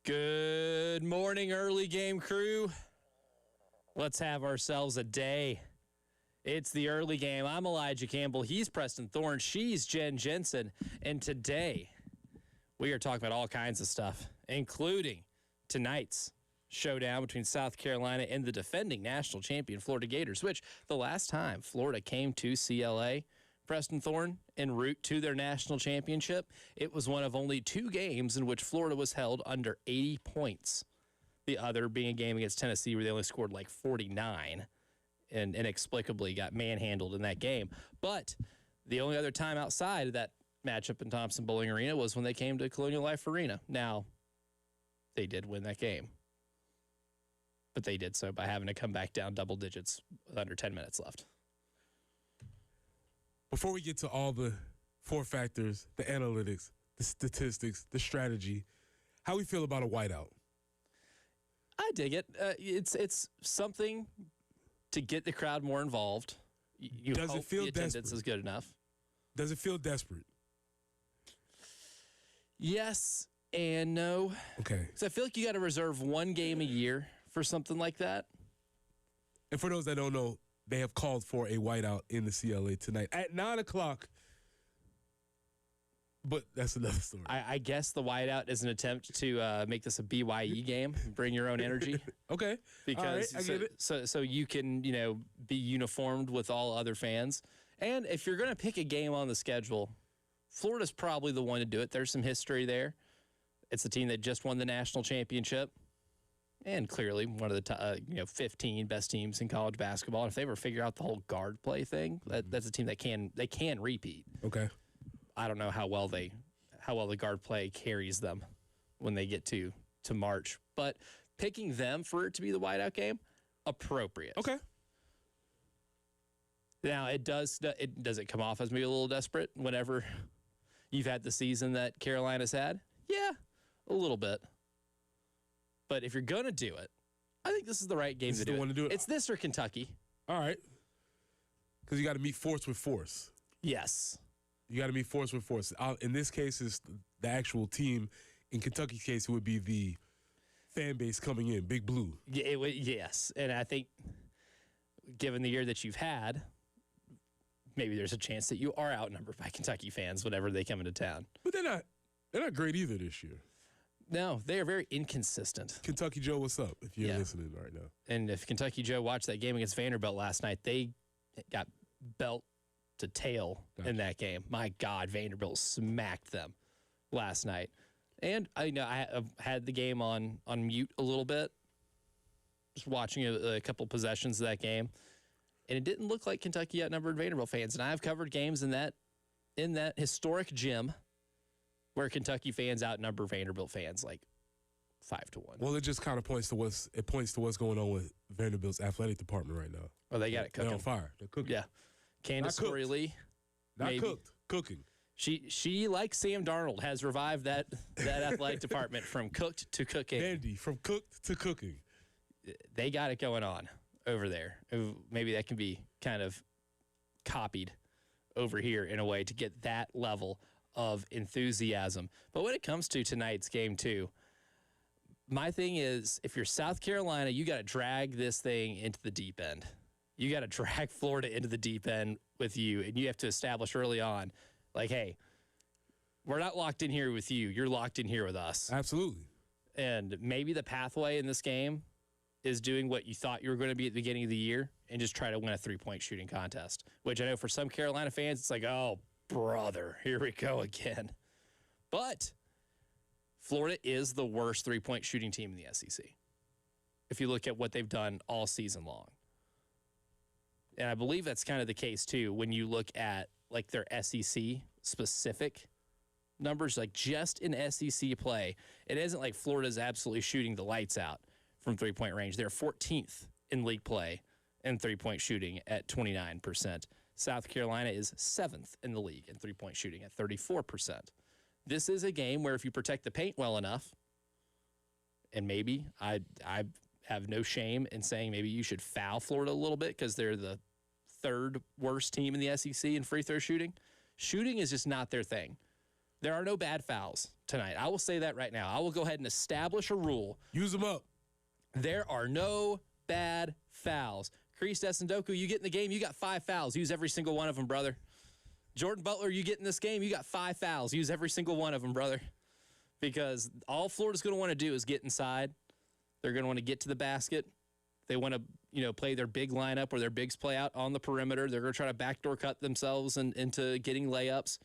Good morning, early game crew. Let's have ourselves a day. It's the early game. I'm Elijah Campbell. He's Preston Thorne. She's Jen Jensen. And today, we are talking about all kinds of stuff, including tonight's showdown between South Carolina and the defending national champion Florida Gators, which the last time Florida came to CLA, Preston Thorne, en route to their national championship, it was one of only 2 games in which Florida was held under 80 points. The other being a game against Tennessee where they only scored like 49 and inexplicably got manhandled in that game. But the only other time outside of that matchup in Thompson Bowling Arena was when they came to Colonial Life Arena. Now, they did win that game, but they did so by having to come back down double digits with under 10 minutes left. Before we get to all the 4 factors, the analytics, the statistics, the strategy, how we feel about a whiteout? I dig it. It's something to get the crowd more involved. You Does hope it feel the attendance desperate? is good enough. Does it feel desperate? Yes and no. Okay. So I feel like you got to reserve one game a year for something like that. And for those that don't know, they have called for a whiteout in the CLA tonight at 9 o'clock. But that's another story. I guess the whiteout is an attempt to make this a BYE game. Bring your own energy. Okay. Because all right, I get it. So you can, be uniformed with all other fans. And if you're going to pick a game on the schedule, Florida's probably the one to do it. There's some history there. It's the team that just won the national championship. And clearly one of the 15 best teams in college basketball. And if they ever figure out the whole guard play thing, that's a team that can repeat. Okay. I don't know how well the guard play carries them when they get to March. But picking them for it to be the whiteout game, appropriate. Okay. Now does it come off as maybe a little desperate whenever you've had the season that Carolina's had? Yeah, a little bit. But if you're going to do it, I think this is the right game to do it. One to do it. It's this or Kentucky. All right. Because you got to meet force with force. Yes. You got to meet force with force. In this case, it's the actual team. In Kentucky's case, it would be the fan base coming in, Big Blue. Yeah, yes. And I think given the year that you've had, maybe there's a chance that you are outnumbered by Kentucky fans whenever they come into town. But they're not great either this year. No, they are very inconsistent. Kentucky Joe, what's up if you're listening right now? And if Kentucky Joe watched that game against Vanderbilt last night, they got belt to tail in that game. My God, Vanderbilt smacked them last night. And I had the game on mute a little bit, just watching a couple possessions of that game. And it didn't look like Kentucky outnumbered Vanderbilt fans. And I've covered games in that historic gym where Kentucky fans outnumber Vanderbilt fans like 5-1. Well, it just kind of points to what's going on with Vanderbilt's athletic department right now. Oh, they got it cooking. They're on fire. They're cooking. Yeah. Candace Lee. Not cooked. Cooking. She, like Sam Darnold, has revived that athletic department from cooked to cooking. Vandy, from cooked to cooking. They got it going on over there. Maybe that can be kind of copied over here in a way to get that level of enthusiasm. But when it comes to tonight's game, too, my thing is, if you're South Carolina, you got to drag this thing into the deep end. You got to drag Florida into the deep end with you, and you have to establish early on, like, hey, we're not locked in here with you. You're locked in here with us. Absolutely. And maybe the pathway in this game is doing what you thought you were going to be at the beginning of the year and just try to win a 3-point shooting contest, which I know for some Carolina fans, it's like, oh, brother, here we go again. But Florida is the worst 3-point shooting team in the SEC, if you look at what they've done all season long. And I believe that's kind of the case, too, when you look at, like, their SEC-specific numbers, like, just in SEC play. It isn't like Florida's absolutely shooting the lights out from three-point range. They're 14th in league play in three-point shooting at 29%. South Carolina is 7th in the league in three-point shooting at 34%. This is a game where if you protect the paint well enough, and maybe I have no shame in saying maybe you should foul Florida a little bit because they're the 3rd worst team in the SEC in free throw shooting. Shooting is just not their thing. There are no bad fouls tonight. I will say that right now. I will go ahead and establish a rule. Use them up. There are no bad fouls. Kristaps Ndoku, you get in the game, you got 5 fouls. Use every single one of them, brother. Jordan Butler, you get in this game, you got 5 fouls. Use every single one of them, brother. Because all Florida's going to want to do is get inside. They're going to want to get to the basket. They want to, play their big lineup or their bigs play out on the perimeter. They're going to try to backdoor cut themselves into getting layups.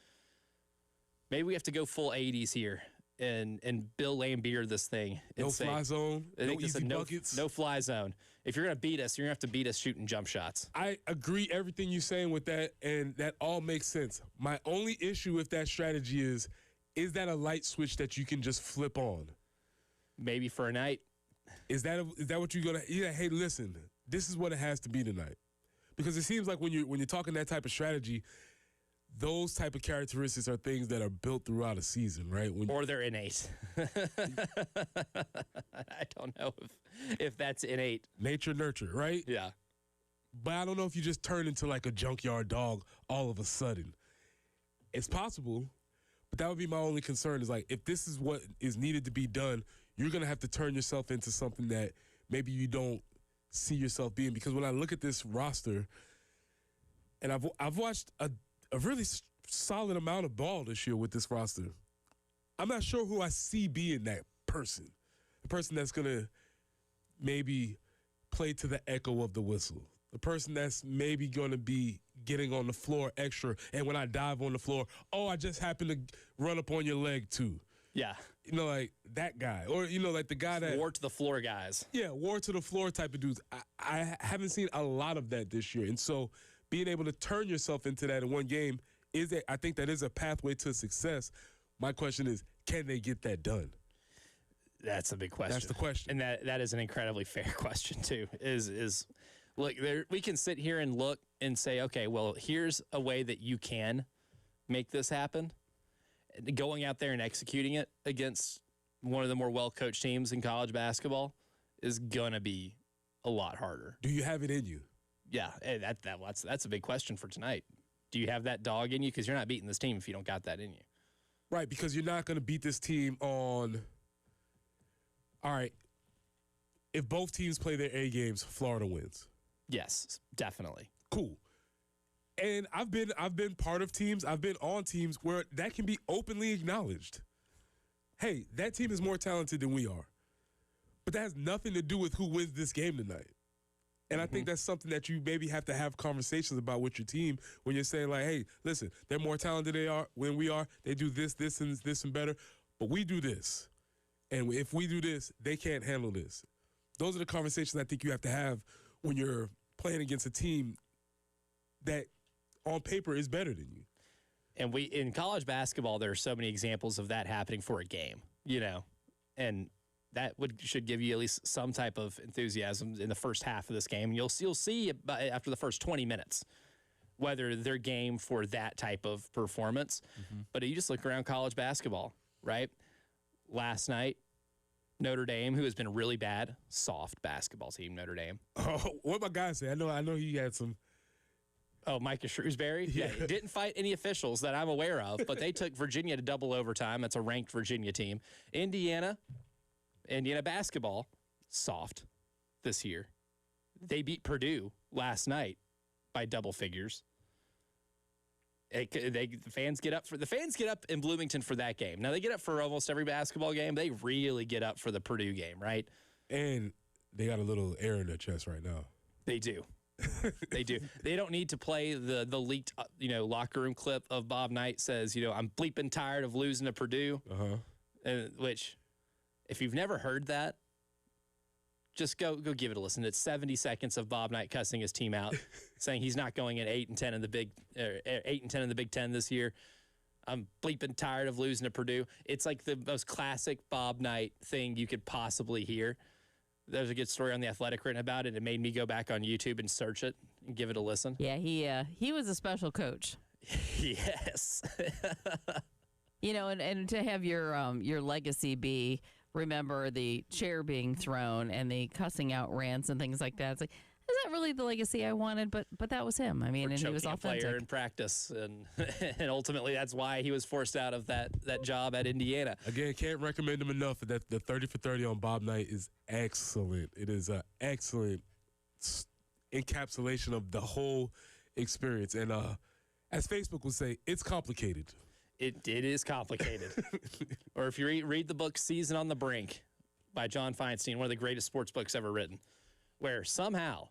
Maybe we have to go full 80s here and Bill Lambier this thing. No fly zone, no easy buckets. No fly zone. If you're going to beat us, you're going to have to beat us shooting jump shots. I agree everything you're saying with that, and that all makes sense. My only issue with that strategy is that a light switch that you can just flip on? Maybe for a night. Is that what you're gonna? Yeah. Hey, listen. This is what it has to be tonight, because it seems like when you're talking that type of strategy, those type of characteristics are things that are built throughout a season, right? Or they're innate. I don't know if that's innate. Nature, nurture, right? Yeah. But I don't know if you just turn into like a junkyard dog all of a sudden. It's possible, but that would be my only concern is like if this is what is needed to be done, you're going to have to turn yourself into something that maybe you don't see yourself being. Because when I look at this roster, and I've watched a really solid amount of ball this year with this roster, I'm not sure who I see being that person. The person that's going to maybe play to the echo of the whistle. The person that's maybe going to be getting on the floor extra. And when I dive on the floor, I just happened to run up on your leg too. Yeah. Like that guy. Or, like the guy that... War to the floor guys. Yeah, war to the floor type of dudes. I haven't seen a lot of that this year. And so being able to turn yourself into that in one game, I think that is a pathway to success. My question is, can they get that done? That's a big question. That's the question. And that is an incredibly fair question, too, is look, we can sit here and look and say, okay, well, here's a way that you can make this happen. Going out there and executing it against one of the more well-coached teams in college basketball is going to be a lot harder. Do you have it in you? Yeah, that's a big question for tonight. Do you have that dog in you? Because you're not beating this team if you don't got that in you. Right, because you're not going to beat this team on, all right, if both teams play their A games, Florida wins. Yes, definitely. Cool. And I've been part of teams, I've been on teams where that can be openly acknowledged. Hey, that team is more talented than we are. But that has nothing to do with who wins this game tonight. And I think that's something that you maybe have to have conversations about with your team when you're saying like, hey, listen, they're more talented than we are. They do this and better. But we do this. And if we do this, they can't handle this. Those are the conversations I think you have to have when you're playing against a team that on paper is better than you. And in college basketball, there are so many examples of that happening for a game, and that should give you at least some type of enthusiasm in the first half of this game. And you'll see after the first 20 minutes whether they're game for that type of performance. But you just look around college basketball, right? Last night, Notre Dame, who has been really bad, soft basketball team, Notre Dame. Oh, what my guy say? I know he had some. Oh, Micah Shrewsbury? Yeah, he didn't fight any officials that I'm aware of, but they took Virginia to double overtime. That's a ranked Virginia team. Indiana basketball, soft this year. They beat Purdue last night by double figures. The fans get up in Bloomington for that game. Now, they get up for almost every basketball game. They really get up for the Purdue game, right? And they got a little air in their chest right now. They do. They do. They don't need to play the leaked, locker room clip of Bob Knight says, I'm bleeping tired of losing to Purdue. Which, if you've never heard that, just go give it a listen. It's 70 seconds of Bob Knight cussing his team out, saying he's not going in 8-10 in the Big Ten this year. I'm bleeping tired of losing to Purdue. It's like the most classic Bob Knight thing you could possibly hear. There's a good story on The Athletic written about it. It made me go back on YouTube and search it and give it a listen. Yeah, he was a special coach. Yes. And to have your legacy be, remember the chair being thrown and the cussing out rants and things like that. It's like, Isn't really the legacy I wanted, but that was him. I mean, and he was Choking a player authentic. in practice, and and ultimately that's why he was forced out of that job at Indiana. Again, can't recommend him enough. That the 30 for 30 on Bob Knight is excellent. It is an excellent encapsulation of the whole experience. And as Facebook would say, it's complicated. It is complicated. Or if you read the book Season on the Brink by John Feinstein, one of the greatest sports books ever written, where somehow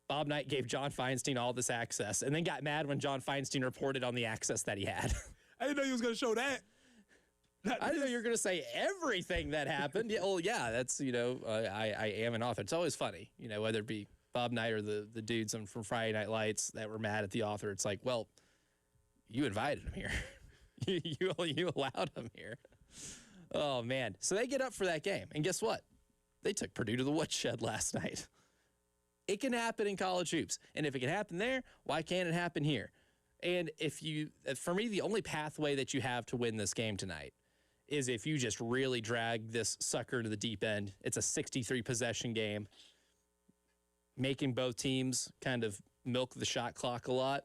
Bob Knight gave John Feinstein all this access and then got mad when John Feinstein reported on the access that he had. I didn't know you was going to show that. I didn't know you were going to say everything that happened. Yeah, well, yeah, that's, I am an author. It's always funny, whether it be Bob Knight or the dudes from Friday Night Lights that were mad at the author. It's like, well, you invited him here. you allowed him here. Oh, man. So they get up for that game. And guess what? They took Purdue to the woodshed last night. It can happen in college hoops. And if it can happen there, why can't it happen here? And for me, the only pathway that you have to win this game tonight is if you just really drag this sucker to the deep end. It's a 63 possession game, making both teams kind of milk the shot clock a lot,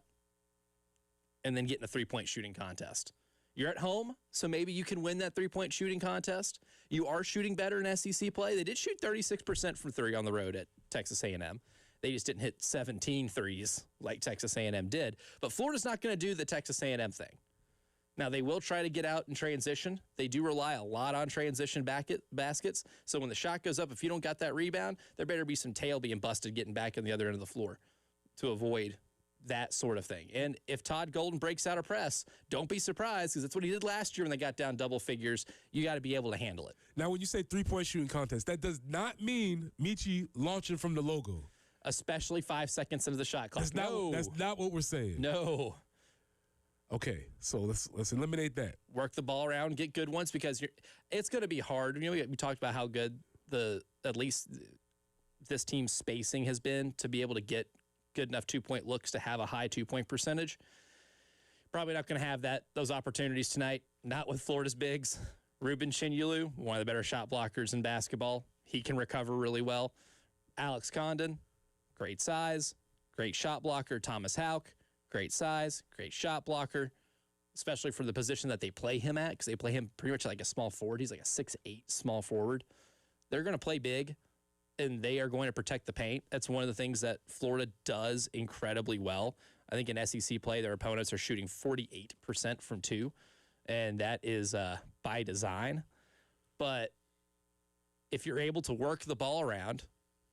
and then getting a 3-point shooting contest. You're at home, so maybe you can win that 3-point shooting contest. You are shooting better in SEC play. They did shoot 36% from three on the road at Texas A&M. They just didn't hit 17 threes like Texas A&M did. But Florida's not going to do the Texas A&M thing. Now, they will try to get out in transition. They do rely a lot on transition baskets. So when the shot goes up, if you don't got that rebound, there better be some tail being busted getting back on the other end of the floor to avoid that sort of thing. And if Todd Golden breaks out a press, don't be surprised, because that's what he did last year when they got down double figures. You got to be able to handle it. Now, when you say 3-point shooting contest, that does not mean Michi launching from the logo. Especially 5 seconds into the shot clock. That's not what we're saying. No. Okay, so let's eliminate that. Work the ball around, get good ones, because it's going to be hard. We talked about how good at least this team's spacing has been to be able to get good enough 2-point looks to have a high 2-point percentage. Probably not going to have those opportunities tonight. Not with Florida's bigs. Ruben Chinyulu, one of the better shot blockers in basketball. He can recover really well. Alex Condon, great size, great shot blocker. Thomas Houck, great size, great shot blocker, especially for the position that they play him at, because they play him pretty much like a small forward. He's like a 6'8" small forward. They're going to play big, and they are going to protect the paint. That's one of the things that Florida does incredibly well. I think in SEC play, their opponents are shooting 48% from two, and that is by design. But if you're able to work the ball around,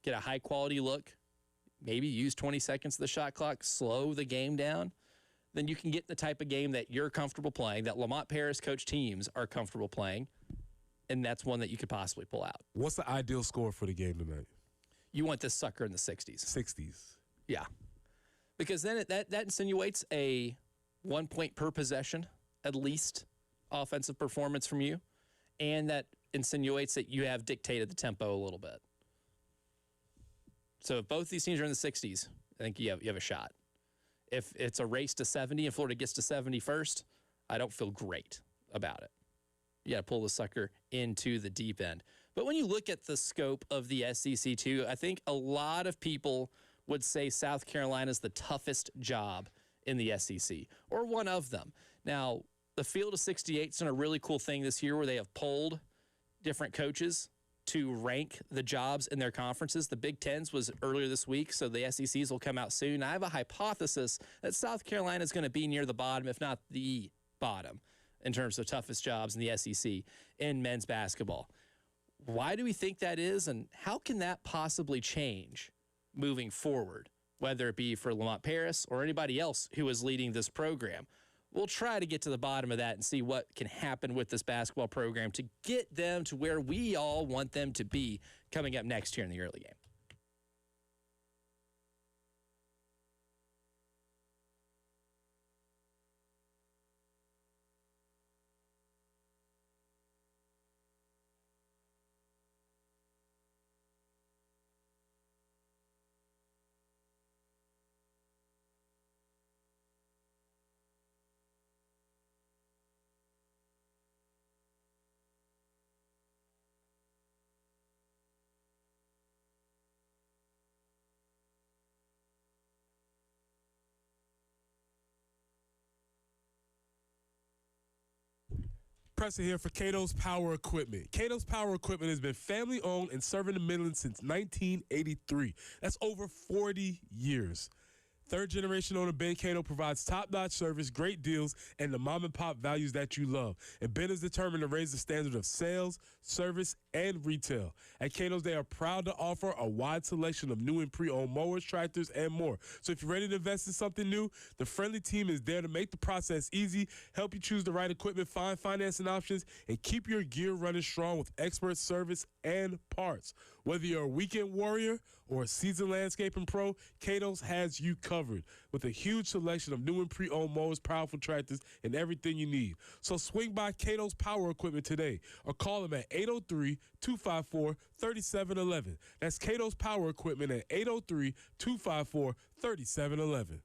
get a high-quality look, maybe use 20 seconds of the shot clock, slow the game down, then you can get the type of game that you're comfortable playing, that Lamont Paris coach teams are comfortable playing, and that's one that you could possibly pull out. What's the ideal score for the game tonight? You want this sucker in the 60s. 60s. Yeah. Because then that insinuates a 1 point per possession, at least, offensive performance from you, and that insinuates that you have dictated the tempo a little bit. So if both these teams are in the 60s, I think you have a shot. If it's a race to 70 and Florida gets to 70 first, I don't feel great about it. You got to pull the sucker into the deep end. But when you look at the scope of the SEC too, I think a lot of people would say South Carolina is the toughest job in the SEC, or one of them. Now, the Field of 68's done a really cool thing this year where they have polled different coaches to rank the jobs in their conferences. The Big Tens was earlier this week, so the SECs will come out soon. I have a hypothesis that South Carolina is going to be near the bottom, if not the bottom, in terms of toughest jobs in the SEC in men's basketball. Why do we think that is, and how can that possibly change moving forward, whether it be for Lamont Paris or anybody else who is leading this program? We'll try to get to the bottom of that and see what can happen with this basketball program to get them to where we all want them to be coming up next year in the early game. Preston here for Cato's Power Equipment. Cato's Power Equipment has been family-owned and serving the Midlands since 1983. That's over 40 years. Third-generation owner Ben Cato provides top-notch service, great deals, and the mom-and-pop values that you love. And Ben is determined to raise the standard of sales, service, and retail. At Cato's, they are proud to offer a wide selection of new and pre-owned mowers, tractors, and more. So if you're ready to invest in something new, the friendly team is there to make the process easy, help you choose the right equipment, find financing options, and keep your gear running strong with expert service and parts. Whether you're a weekend warrior or a seasoned landscaping pro, Cato's has you covered with a huge selection of new and pre-owned mowers, powerful tractors, and everything you need. So swing by Cato's Power Equipment today or call them at 803-254-3711. That's Cato's Power Equipment at 803-254-3711.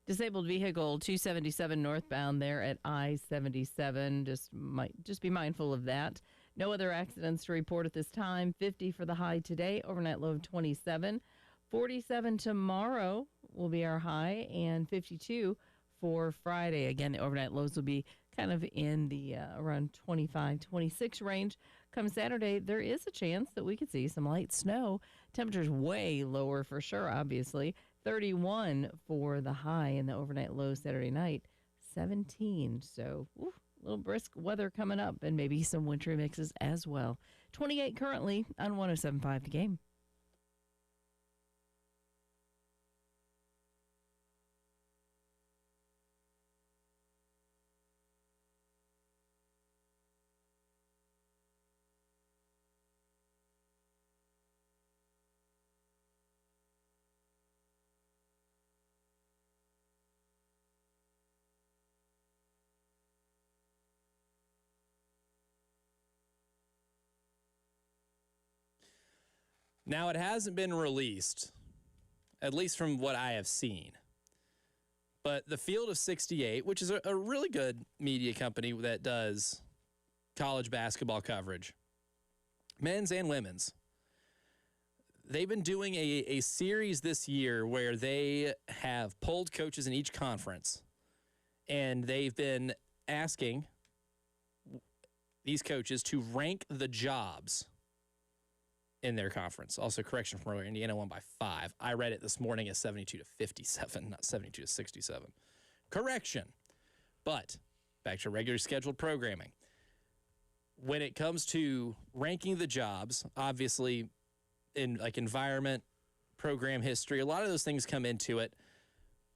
Disabled vehicle 277 northbound there at I-77. Just be mindful of that. No other accidents to report at this time. 50 for the high today, overnight low of 27. 47 tomorrow will be our high, and 52 for Friday. Again, the overnight lows will be kind of in the around 25, 26 range. Come Saturday, there is a chance that we could see some light snow. Temperatures way lower for sure, obviously. 31 for the high, and the overnight low Saturday night, 17. So, a little brisk weather coming up, and maybe some wintry mixes as well. 28 currently on 107.5 The Game. Now, it hasn't been released, at least from what I have seen. But the Field of 68, which is a really good media company that does college basketball coverage, men's and women's, they've been doing a series this year where they have polled coaches in each conference, and they've been asking these coaches to rank the jobs in their conference. Also, correction from earlier, Indiana won by 5. I read it this morning as 72 to 57, not 72 to 67. Correction. But back to regular scheduled programming. When it comes to ranking the jobs, obviously in like environment, program history, a lot of those things come into it.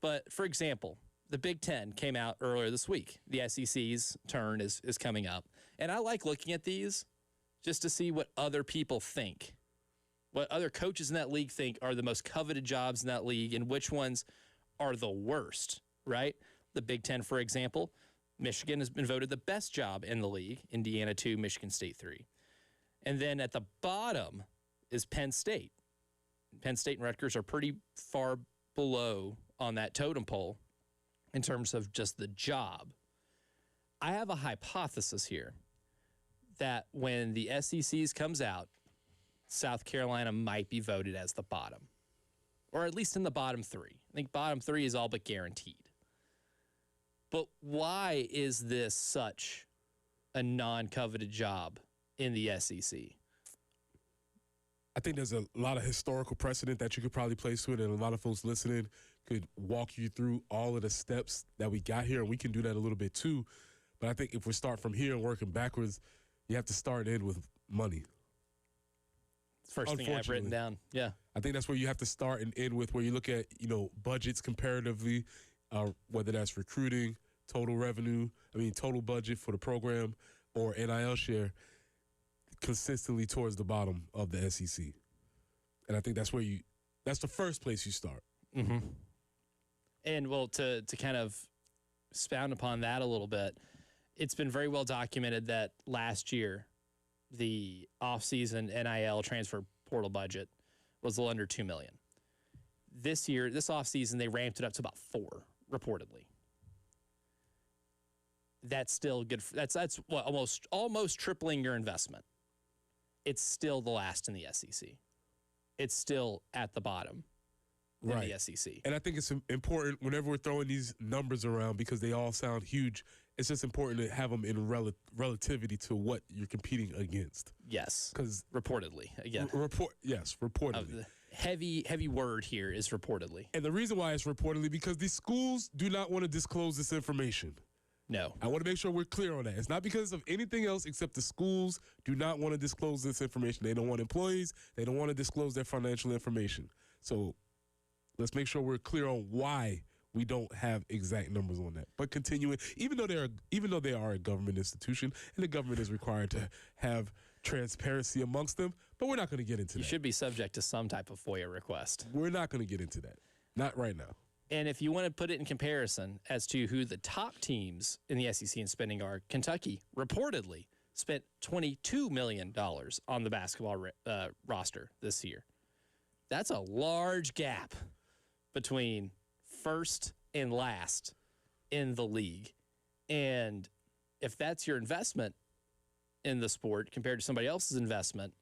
But for example, the Big Ten came out earlier this week. The SEC's turn is coming up. And I like looking at these just to see what other people think, what other coaches in that league think are the most coveted jobs in that league and which ones are the worst, right? The Big Ten, for example, Michigan has been voted the best job in the league, Indiana 2, Michigan State 3. And then at the bottom is Penn State. Penn State and Rutgers are pretty far below on that totem pole in terms of just the job. I have a hypothesis here that when the SEC's comes out, South Carolina might be voted as the bottom, or at least in the bottom 3. I think bottom 3 is all but guaranteed. But why is this such a non-coveted job in the SEC? I think there's a lot of historical precedent that you could probably place to it, and a lot of folks listening could walk you through all of the steps that we got here, and we can do that a little bit too. But I think if we start from here and working backwards, you have to start in with money. First thing I've written down. Yeah. I think that's where you have to start and end with, where you look at, budgets comparatively, whether that's recruiting, total revenue, total budget for the program, or NIL share, consistently towards the bottom of the SEC. And I think that's the first place you start. Mm-hmm. And well, to kind of expound upon that a little bit, it's been very well documented that last year, the offseason NIL transfer portal budget was a little under $2 million. This year, this offseason, they ramped it up to about $4 million, reportedly. That's still good. That's what, almost tripling your investment. It's still the last in the SEC. It's still at the bottom in the SEC. And I think it's important whenever we're throwing these numbers around, because they all sound huge, it's just important to have them in relativity to what you're competing against. Yes, because reportedly, again. Reportedly. Heavy word here is reportedly. And the reason why it's reportedly, because these schools do not want to disclose this information. No. I want to make sure we're clear on that. It's not because of anything else except the schools do not want to disclose this information. They don't want employees. They don't want to disclose their financial information. So let's make sure we're clear on why we don't have exact numbers on that. But continuing, even though they are a government institution and the government is required to have transparency amongst them, but we're not going to get into that. You should be subject to some type of FOIA request. We're not going to get into that. Not right now. And if you want to put it in comparison as to who the top teams in the SEC in spending are, Kentucky reportedly spent $22 million on the basketball roster this year. That's a large gap between first and last in the league. And if that's your investment in the sport compared to somebody else's investment,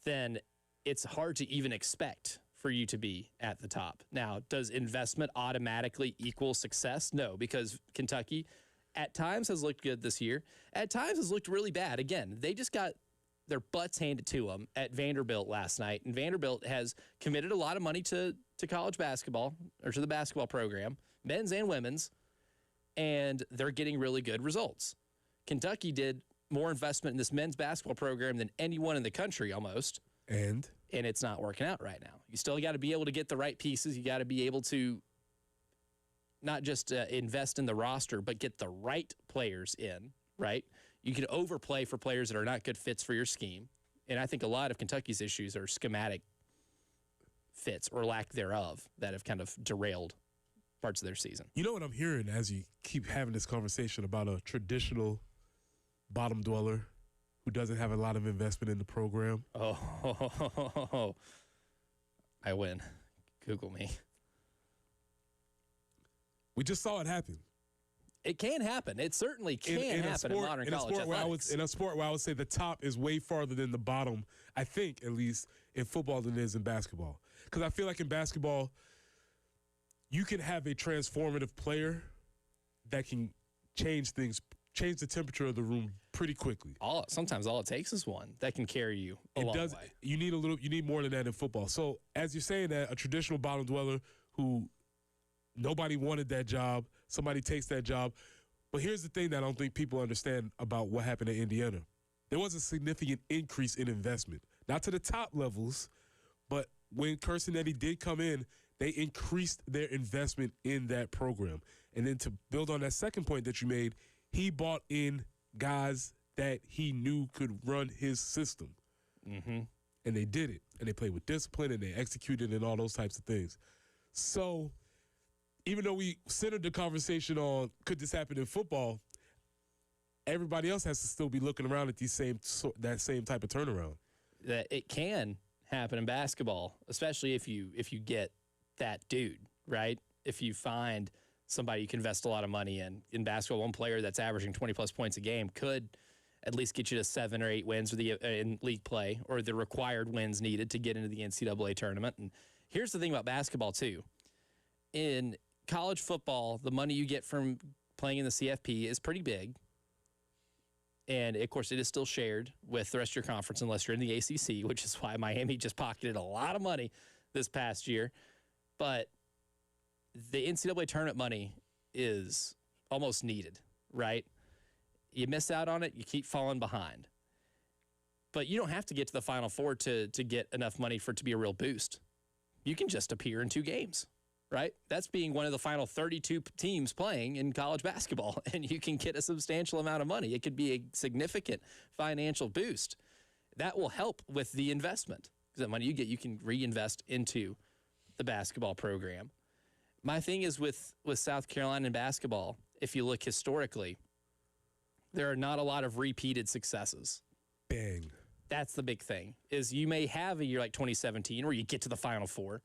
then it's hard to even expect for you to be at the top. Now, does investment automatically equal success? No, because Kentucky at times has looked good this year. At times has looked really bad. Again, they just got their butts handed to them at Vanderbilt last night. And Vanderbilt has committed a lot of money to college basketball, or to the basketball program, men's and women's, and they're getting really good results. Kentucky did more investment in this men's basketball program than anyone in the country almost. And it's not working out right now. You still got to be able to get the right pieces. You got to be able to not just invest in the roster, but get the right players in, right? You can overplay for players that are not good fits for your scheme. And I think a lot of Kentucky's issues are schematic fits or lack thereof that have kind of derailed parts of their season. You know what I'm hearing as you keep having this conversation about a traditional bottom dweller who doesn't have a lot of investment in the program. Oh, I win. Google me. We just saw it happen. It can happen. It certainly can happen in modern college athletics. In a sport where I would say the top is way farther than the bottom, I think, at least, in football than it is in basketball. Because I feel like in basketball, you can have a transformative player that can change things, change the temperature of the room pretty quickly. Sometimes all it takes is one that can carry you a long way. You need more than that in football. So as you're saying that, a traditional bottom dweller who nobody wanted that job, somebody takes that job. But here's the thing that I don't think people understand about what happened in Indiana. There was a significant increase in investment, not to the top levels, but when Kirsinetti did come in, they increased their investment in that program. And then to build on that second point that you made, he brought in guys that he knew could run his system. Mm-hmm. And they did it. And they played with discipline and they executed and all those types of things. So even though we centered the conversation on could this happen in football, everybody else has to still be looking around at that same type of turnaround. That it can happen in basketball, especially if you get that dude, right? If you find somebody you can invest a lot of money in basketball, one player that's averaging 20-plus points a game could at least get you to 7 or 8 wins in league play, or the required wins needed to get into the NCAA tournament. And here's the thing about basketball, too. In college football, the money you get from playing in the CFP is pretty big. And, of course, it is still shared with the rest of your conference unless you're in the ACC, which is why Miami just pocketed a lot of money this past year. But the NCAA tournament money is almost needed, right? You miss out on it, you keep falling behind. But you don't have to get to the Final Four to get enough money for it to be a real boost. You can just appear in 2 games, right? That's being one of the final 32 teams playing in college basketball, and you can get a substantial amount of money. It could be a significant financial boost. That will help with the investment, because that money you get, you can reinvest into the basketball program. My thing is with South Carolina in basketball, if you look historically, there are not a lot of repeated successes. Bang. That's the big thing, is you may have a year like 2017 where you get to the Final Four,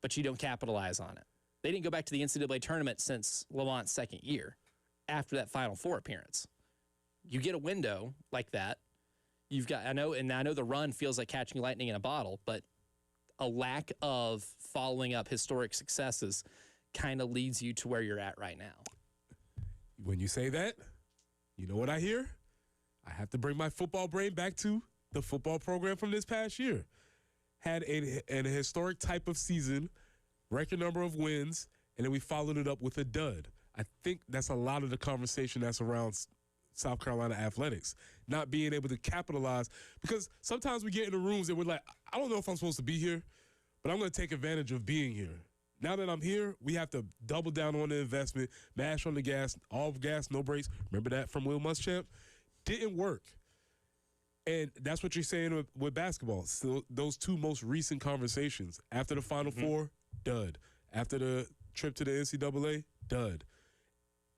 but you don't capitalize on it. They didn't go back to the NCAA tournament since Lamont's second year after that Final Four appearance. You get a window like that. I know the run feels like catching lightning in a bottle, but a lack of following up historic successes kind of leads you to where you're at right now. When you say that, you know what I hear? I have to bring my football brain back to the football program from this past year. Had a historic type of season, record number of wins, and then we followed it up with a dud. I think that's a lot of the conversation that's around South Carolina athletics, not being able to capitalize. Because sometimes we get in the rooms and we're like, I don't know if I'm supposed to be here, but I'm going to take advantage of being here. Now that I'm here, we have to double down on the investment, mash on the gas, all gas, no brakes. Remember that from Will Muschamp? Didn't work. And that's what you're saying with basketball. So those 2 most recent conversations, after the Final Four, dud. After the trip to the NCAA, dud.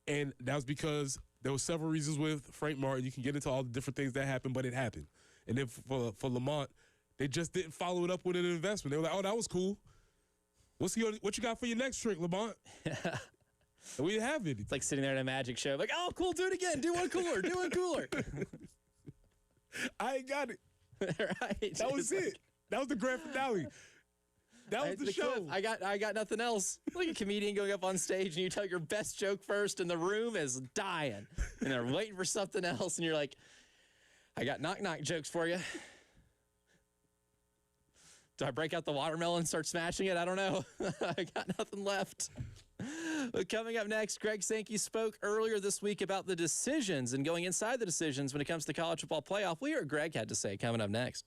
And that was because there were several reasons with Frank Martin. You can get into all the different things that happened, but it happened. And then for Lamont, they just didn't follow it up with an investment. They were like, oh, that was cool. What you got for your next trick, Lamont? And we have it. It's like sitting there in a magic show, like, oh, cool, do it again. Do one cooler. Do one cooler. I ain't got it. Right. That was it. That was the grand finale. That was the show. I got nothing else. Like a comedian going up on stage and you tell your best joke first and the room is dying. And they're waiting for something else. And you're like, I got knock-knock jokes for you. Do I break out the watermelon and start smashing it? I don't know. I got nothing left. But coming up next, Greg Sankey spoke earlier this week about the decisions and going inside the decisions when it comes to the college football playoff. We'll hear what Greg had to say coming up next.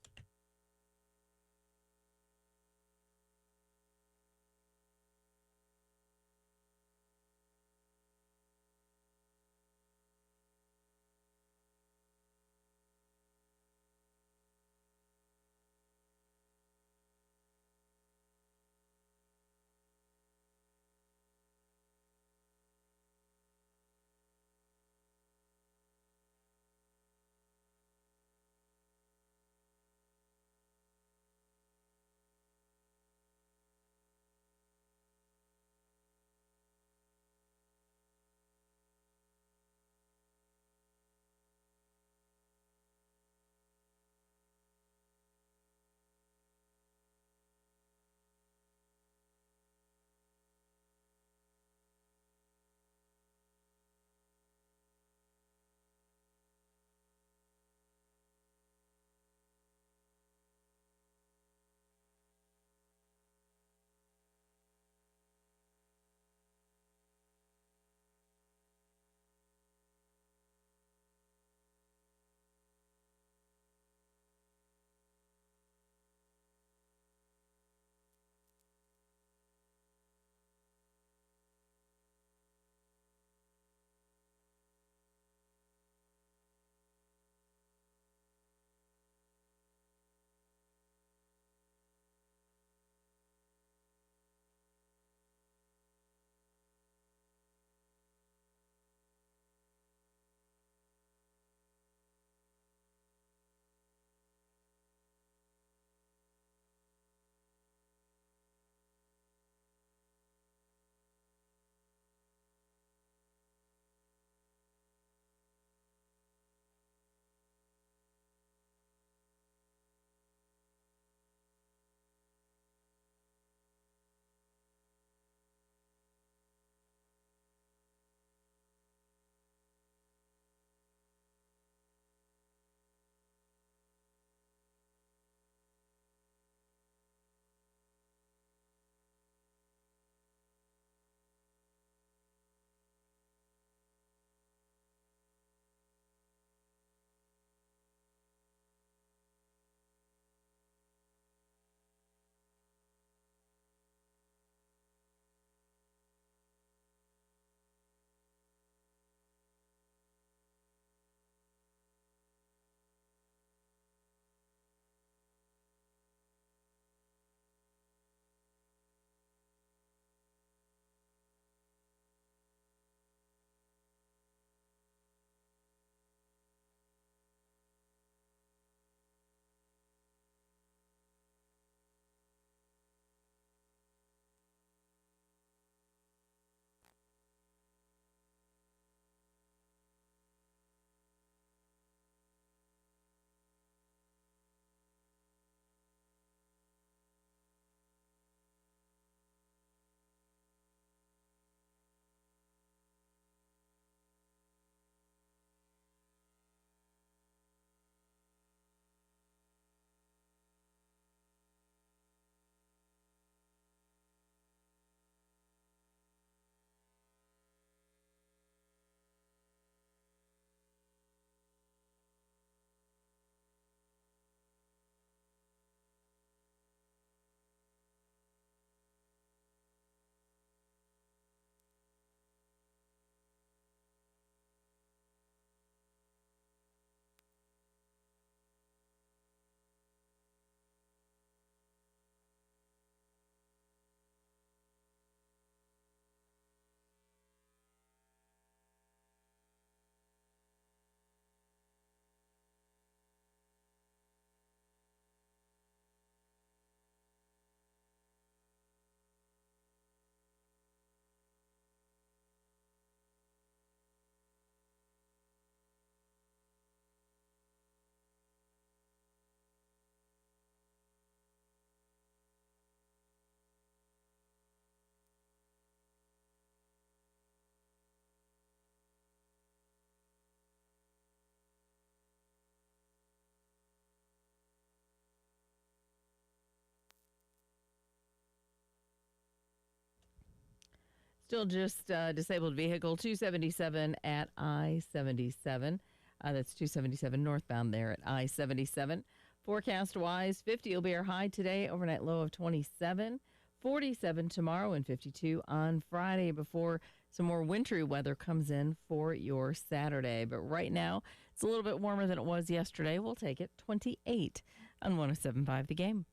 Still just disabled vehicle 277 at I-77. That's 277 northbound there at I-77. Forecast-wise, 50 will be our high today, overnight low of 27, 47 tomorrow, and 52 on Friday before some more wintry weather comes in for your Saturday. But right now, it's a little bit warmer than it was yesterday. We'll take it 28 on 107.5 The Game.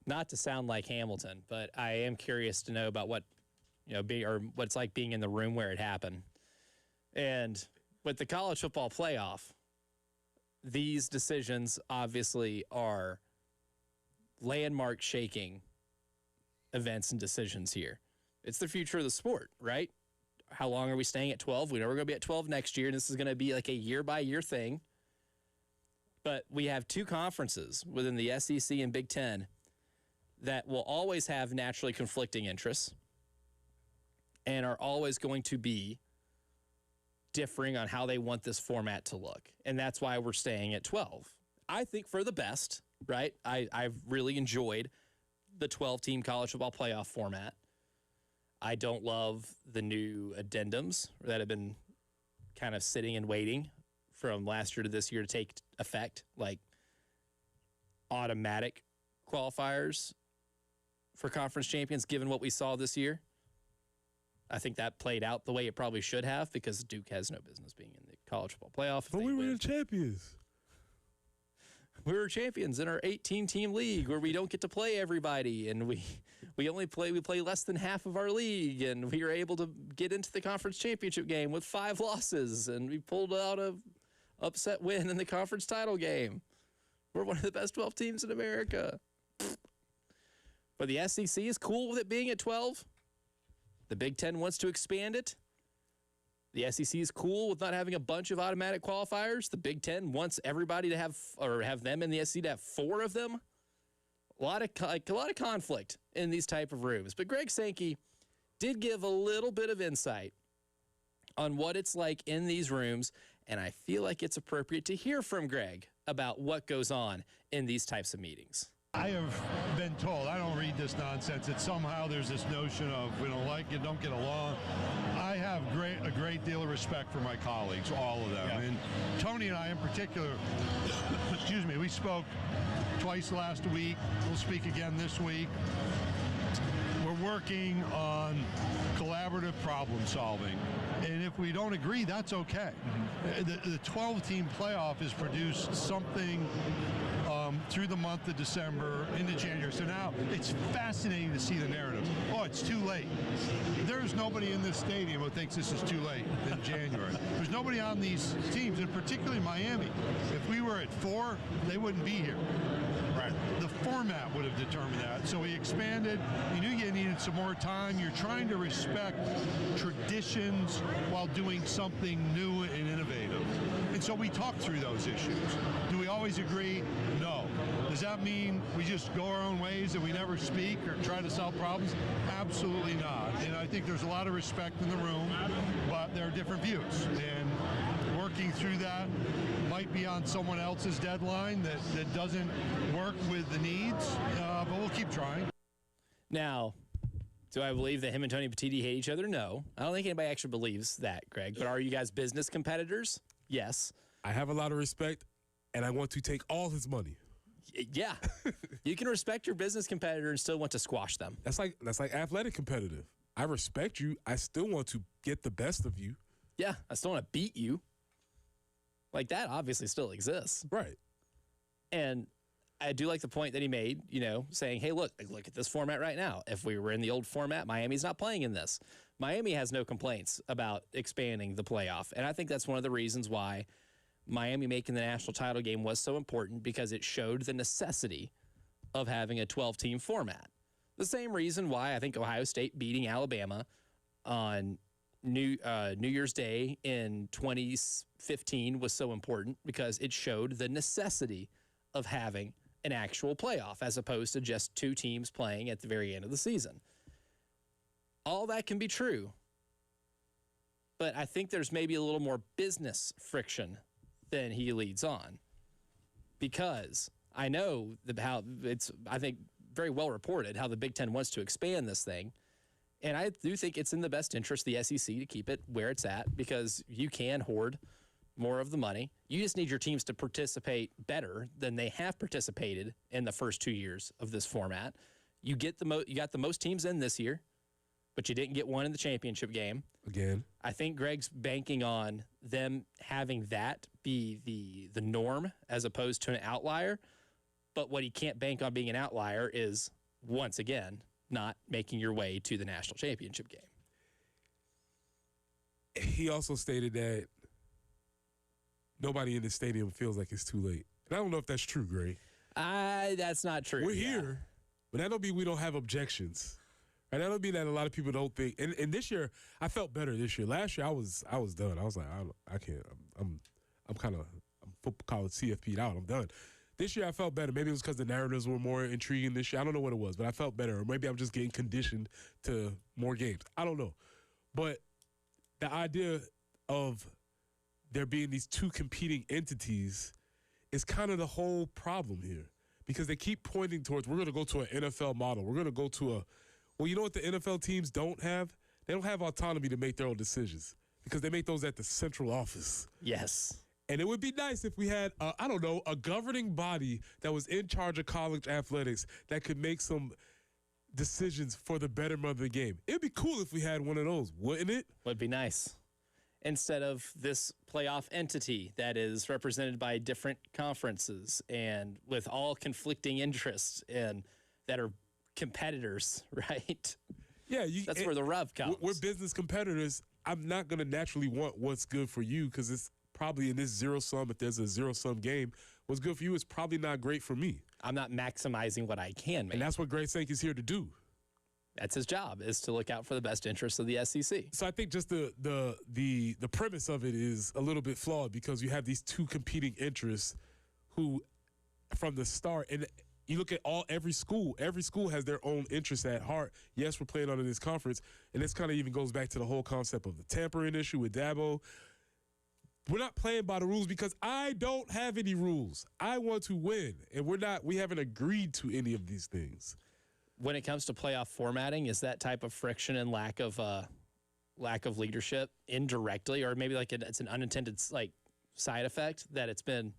Not to sound like Hamilton, but I am curious to know about what, or what it's like being in the room where it happened. And with the college football playoff, these decisions obviously are landmark shaking events and decisions here. It's the future of the sport, right? How long are we staying at 12? We know we're going to be at 12 next year, and this is going to be like a year-by-year thing. But we have two conferences within the SEC and Big Ten that will always have naturally conflicting interests and are always going to be differing on how they want this format to look. And that's why we're staying at 12. I think for the best, right? I've really enjoyed the 12-team college football playoff format. I don't love the new addendums that have been kind of sitting and waiting from last year to this year to take effect, like automatic qualifiers for conference champions, given what we saw this year. I think that played out the way it probably should have, because Duke has no business being in the college football playoff. But we were the champions. We were champions in our 18-team league where we don't get to play everybody, and we play less than half of our league, and we were able to get into the conference championship game with 5 losses, and we pulled out a upset win in the conference title game. We're one of the best 12 teams in America. But the SEC is cool with it being at 12. The Big Ten wants to expand it. The SEC is cool with not having a bunch of automatic qualifiers. The Big Ten wants everybody to have them in the SEC to have 4 of them. A lot of conflict in these type of rooms. But Greg Sankey did give a little bit of insight on what it's like in these rooms, and I feel like it's appropriate to hear from Greg about what goes on in these types of meetings. I have been told, I don't read this nonsense, that somehow there's this notion of we don't like it, don't get along. I have a great deal of respect for my colleagues, all of them. Yeah. And Tony and I in particular, excuse me, we spoke twice last week. We'll speak again this week. We're working on collaborative problem solving. And if we don't agree, that's okay. Mm-hmm. The 12-team playoff has produced something through the month of December into January. So now it's fascinating to see the narrative. Oh, it's too late. There's nobody in this stadium who thinks this is too late in January. There's nobody on these teams, and particularly Miami. If we were at 4, they wouldn't be here. Right. The format would have determined that. So we expanded. You knew you needed some more time. You're trying to respect traditions while doing something new and innovative. And so we talked through those issues. Do we always agree? No. Does that mean we just go our own ways and we never speak or try to solve problems? Absolutely not. And I think there's a lot of respect in the room, but there are different views. And working through that might be on someone else's deadline that doesn't work with the needs, but we'll keep trying. Now, do I believe that him and Tony Petitti hate each other? No. I don't think anybody actually believes that, Greg. But are you guys business competitors? Yes. I have a lot of respect, and I want to take all his money. Yeah. You can respect your business competitor and still want to squash them. That's like athletic competitive. I respect you. I still want to get the best of you. Yeah. I still want to beat you. Like, that obviously still exists. Right. And I do like the point that he made, saying, hey, look at this format right now. If we were in the old format, Miami's not playing in this. Miami has no complaints about expanding the playoff. And I think that's one of the reasons why Miami making the national title game was so important, because it showed the necessity of having a 12-team format. The same reason why I think Ohio State beating Alabama on New Year's Day in 2015 was so important, because it showed the necessity of having an actual playoff as opposed to just two teams playing at the very end of the season. All that can be true, but I think there's maybe a little more business friction than he leads on, because I know how it's, I think, very well reported how the Big Ten wants to expand this thing. And I do think it's in the best interest of the SEC to keep it where it's at, because you can hoard more of the money. You just need your teams to participate better than they have participated in the first 2 years of this format. You got the most teams in this year, but you didn't get one in the championship game. Again. I think Greg's banking on them having that be the norm as opposed to an outlier. But what he can't bank on being an outlier is, once again, not making your way to the national championship game. He also stated that nobody in the stadium feels like it's too late. And I don't know if that's true, Gray. That's not true. We're here, but that don't mean we don't have objections. And that don't mean that a lot of people don't think. And this year, I felt better this year. Last year, I was done. I was like, I can't. I'm call it CFP'd out. I'm done. This year, I felt better. Maybe it was because the narratives were more intriguing this year. I don't know what it was, but I felt better. Or maybe I'm just getting conditioned to more games. I don't know. But the idea of there being these two competing entities is kind of the whole problem here, because they keep pointing towards, we're going to go to an NFL model. We're going to go to well, you know what the NFL teams don't have? They don't have autonomy to make their own decisions, because they make those at the central office. Yes. And it would be nice if we had, a governing body that was in charge of college athletics that could make some decisions for the betterment of the game. It would be cool if we had one of those, wouldn't it? Would be nice. Instead of this playoff entity that is represented by different conferences and with all conflicting interests and that are competitors, right? Yeah. That's where the rub comes. We're business competitors. I'm not going to naturally want what's good for you, because it's probably in this zero-sum, if there's a zero-sum game, what's good for you is probably not great for me. I'm not maximizing what I can make. And that's what Greg Sank is here to do. That's his job, is to look out for the best interests of the SEC. So I think just the premise of it is a little bit flawed, because you have these two competing interests who, from the start, and you look at every school has their own interests at heart. Yes, we're playing under this conference, and this kind of even goes back to the whole concept of the tampering issue with Dabo. We're not playing by the rules because I don't have any rules. I want to win, and we haven't agreed to any of these things. When it comes to playoff formatting, is that type of friction and lack of leadership indirectly, or maybe it's an unintended side effect that it's been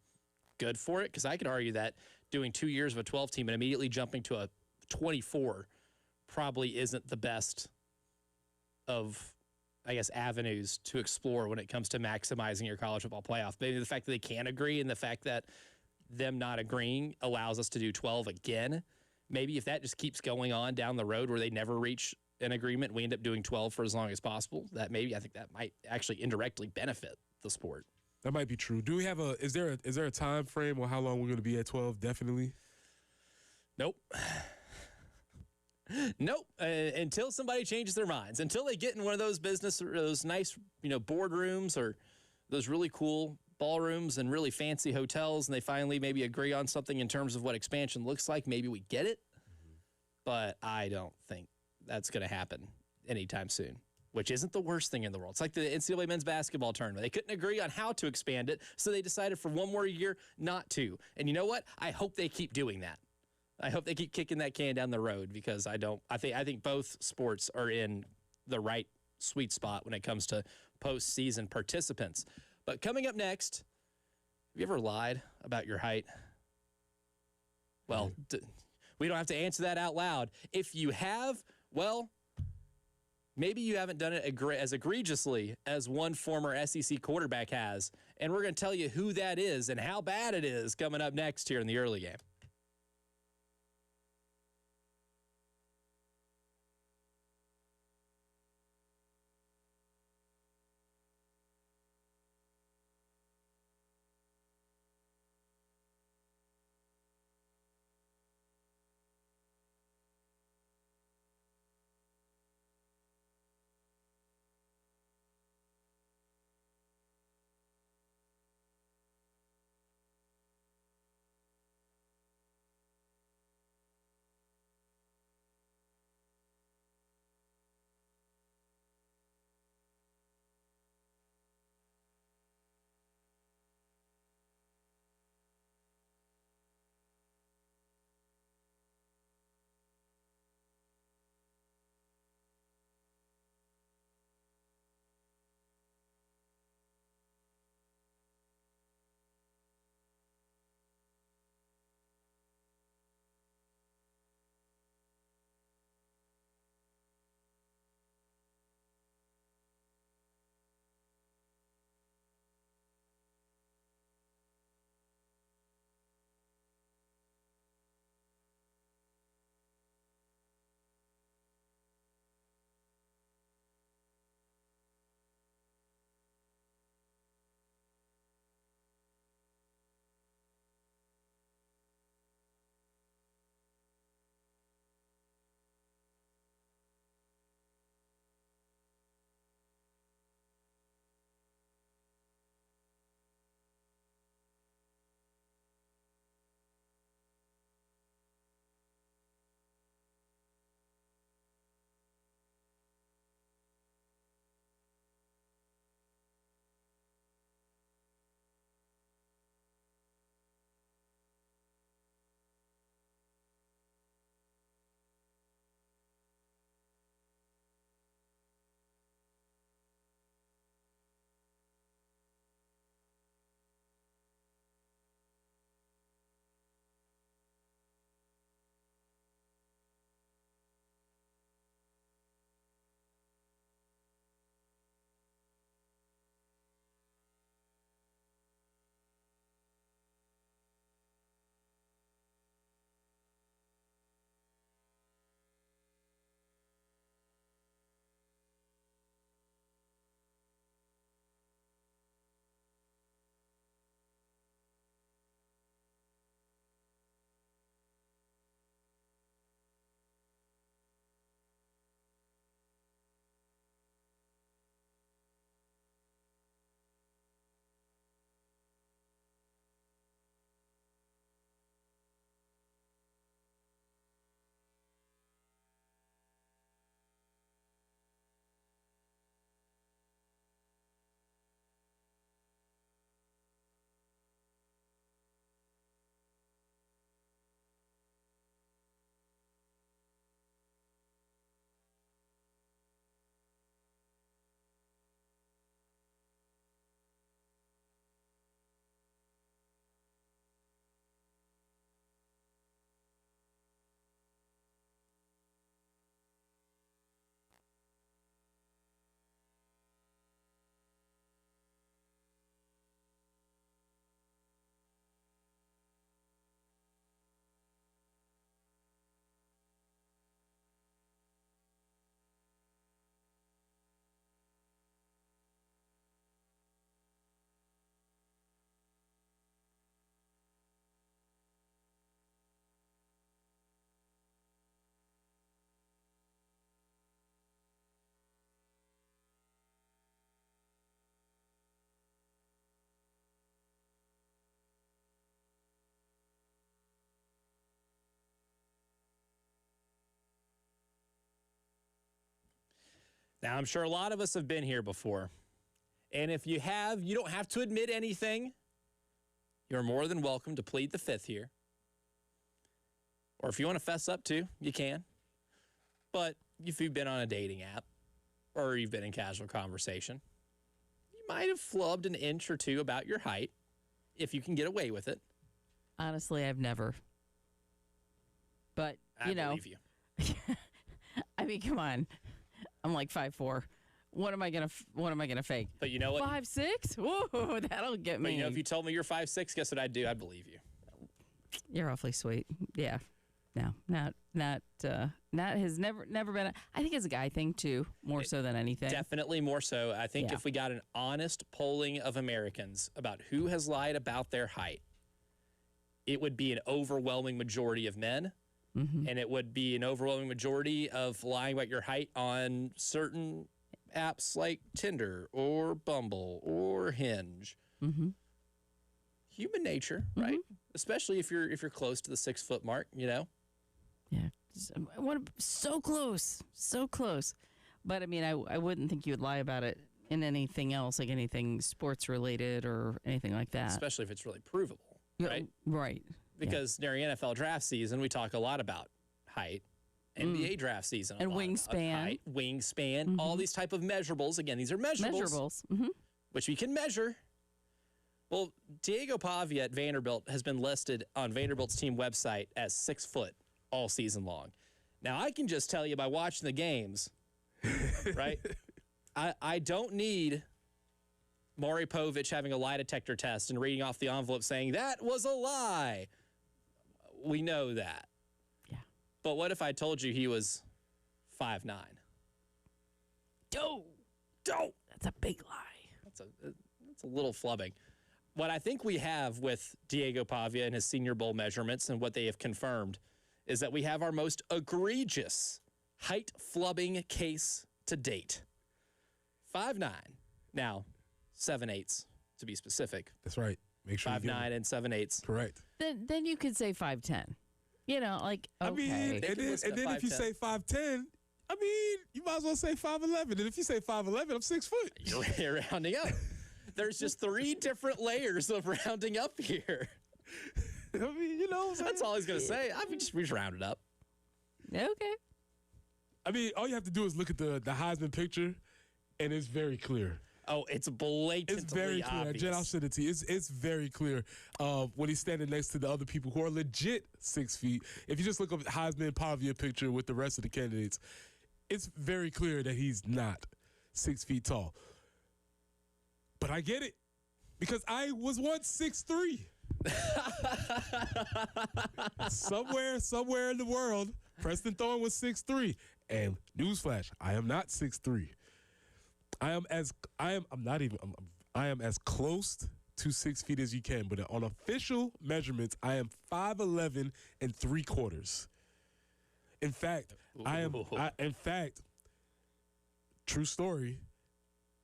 good for it? Because I could argue that doing 2 years of a 12 team and immediately jumping to a 24 probably isn't the best of, I guess, avenues to explore when it comes to maximizing your college football playoff. Maybe the fact that they can't agree and the fact that them not agreeing allows us to do 12 again. Maybe if that just keeps going on down the road where they never reach an agreement, we end up doing 12 for as long as possible. I think that might actually indirectly benefit the sport. That might be true. Do we have is there a time frame on how long we're going to be at 12? Definitely. Nope. Nope. Until somebody changes their minds, until they get in one of those those nice, boardrooms or those really cool ballrooms and really fancy hotels, and they finally maybe agree on something in terms of what expansion looks like, maybe we get it. But I don't think that's going to happen anytime soon, which isn't the worst thing in the world. It's like the NCAA men's basketball tournament. They couldn't agree on how to expand it, so they decided for one more year not to. And you know what? I hope they keep doing that. I hope they keep kicking that can down the road, because I think both sports are in the right sweet spot when it comes to postseason participants. But coming up next, have you ever lied about your height? Well, we don't have to answer that out loud. If you have, well, maybe you haven't done it as egregiously as one former SEC quarterback has. And we're going to tell you who that is and how bad it is coming up next here in the early game. Now, I'm sure a lot of us have been here before. And if you have, you don't have to admit anything. You're more than welcome to plead the fifth here. Or if you want to fess up to, you can. But if you've been on a dating app or you've been in casual conversation, you might have flubbed an inch or two about your height, if you can get away with it. Honestly, I've never. But, I believe you. I mean, come on. I'm like 5'4". What am I gonna fake? But you know what? 5'6"? Whoa, that'll get But me. you know, if you told me you're 5'6", guess what I'd do? I'd believe you. You're awfully sweet. Yeah. No, not has never been. I think it's a guy thing too, more so than anything. Definitely more so. I think if we got an honest polling of Americans about who has lied about their height, it would be an overwhelming majority of men, and it would be an overwhelming majority of lying about your height on certain apps like Tinder or Bumble or Hinge. Human nature, right? Especially if you're close to the 6 foot mark, you know. Yeah, so close. But I mean, I wouldn't think you would lie about it in anything else, like anything sports related or anything like that. Especially if it's really provable, right? Right. Because during NFL draft season, we talk a lot about height. NBA draft season. And wingspan. Height, wingspan, all these type of measurables. Again, these are measurables. Which we can measure. Well, Diego Pavia at Vanderbilt has been listed on Vanderbilt's team website as 6 foot all season long. Now, I can just tell you by watching the games, right? I don't need Maury Povich having a lie detector test and reading off the envelope saying, that was a lie. We know that. Yeah. But what if I told you he was 5'9"? Dope. That's a big lie. That's a little flubbing. What I think we have with Diego Pavia and his Senior Bowl measurements and what they have confirmed is that we have our most egregious height flubbing case to date. 5'9". Now, 7/8 to be specific. That's right. Make sure 5'9" and 7/8. Correct. Then you could say 5'10". You know, like, okay. I mean, and then if you say 5'10", I mean, you might as well say 5'11". And if you say 5'11", I'm 6 foot. You're rounding up. There's just 3 different layers of rounding up here. I mean, you know what I'm saying? That's all he's going to say. We just round it up. Okay. I mean, all you have to do is look at the Heisman picture, and it's very clear. Oh, it's blatantly It's very clear. obvious. Jen, I'll send it to you. It's very clear when he's standing next to the other people who are legit 6 feet. If you just look up Heisman Pavia picture with the rest of the candidates, it's very clear that he's not 6 feet tall. But I get it because I was once 6'3". somewhere in the world, Preston Thorne was 6'3". And newsflash, I am not 6'3". I am as close to 6 feet as you can, but on official measurements, I am 5'11" and 3/4. In fact, true story,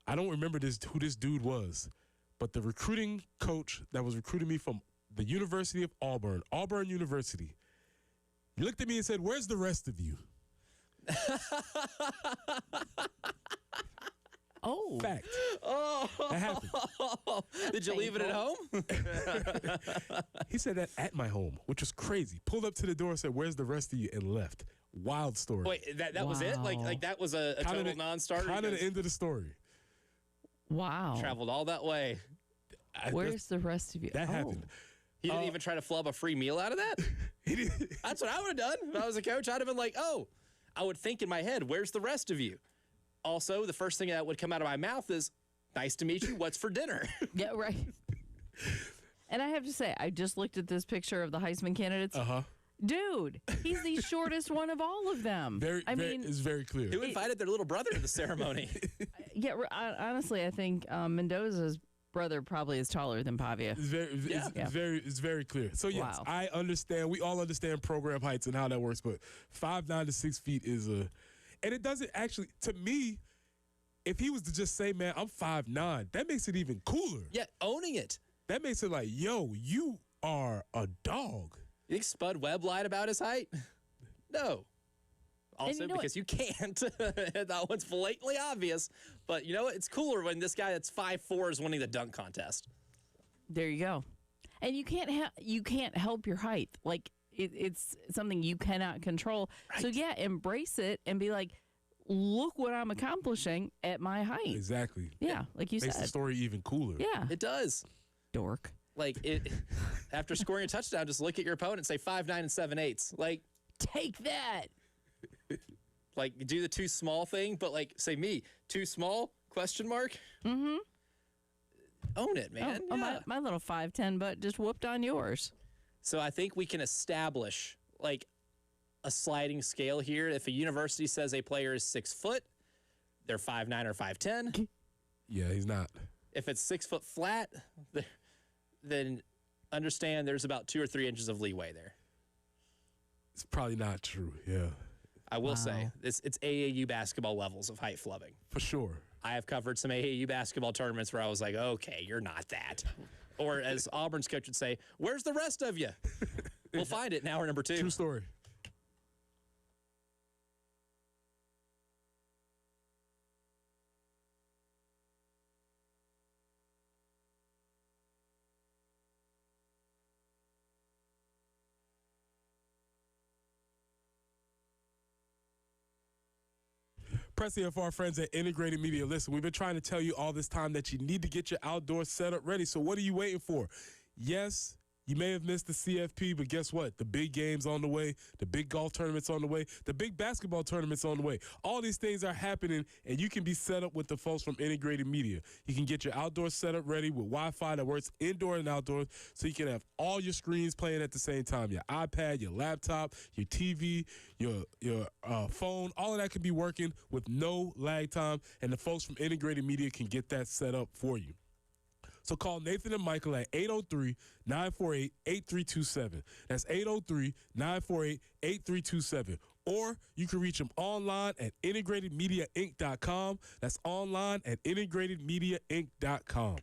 I don't remember who this dude was, but the recruiting coach that was recruiting me from the University of Auburn University, he looked at me and said, "Where's the rest of you?" Oh. Fact. Oh. That happened. Did you leave it at home? He said that at my home, which was crazy. Pulled up to the door and said, "Where's the rest of you?" and left. Wild story. Wait, that was it? Like that was a total non-starter? Kind of the end of the story. Wow. Traveled all that way. Where's the rest of you? That happened. He didn't even try to flub a free meal out of that? He didn't. That's what I would have done. If I was a coach, I'd have been like, oh, I would think in my head, where's the rest of you? Also, the first thing that would come out of my mouth is, nice to meet you, what's for dinner? Yeah, right. And I have to say, I just looked at this picture of the Heisman candidates. Uh-huh. Dude, he's the shortest one of all of them. It's very clear. Who invited their little brother to the ceremony? Yeah, honestly, I think Mendoza's brother probably is taller than Pavia. It's very clear. So yes, Wow. I understand. We all understand program heights and how that works, but 5'9" to 6 feet is and it doesn't actually, to me, if he was to just say, "Man, I'm 5'9", that makes it even cooler. Yeah, owning it. That makes it like, yo, you are a dog. You think Spud Webb lied about his height? No. Also, because you can't. That one's blatantly obvious. But you know what? It's cooler when this guy that's 5'4" is winning the dunk contest. There you go. And you can't help your height. Like, it's something you cannot control. Right. So, yeah, embrace it and be like, look what I'm accomplishing at my height. Exactly. Yeah, like you said. Makes the story even cooler. Yeah. It does. Dork. Like, after scoring a touchdown, just look at your opponent and say 5'9" and 7/8. Like, take that. Like, do the too small thing, but like, say me, too small, question mark? Mm-hmm. Own it, man. Oh, Yeah. my little 5'10" butt just whooped on yours. So I think we can establish like a sliding scale here. If a university says a player is 6 foot, they're 5'9" or 5'10". Yeah, he's not. If it's 6 foot flat, then understand there's about 2 or 3 inches of leeway there. It's probably not true. Yeah, I will say it's AAU basketball levels of height flubbing. for sure. I have covered some AAU basketball tournaments where I was like, okay, you're not that. Or as Auburn's coach would say, where's the rest of you? We'll find it in hour number 2. True story. Press here for our friends at Integrated Media. Listen, we've been trying to tell you all this time that you need to get your outdoor setup ready. So what are you waiting for? Yes, you may have missed the CFP, but guess what? The big game's on the way. The big golf tournament's on the way. The big basketball tournament's on the way. All these things are happening, and you can be set up with the folks from Integrated Media. You can get your outdoor setup ready with Wi-Fi that works indoor and outdoors, so you can have all your screens playing at the same time. Your iPad, your laptop, your TV, your phone, all of that can be working with no lag time, and the folks from Integrated Media can get that set up for you. So call Nathan and Michael at 803-948-8327. That's 803-948-8327. Or you can reach them online at integratedmediainc.com. That's online at integratedmediainc.com.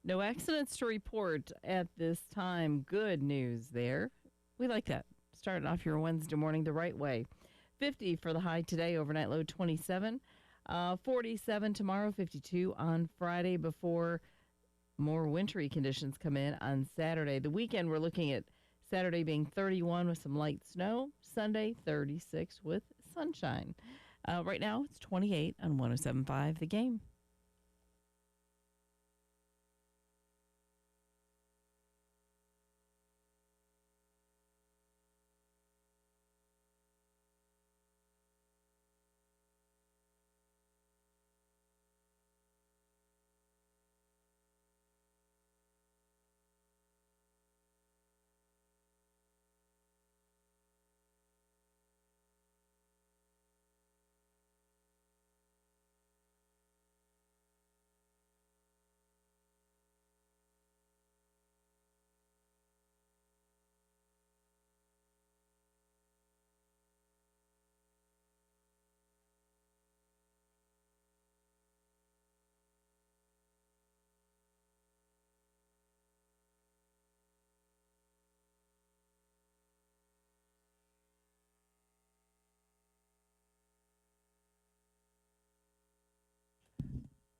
No accidents to report at this time. Good news there. We like that. Starting off your Wednesday morning the right way. 50 for the high today, overnight low 27. 47 tomorrow, 52 on Friday before more wintry conditions come in on Saturday. The weekend, we're looking at Saturday being 31 with some light snow. Sunday, 36 with sunshine. Right now, it's 28 on 107.5 The Game.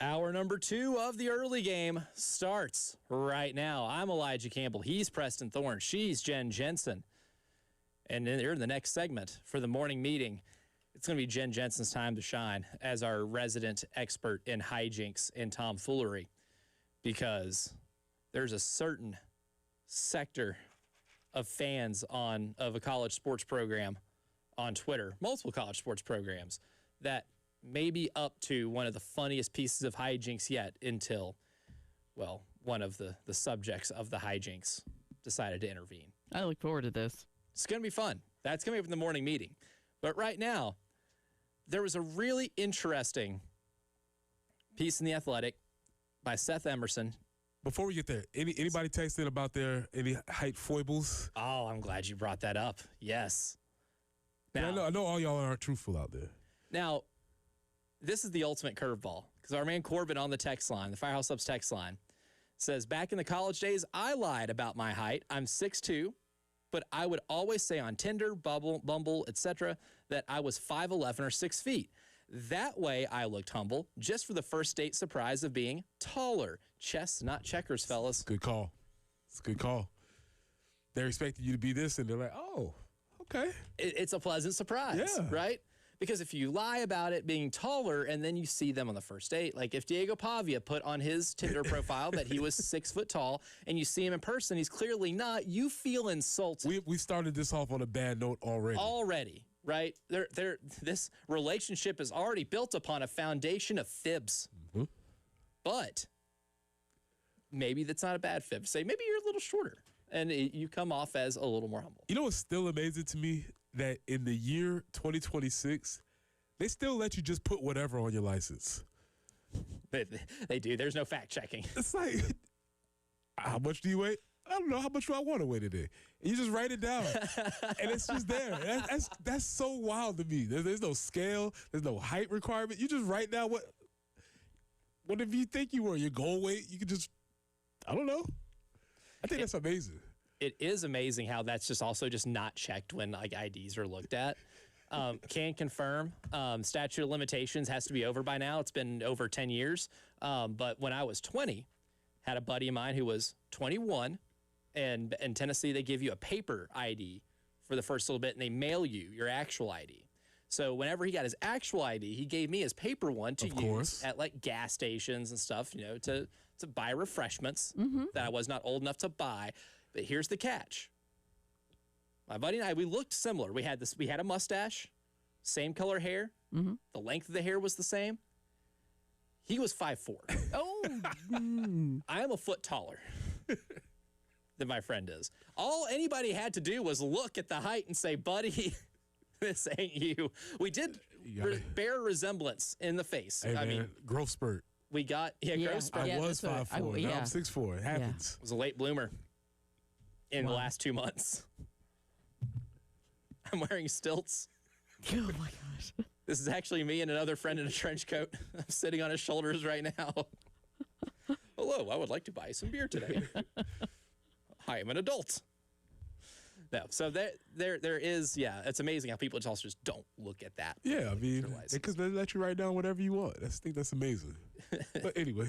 Hour number 2 of the early game starts right now. I'm Elijah Campbell. He's Preston Thorne. She's Jen Jensen. And they're in the next segment for the morning meeting. It's going to be Jen Jensen's time to shine as our resident expert in hijinks and tomfoolery, because there's a certain sector of fans of a college sports program on Twitter, multiple college sports programs, that may be up to one of the funniest pieces of hijinks yet until, well, one of the subjects of the hijinks decided to intervene. I look forward to this. It's going to be fun. That's coming up in the morning meeting. But right now, there was a really interesting piece in The Athletic by Seth Emerson. Before we get there, anybody texted about any height foibles? Oh, I'm glad you brought that up. Yes. Now, I know all y'all aren't truthful out there. Now, this is the ultimate curveball, because our man Corbin on the text line, the Firehouse Subs text line, says, back in the college days, I lied about my height. I'm 6'2", but I would always say on Tinder, Bumble, etc., that I was 5'11" or 6 feet. That way, I looked humble, just for the first date surprise of being taller. Chess, not checkers, fellas. Good call. It's a good call. They're expecting you to be this, and they're like, oh, okay. It's a pleasant surprise, right? Because if you lie about it being taller and then you see them on the first date, like if Diego Pavia put on his Tinder profile that he was 6 foot tall and you see him in person, he's clearly not, you feel insulted. We started this off on a bad note already. Right? This relationship is already built upon a foundation of fibs. Mm-hmm. But maybe that's not a bad fib. Say maybe you're a little shorter and you come off as a little more humble. You know what's still amazing to me? That in the year 2026, they still let you just put whatever on your license. They do. There's no fact checking. It's like, how much do you weigh? I don't know. How much do I want to weigh today? And you just write it down, and it's just there. That's so wild to me. There's no scale. There's no height requirement. You just write down what if you think you were your goal weight. You could just, I don't know. I think that's amazing. It is amazing how that's just also just not checked when like IDs are looked at. Can confirm statute of limitations has to be over by now. It's been over 10 years. But when I was 20, had a buddy of mine who was 21, and in Tennessee they give you a paper ID for the first little bit, and they mail you your actual ID. So whenever he got his actual ID, he gave me his paper one to use at like gas stations and stuff, to buy refreshments that I was not old enough to buy. But here's the catch. My buddy and I, we looked similar. We had a mustache, same color hair. Mm-hmm. The length of the hair was the same. He was 5'4". Oh. I am a foot taller than my friend is. All anybody had to do was look at the height and say, buddy, this ain't you. We did bear resemblance in the face. Hey, man, growth spurt. We got, growth spurt. I was 5'4". Now I'm 6'4". It happens. It was a late bloomer. In the last 2 months. I'm wearing stilts. Oh, my gosh. This is actually me and another friend in a trench coat. I'm sitting on his shoulders right now. Hello, I would like to buy some beer today. I am an adult. No, so there is, it's amazing how people just don't look at that. Yeah, I mean, because they let you write down whatever you want. I think that's amazing. But anyway,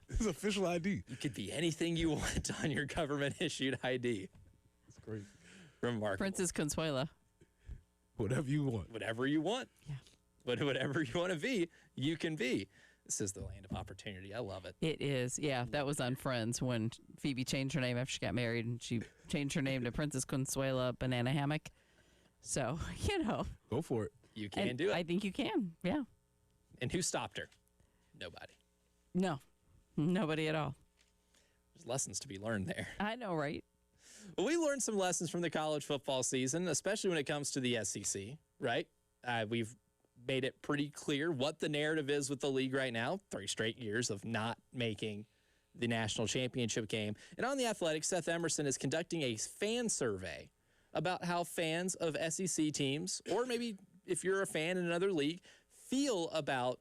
it's official ID. You could be anything you want on your government-issued ID. It's great. Remarkable. Princess Consuela. Whatever you want. Whatever you want. Yeah. But whatever you want to be, you can be. This is the land of opportunity. I love it. It is. Yeah, that was on Friends when Phoebe changed her name after she got married, and she changed her name to Princess Consuela Banana Hammock. So, Go for it. You can do it. I think you can, yeah. And who stopped her? Nobody. No, nobody at all. There's lessons to be learned there. I know, right? Well, we learned some lessons from the college football season, especially when it comes to the SEC, right? We've made it pretty clear what the narrative is with the league right now. 3 straight years of not making the national championship game. And on The Athletic, Seth Emerson is conducting a fan survey about how fans of SEC teams, or maybe if you're a fan in another league, feel about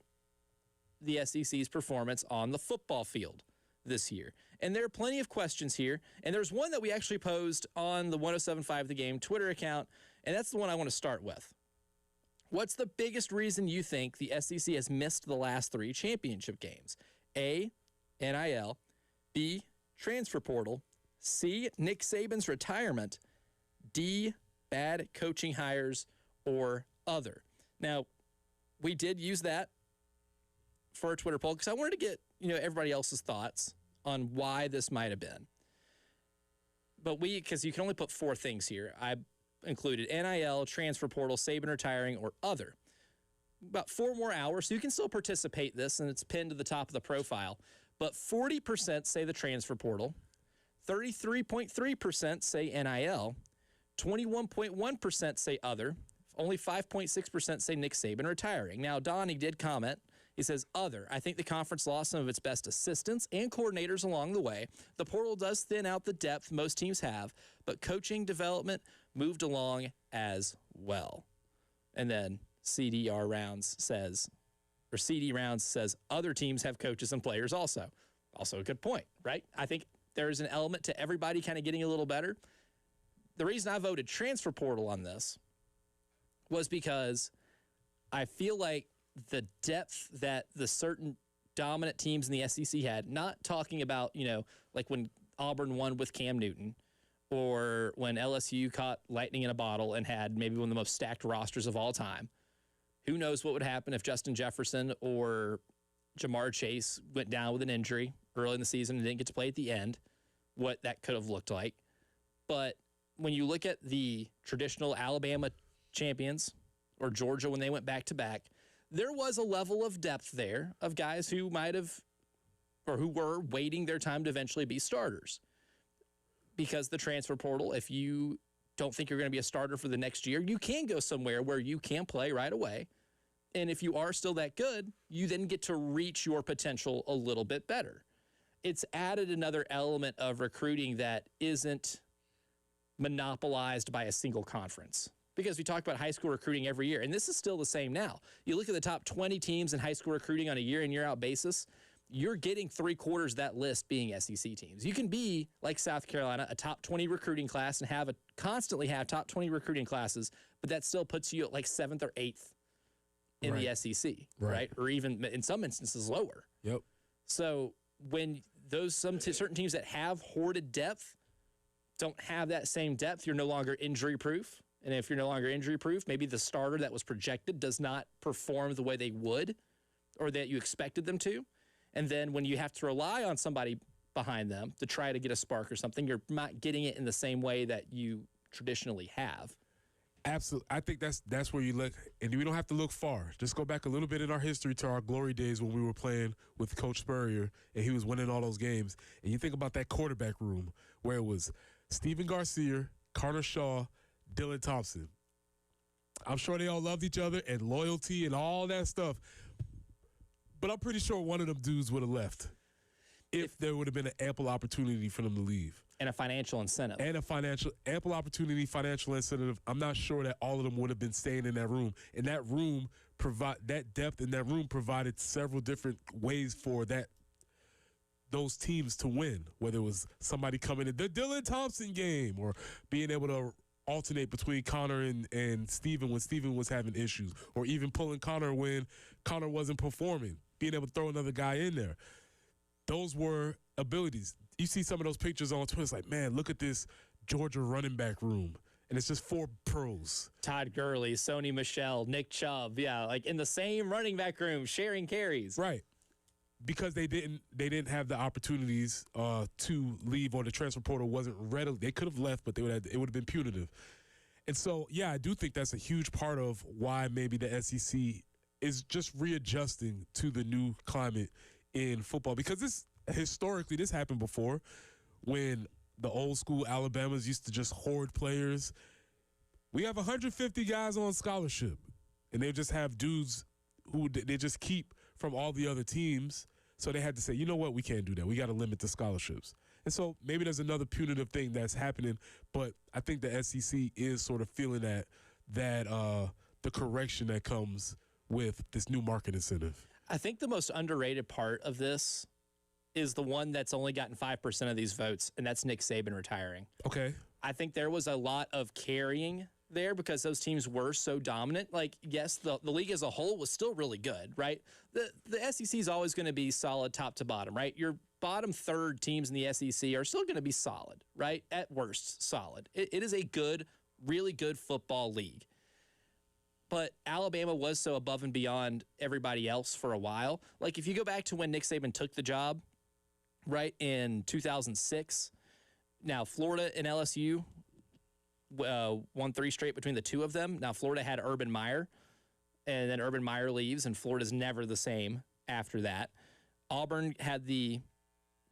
the SEC's performance on the football field this year. And there are plenty of questions here. And there's one that we actually posed on the 107.5 The Game Twitter account, and that's the one I want to start with. What's the biggest reason you think the SEC has missed the last 3 championship games? A, NIL, B, transfer portal, C, Nick Saban's retirement, D, bad coaching hires, or other. Now, we did use that for a Twitter poll because I wanted to get everybody else's thoughts on why this might have been. But because you can only put 4 things here. I included NIL, transfer portal, Saban retiring, or other. About 4 more hours, so you can still participate this, and it's pinned to the top of the profile. But 40% say the transfer portal, 33.3% say NIL, 21.1% say other, only 5.6% say Nick Saban retiring. Now, Donnie did comment. He says, other. I think the conference lost some of its best assistants and coordinators along the way. The portal does thin out the depth most teams have, but coaching development moved along as well. And then CD Rounds says, other teams have coaches and players also. Also a good point, right? I think there's an element to everybody kind of getting a little better. The reason I voted transfer portal on this was because I feel like the depth that the certain dominant teams in the SEC had, not talking about, like when Auburn won with Cam Newton or when LSU caught lightning in a bottle and had maybe one of the most stacked rosters of all time. Who knows what would happen if Justin Jefferson or Jamar Chase went down with an injury early in the season and didn't get to play at the end, what that could have looked like. But when you look at the traditional Alabama champions or Georgia when they went back-to-back, there was a level of depth there of guys who might have or who were waiting their time to eventually be starters. Because the transfer portal, if you don't think you're going to be a starter for the next year, you can go somewhere where you can play right away. And if you are still that good, you then get to reach your potential a little bit better. It's added another element of recruiting that isn't monopolized by a single conference. Because we talk about high school recruiting every year, and this is still the same now. You look at the top 20 teams in high school recruiting on a year in, year out basis, you're getting 3/4 of that list being SEC teams. You can be, like South Carolina, a top 20 recruiting class and constantly have top 20 recruiting classes, but that still puts you at like 7th or 8th in the SEC, right? Or even in some instances lower. Yep. So when certain teams that have hoarded depth don't have that same depth, you're no longer injury proof. And if you're no longer injury proof, maybe the starter that was projected does not perform the way they would or that you expected them to. And then when you have to rely on somebody behind them to try to get a spark or something, you're not getting it in the same way that you traditionally have. Absolutely. I think that's where you look, and we don't have to look far. Just go back a little bit in our history to our glory days when we were playing with Coach Spurrier and he was winning all those games. And you think about that quarterback room where it was Steven Garcia, Carter Shaw, Dylan Thompson. I'm sure they all loved each other and loyalty and all that stuff. But I'm pretty sure one of them dudes would have left if there would have been an ample opportunity for them to leave. And a financial incentive. And a ample opportunity, financial incentive. I'm not sure that all of them would have been staying in that room. And that room that depth in that room provided several different ways for those teams to win, whether it was somebody coming in the Dylan Thompson game or being able to alternate between Connor and Steven when Steven was having issues, or even pulling Connor when Connor wasn't performing, being able to throw another guy in there. Those were abilities. You see some of those pictures on Twitter, it's like, man, look at this Georgia running back room. And it's just 4 pros. Todd Gurley, Sony Michel, Nick Chubb, like in the same running back room, sharing carries. Right. Because they didn't have the opportunities to leave, or the transfer portal wasn't ready. They could have left, but it would have been punitive. And so, yeah, I do think that's a huge part of why maybe the SEC is just readjusting to the new climate in football. Because historically, this happened before when the old school Alabamas used to just hoard players. We have 150 guys on scholarship, and they just have dudes who they just keep from all the other teams. So they had to say, you know what, we can't do that. We got to limit the scholarships. And so maybe there's another punitive thing that's happening, but I think the SEC is sort of feeling that the correction that comes with this new market incentive. I think the most underrated part of this is the one that's only gotten 5% of these votes, and that's Nick Saban retiring. Okay. I think there was a lot of carrying there because those teams were so dominant. Like, yes, the league as a whole was still really good, right? The SEC is always going to be solid top to bottom, right? Your bottom third teams in the SEC are still going to be solid, right? At worst, solid. It is a good, really good football league. But Alabama was so above and beyond everybody else for a while. Like, if you go back to when Nick Saban took the job, right, in 2006, now Florida and LSU won 3 straight between the two of them. Now, Florida had Urban Meyer, and then Urban Meyer leaves, and Florida's never the same after that. Auburn had the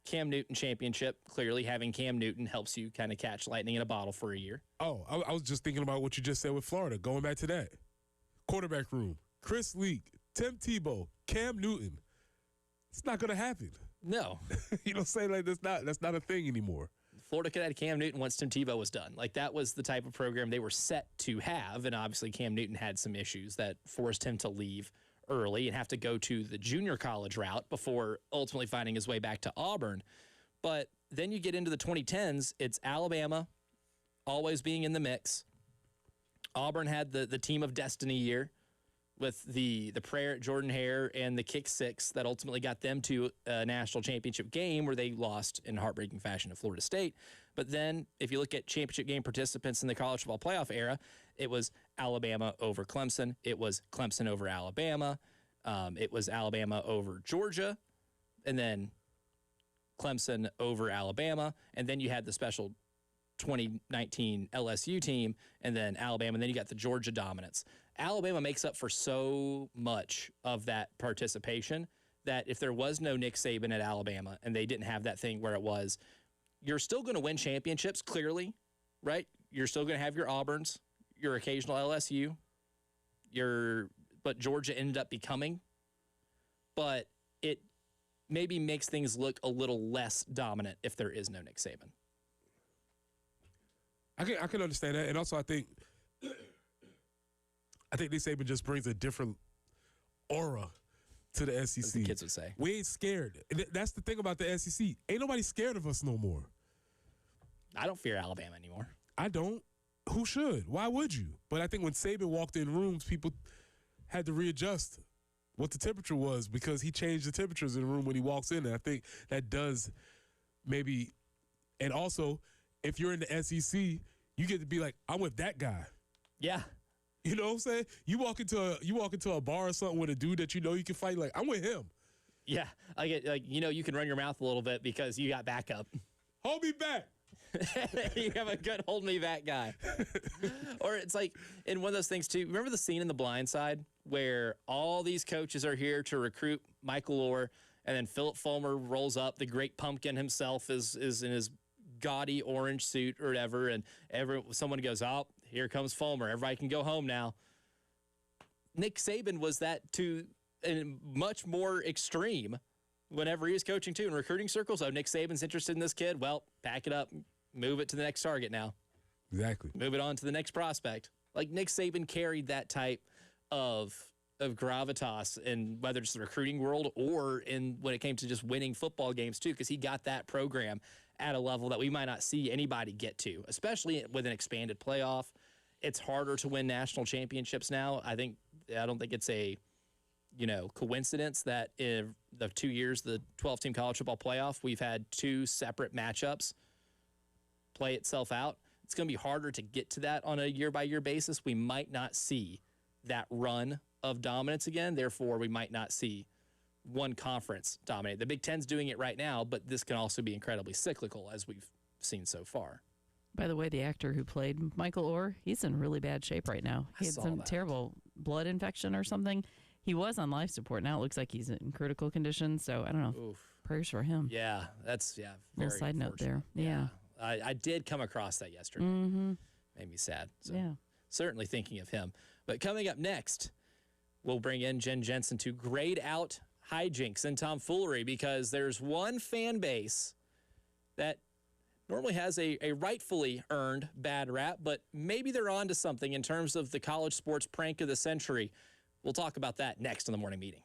Cam Newton championship. Clearly, having Cam Newton helps you kind of catch lightning in a bottle for a year. Oh, I was just thinking about what you just said with Florida. Going back to that. Quarterback room, Chris Leak, Tim Tebow, Cam Newton. It's not going to happen. No. You know what I'm saying? Like, that's not a thing anymore. Florida could have had Cam Newton once Tim Tebow was done. Like, that was the type of program they were set to have, and obviously Cam Newton had some issues that forced him to leave early and have to go to the junior college route before ultimately finding his way back to Auburn. But then you get into the 2010s, it's Alabama always being in the mix. Auburn had the team of destiny year with the prayer at Jordan Hare and the kick six that ultimately got them to a national championship game where they lost in heartbreaking fashion to Florida State. But then if you look at championship game participants in the college football playoff era, it was Alabama over Clemson. It was Clemson over Alabama. It was Alabama over Georgia. And then Clemson over Alabama. And then you had the special 2019 LSU team, and then Alabama, and then you got the Georgia dominance. Alabama makes up for so much of that participation that if there was no Nick Saban at Alabama and they didn't have that thing where it was, you're still going to win championships, clearly, right? You're still going to have your Auburns, your occasional LSU, but Georgia ended up becoming. But it maybe makes things look a little less dominant if there is no Nick Saban. I can understand that, and also I think Nick Saban just brings a different aura to the SEC. As the kids would say. We ain't scared. That's the thing about the SEC. Ain't nobody scared of us no more. I don't fear Alabama anymore. I don't. Who should? Why would you? But I think when Saban walked in rooms, people had to readjust what the temperature was because he changed the temperatures in the room when he walks in. And I think that does maybe, and also, if you're in the SEC, you get to be like, I'm with that guy. Yeah. You know what I'm saying? You walk into a bar or something with a dude that you know you can fight, like, I'm with him. Yeah. You can run your mouth a little bit because you got backup. Hold me back. You have a good hold me back guy. Or it's like in one of those things too. Remember the scene in The Blind Side where all these coaches are here to recruit Michael Orr, and then Philip Fulmer rolls up. The great pumpkin himself is in his gaudy orange suit or whatever, and someone goes, "Oh, here comes Fulmer. Everybody can go home now." Nick Saban was that to a much more extreme whenever he was coaching too in recruiting circles. Oh, Nick Saban's interested in this kid. Well, pack it up, move it to the next target now. Exactly. Move it on to the next prospect. Like Nick Saban carried that type of gravitas in whether it's the recruiting world or in when it came to just winning football games too, because he got that program at a level that we might not see anybody get to, especially with an expanded playoff. It's harder to win national championships now. I don't think it's a coincidence that in the 2 years, the 12-team college football playoff, we've had 2 separate matchups play itself out. It's going to be harder to get to that on a year-by-year basis. We might not see that run of dominance again. Therefore, we might not see one conference dominate. The Big Ten's doing it right now, but this can also be incredibly cyclical, as we've seen so far. By the way, the actor who played Michael Orr, he's in really bad shape right now. He had some terrible blood infection or something. He was on life support. Now it looks like he's in critical condition. So I don't know. Oof. Prayers for him. Yeah, that's very little side note there. Yeah. I did come across that yesterday. Mm-hmm. Made me sad. So yeah. Certainly thinking of him. But coming up next, we'll bring in Jen Jensen to grade out hijinks and tomfoolery, because there's one fan base that normally has a rightfully earned bad rap, but maybe they're on to something in terms of the college sports prank of the century. We'll talk about that next on the morning meeting.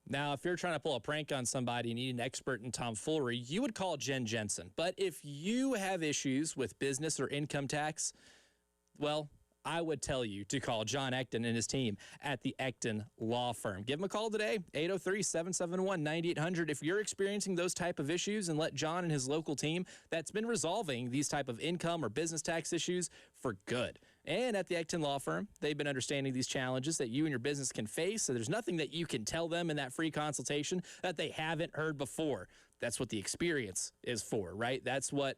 Now, if you're trying to pull a prank on somebody and you need an expert in tomfoolery, you would call Jen Jensen. But if you have issues with business or income tax, well, I would tell you to call John Ecton and his team at the Ecton Law Firm. Give them a call today, 803-771-9800. If you're experiencing those type of issues, and let John and his local team that's been resolving these type of income or business tax issues for good. And at the Ecton Law Firm, they've been understanding these challenges that you and your business can face. So there's nothing that you can tell them in that free consultation that they haven't heard before. That's what the experience is for, right? That's what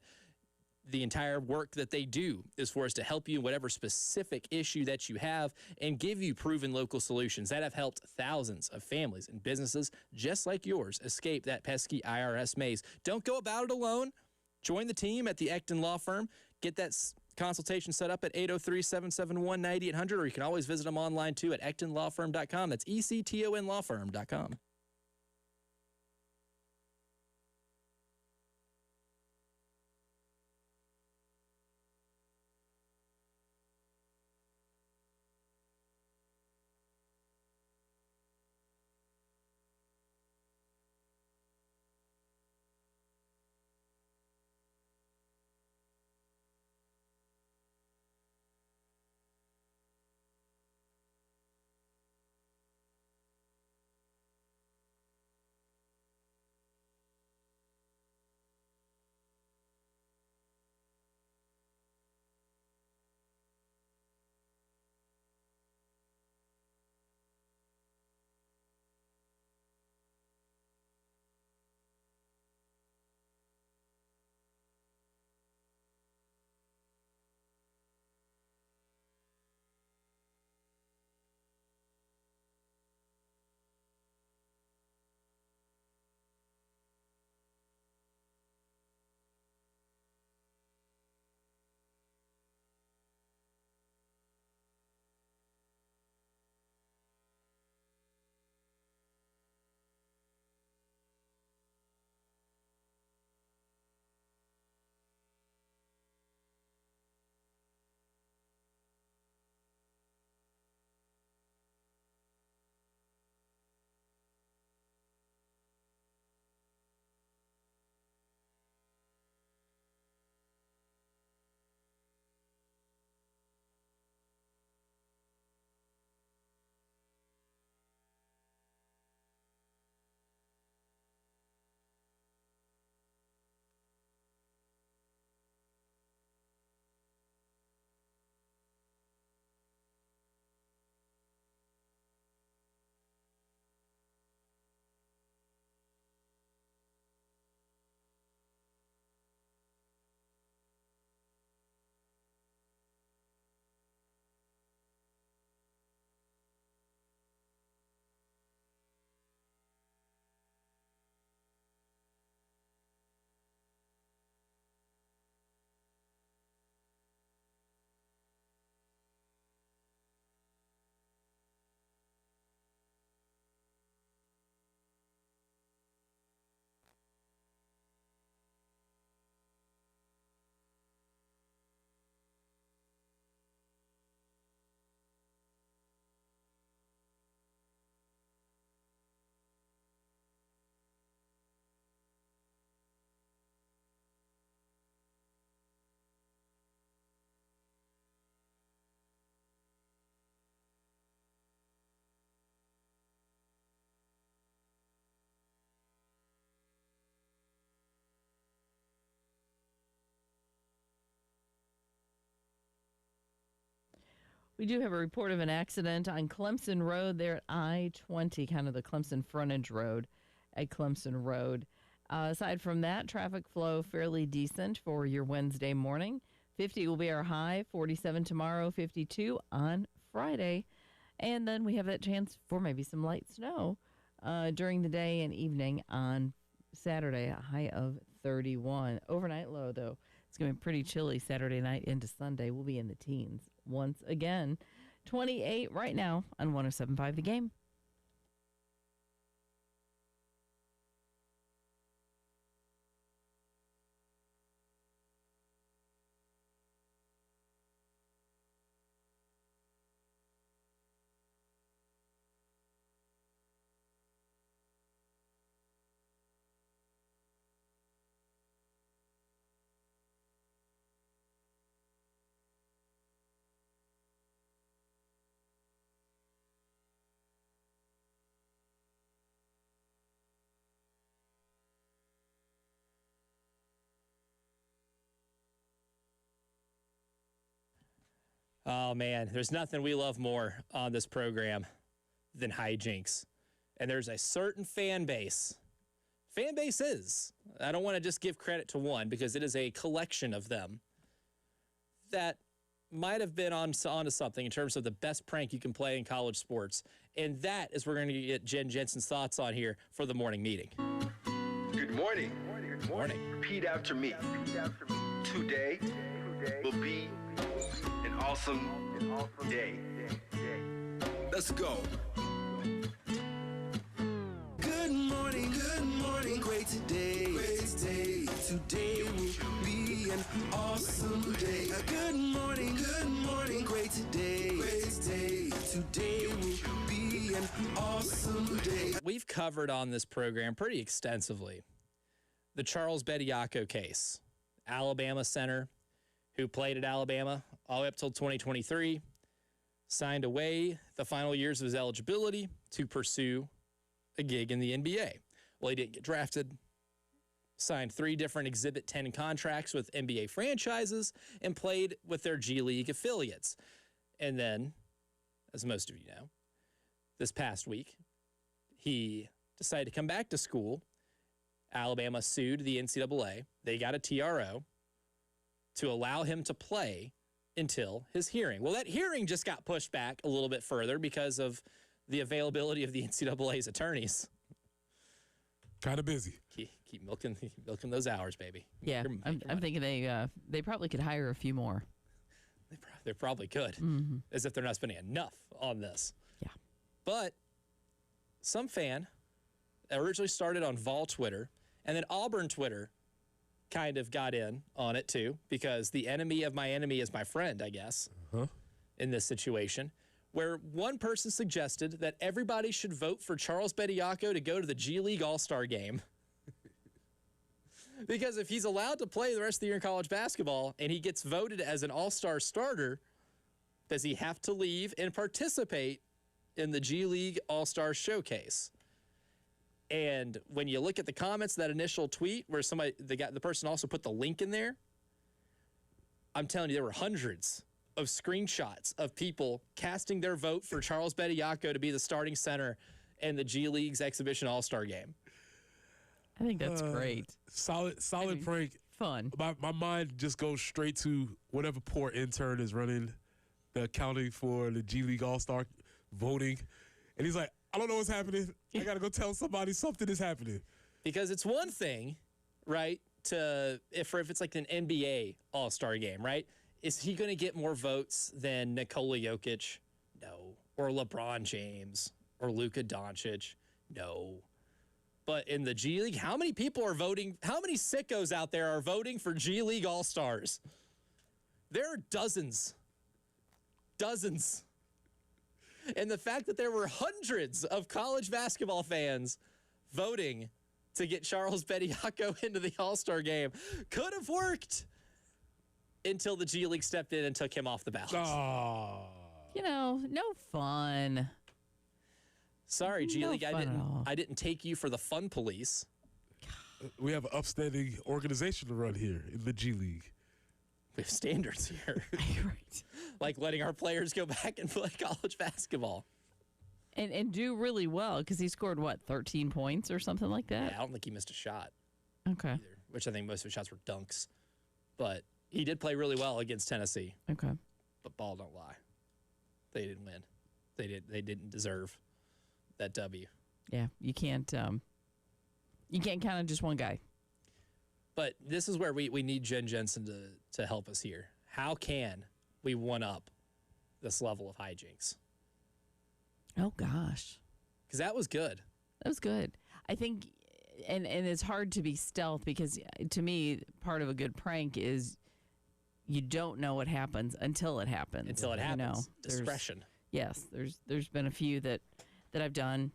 the entire work that they do is for, us to help you in whatever specific issue that you have and give you proven local solutions that have helped thousands of families and businesses just like yours escape that pesky IRS maze. Don't go about it alone. Join the team at the Ecton Law Firm. Get that consultation set up at 803-771-9800, or you can always visit them online too at ectonlawfirm.com. That's ECTONlawfirm.com. We do have a report of an accident on Clemson Road there at I-20, kind of the Clemson frontage road at Clemson Road. Aside from that, traffic flow fairly decent for your Wednesday morning. 50 will be our high, 47 tomorrow, 52 on Friday. And then we have that chance for maybe some light snow during the day and evening on Saturday, a high of 31. Overnight low, though, it's going to be pretty chilly Saturday night into Sunday. We'll be in the teens once again. 28 right now on 107.5 The Game. Oh, man, there's nothing we love more on this program than hijinks. And there's a certain fan bases. I don't want to just give credit to one because it is a collection of them that might have been onto something in terms of the best prank you can play in college sports. And that is we're going to get Jen Jensen's thoughts on here for the morning meeting. Good morning. Good morning. Repeat after me. Today will be an awesome day. Let's go. Good morning, great today. Today will be an awesome day. Good morning, great today. Today will be an awesome day. We've covered on this program pretty extensively the Charles Bediako case. Alabama center who played at Alabama all the way up till 2023, signed away the final years of his eligibility to pursue a gig in the NBA. Well, he didn't get drafted, signed 3 different Exhibit 10 contracts with NBA franchises, and played with their G League affiliates. And then, as most of you know, this past week, he decided to come back to school. Alabama sued the NCAA. They got a TRO to allow him to play until his hearing. Well, that hearing just got pushed back a little bit further because of the availability of the NCAA's attorneys. Kind of busy. Keep milking those hours, baby. Yeah, I'm thinking they probably could hire a few more. They probably could, as if they're not spending enough on this. Yeah. But some fan originally started on Vol Twitter, and then Auburn Twitter kind of got in on it too, because the enemy of my enemy is my friend, I guess, in this situation, where one person suggested that everybody should vote for Charles Bediako to go to the G League All-Star game. Because if he's allowed to play the rest of the year in college basketball and he gets voted as an all-star starter, does he have to leave and participate in the G League All-Star Showcase? And when you look at the comments of that initial tweet where the person also put the link in there, I'm telling you, there were hundreds of screenshots of people casting their vote for Charles Bediako to be the starting center in the G League's Exhibition All-Star game. I think that's great. Solid prank. Fun. My mind just goes straight to whatever poor intern is running the accounting for the G League All-Star voting. And he's like, I don't know what's happening. I got to go tell somebody something is happening. Because it's one thing, right, if it's like an NBA All-Star game, right? Is he going to get more votes than Nikola Jokic? No. Or LeBron James? Or Luka Doncic? No. But in the G League, how many people are voting? How many sickos out there are voting for G League All-Stars? There are dozens. Dozens. And the fact that there were hundreds of college basketball fans voting to get Charles Bediako into the All-Star game could have worked until the G League stepped in and took him off the ballot. Oh. No fun. Sorry, G No League, fun I didn't take you for the fun police. We have an upstanding organization to run here in the G League. We have standards here. Right. Like letting our players go back and play college basketball. And do really well because he scored, 13 points or something like that? Yeah, I don't think he missed a shot Okay. either, which I think most of his shots were dunks. But he did play really well against Tennessee. Okay. But ball don't lie. They didn't win. They didn't deserve that W. Yeah, you can't count on just one guy. But this is where we need Jen Jensen to help us here. How can we one-up this level of hijinks? Oh, gosh. Because that was good. That was good. I think, and it's hard to be stealth because to me, part of a good prank is you don't know what happens until it happens. Until it happens. You know, Discretion. Yes, there's been a few that I've done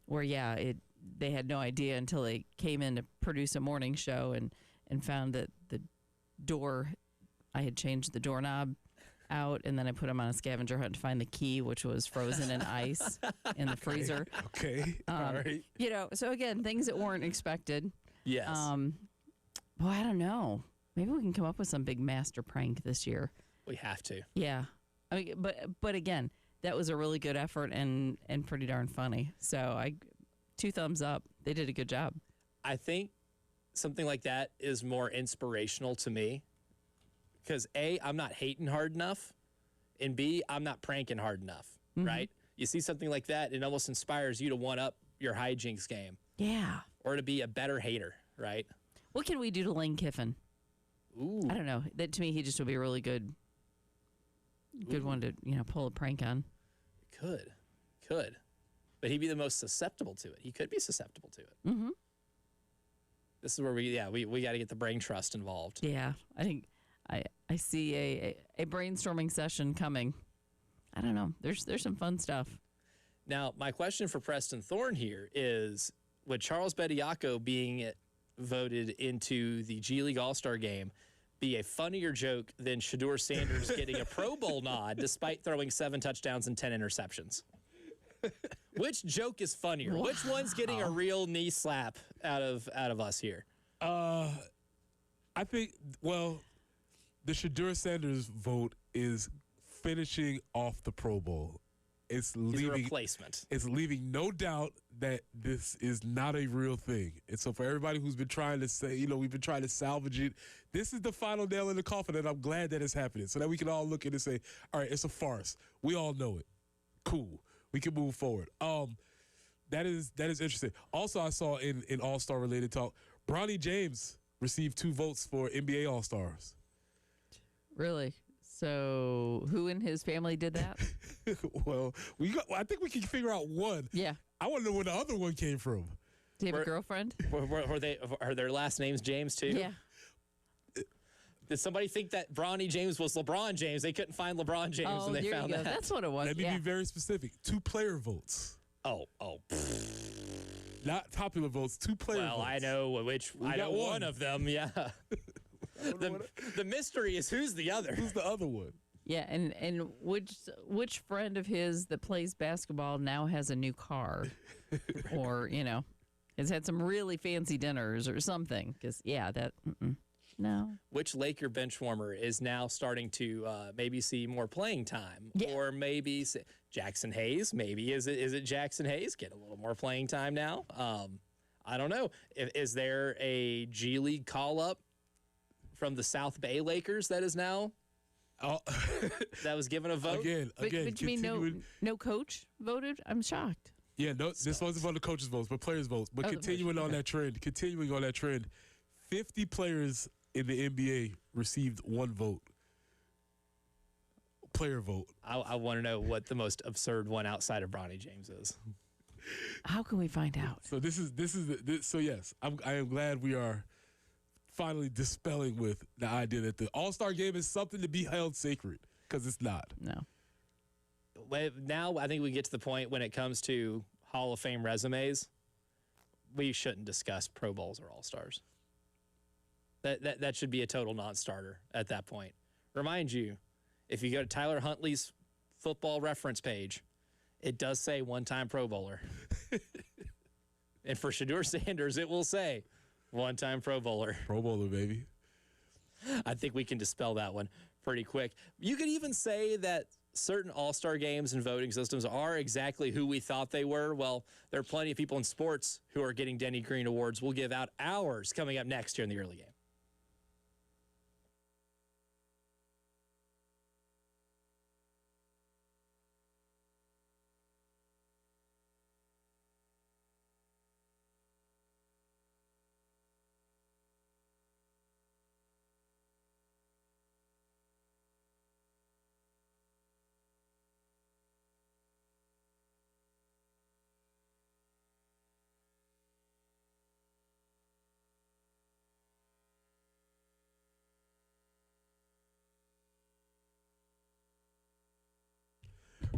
where, they had no idea until they came in to produce a morning show and found that I had changed the doorknob out, and then I put them on a scavenger hunt to find the key, which was frozen in ice in the freezer. Okay. All right. So again, things that weren't expected. Yes. Well, I don't know. Maybe we can come up with some big master prank this year. We have to. Yeah. I mean, but again, that was a really good effort and pretty darn funny. So 2 thumbs up. They did a good job. I think something like that is more inspirational to me because A, I'm not hating hard enough, and B, I'm not pranking hard enough, right? You see something like that, it almost inspires you to one up your hijinks game. Yeah. Or to be a better hater, right? What can we do to Lane Kiffin? Ooh. I don't know. That to me, he just would be a really good one to pull a prank on. Could. But he'd be the most susceptible to it. He could be susceptible to it. Mm-hmm. This is where we got to get the brain trust involved. Yeah, I think I see a brainstorming session coming. I don't know. There's some fun stuff. Now, my question for Preston Thorne here is, would Charles Bediako being voted into the G League All-Star game be a funnier joke than Shedeur Sanders getting a Pro Bowl nod despite throwing 7 touchdowns and 10 interceptions? Which joke is funnier? Wow. Which one's getting a real knee slap out of us here? I think, well, the Shedeur Sanders vote is finishing off the Pro Bowl. It's He's a leaving replacement. It's leaving no doubt that this is not a real thing. And so for everybody who's been trying to say, we've been trying to salvage it, this is the final nail in the coffin, and I'm glad that it's happening so that we can all look at it and say, all right, it's a farce. We all know it. Cool. We can move forward. That is interesting. Also, I saw in All-Star related talk, Bronny James received 2 votes for NBA All-Stars. Really? So who in his family did that? Well, I think we can figure out one. Yeah. I want to know where the other one came from. Do you have a girlfriend? Are their last names James too? Yeah. Did somebody think that Bronny James was LeBron James? They couldn't find LeBron James, and they there found you go. that. That's what it was. Let me be very specific. 2 player votes. Oh. Not popular votes, 2 player votes. Well, I know which. I know got one one. of them. Yeah. The mystery is who's the other. Who's the other one? Yeah, and which friend of his that plays basketball now has a new car, or has had some really fancy dinners or something? Because no. Which Laker bench warmer is now starting to maybe see more playing time, or maybe Jackson Hayes? Maybe is it Jackson Hayes get a little more playing time now? I don't know. Is there a G League call up from the South Bay Lakers that is now that was given a vote? Again, But you mean no coach voted? I'm shocked. Yeah, no, this wasn't about the coaches' votes, but players' votes. But continuing on that trend, 50 players in the NBA received 1 vote. Player vote. I want to know what the most absurd one outside of Bronny James is. How can we find out? So so yes, I am glad we are finally dispelling with the idea that the All-Star game is something to be held sacred, because it's not. No. Now I think we get to the point when it comes to Hall of Fame resumes, we shouldn't discuss Pro Bowls or All-Stars. That should be a total non-starter at that point. Remind you, if you go to Tyler Huntley's football reference page, it does say one-time Pro Bowler. And for Shedeur Sanders, it will say one-time Pro Bowler. Pro Bowler, baby. I think we can dispel that one pretty quick. You could even say that certain all-star games and voting systems are exactly who we thought they were. Well, there are plenty of people in sports who are getting Denny Green awards. We'll give out ours coming up next here in the early game.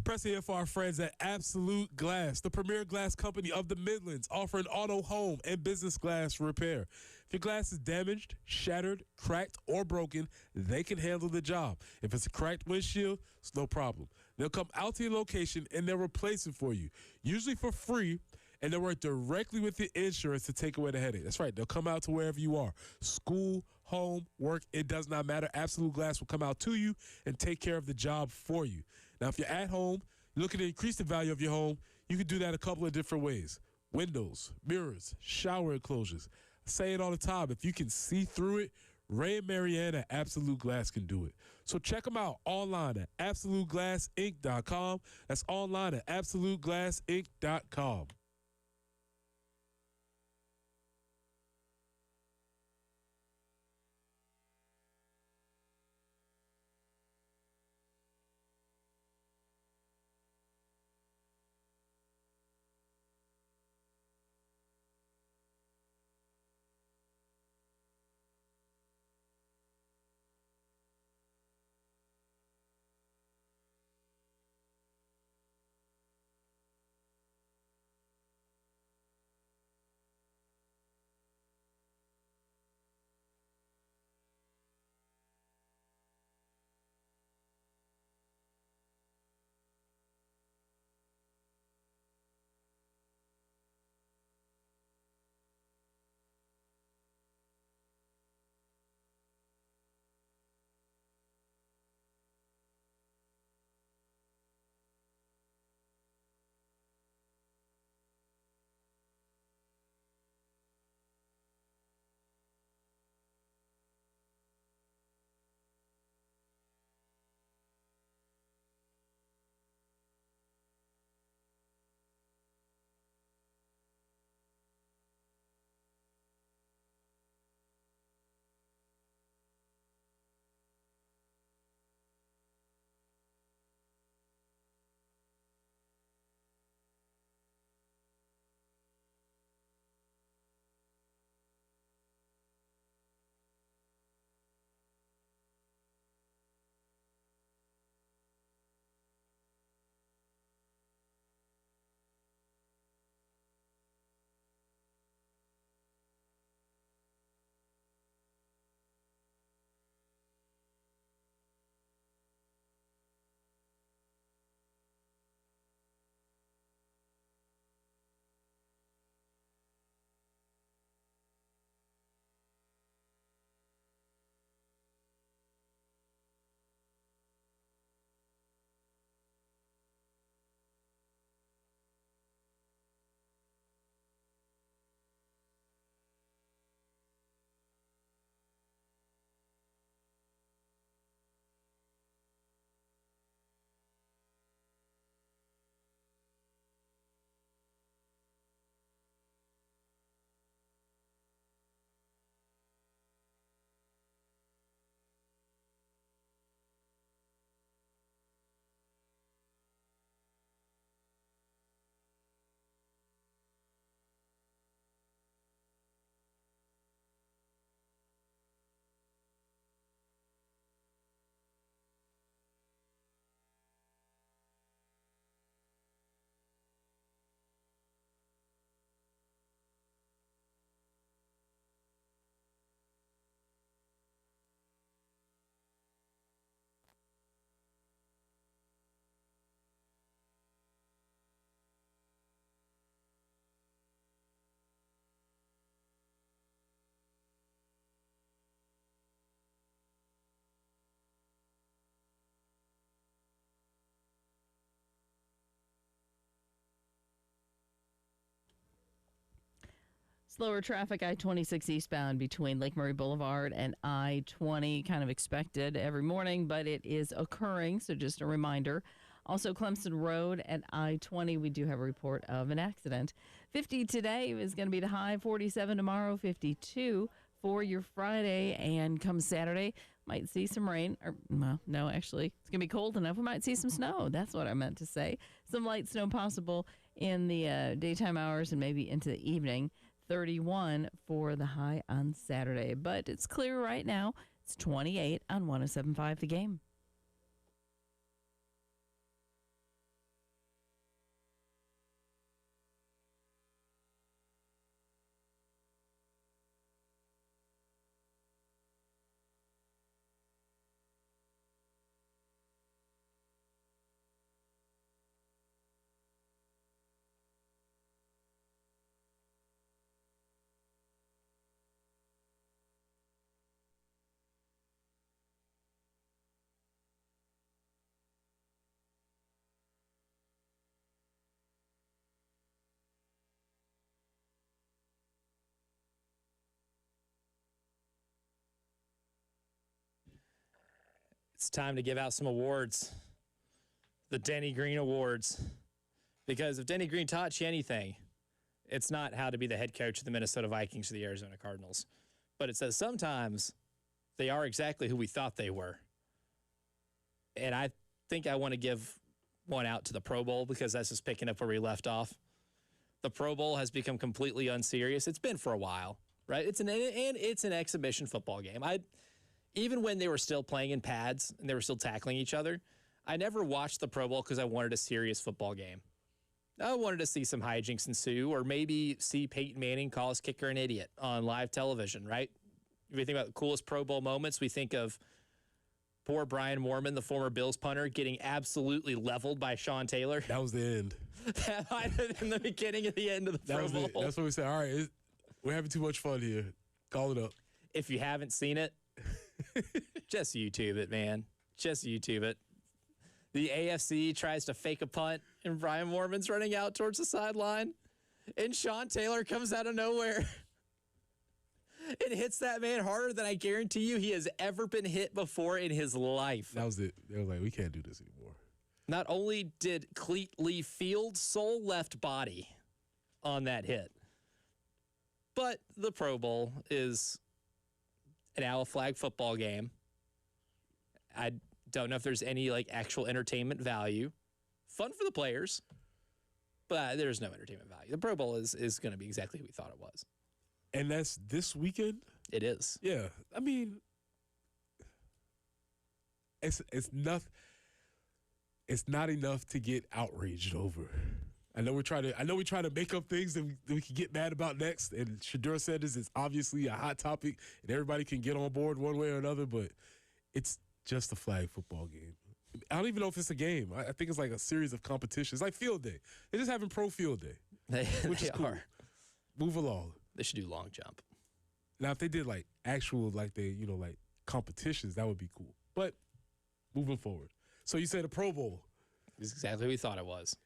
Pressing here for our friends at Absolute Glass, the premier glass company of the Midlands, offering auto, home, and business glass repair. If your glass is damaged, shattered, cracked, or broken, they can handle the job. If it's a cracked windshield, it's no problem. They'll come out to your location and they'll replace it for you, usually for free, and they'll work directly with the insurance to take away the headache. That's right. They'll come out to wherever you are. School, home, work, it does not matter. Absolute Glass will come out to you and take care of the job for you. Now, if you're at home, you're looking to increase the value of your home, you can do that a couple of different ways. Windows, mirrors, shower enclosures. I say it all the time. If you can see through it, Ray and Marianne at Absolute Glass can do it. So check them out online at AbsoluteGlassInc.com. That's online at AbsoluteGlassInc.com. Slower traffic I-26 eastbound between Lake Murray Boulevard and I-20, kind of expected every morning, but it is occurring, so just a reminder. Also, Clemson Road at I-20, we do have a report of an accident. 50 today is going to be the high, 47 tomorrow, 52 for your Friday, and come Saturday, might see some rain. Or, well, no, actually, it's going to be cold enough. We might see some snow. That's what I meant to say. Some light snow possible in the daytime hours and maybe into the evening. 31 for the high on Saturday. But it's clear right now. It's 28 on 107.5 The Game. It's time to give out some awards. The Denny Green Awards. Because if Denny Green taught you anything, it's not how to be the head coach of the Minnesota Vikings or the Arizona Cardinals. But it says sometimes they are exactly who we thought they were. And I think I want to give one out to the Pro Bowl because that's just picking up where we left off. The Pro Bowl has become completely unserious. It's been for a while, right? It's an exhibition football game. Even when they were still playing in pads and they were still tackling each other, I never watched the Pro Bowl because I wanted a serious football game. I wanted to see some hijinks ensue, or maybe see Peyton Manning call his kicker an idiot on live television, right? If we think about the coolest Pro Bowl moments, we think of poor Brian Moorman, the former Bills punter, getting absolutely leveled by Sean Taylor. That was the end. That might have been the beginning of the end of the Pro Bowl. That's what we said. All right, we're having too much fun here. Call it up. If you haven't seen it, just YouTube it, man. Just YouTube it. The AFC tries to fake a punt, and Brian Moorman's running out towards the sideline, and Sean Taylor comes out of nowhere. It hits that man harder than I guarantee you he has ever been hit before in his life. That was it. They were like, we can't do this anymore. Not only did Cleat Lee Field sole left body on that hit, but the Pro Bowl is an owl flag football game. I don't know if there's any actual entertainment value. Fun for the players, but there's no entertainment value. The Pro Bowl is going to be exactly who we thought it was. And that's this weekend? It is. Yeah. I mean, it's not enough to get outraged over. I know we try to make up things that we can get mad about next. And Shadura said this is obviously a hot topic and everybody can get on board one way or another, but it's just a flag football game. I don't even know if it's a game. I think it's like a series of competitions, like field day. They're just having pro field day, which is cool. Move along. They should do long jump. Now, if they did actual competitions, that would be cool. But moving forward. So you say the Pro Bowl. It's exactly what we thought it was.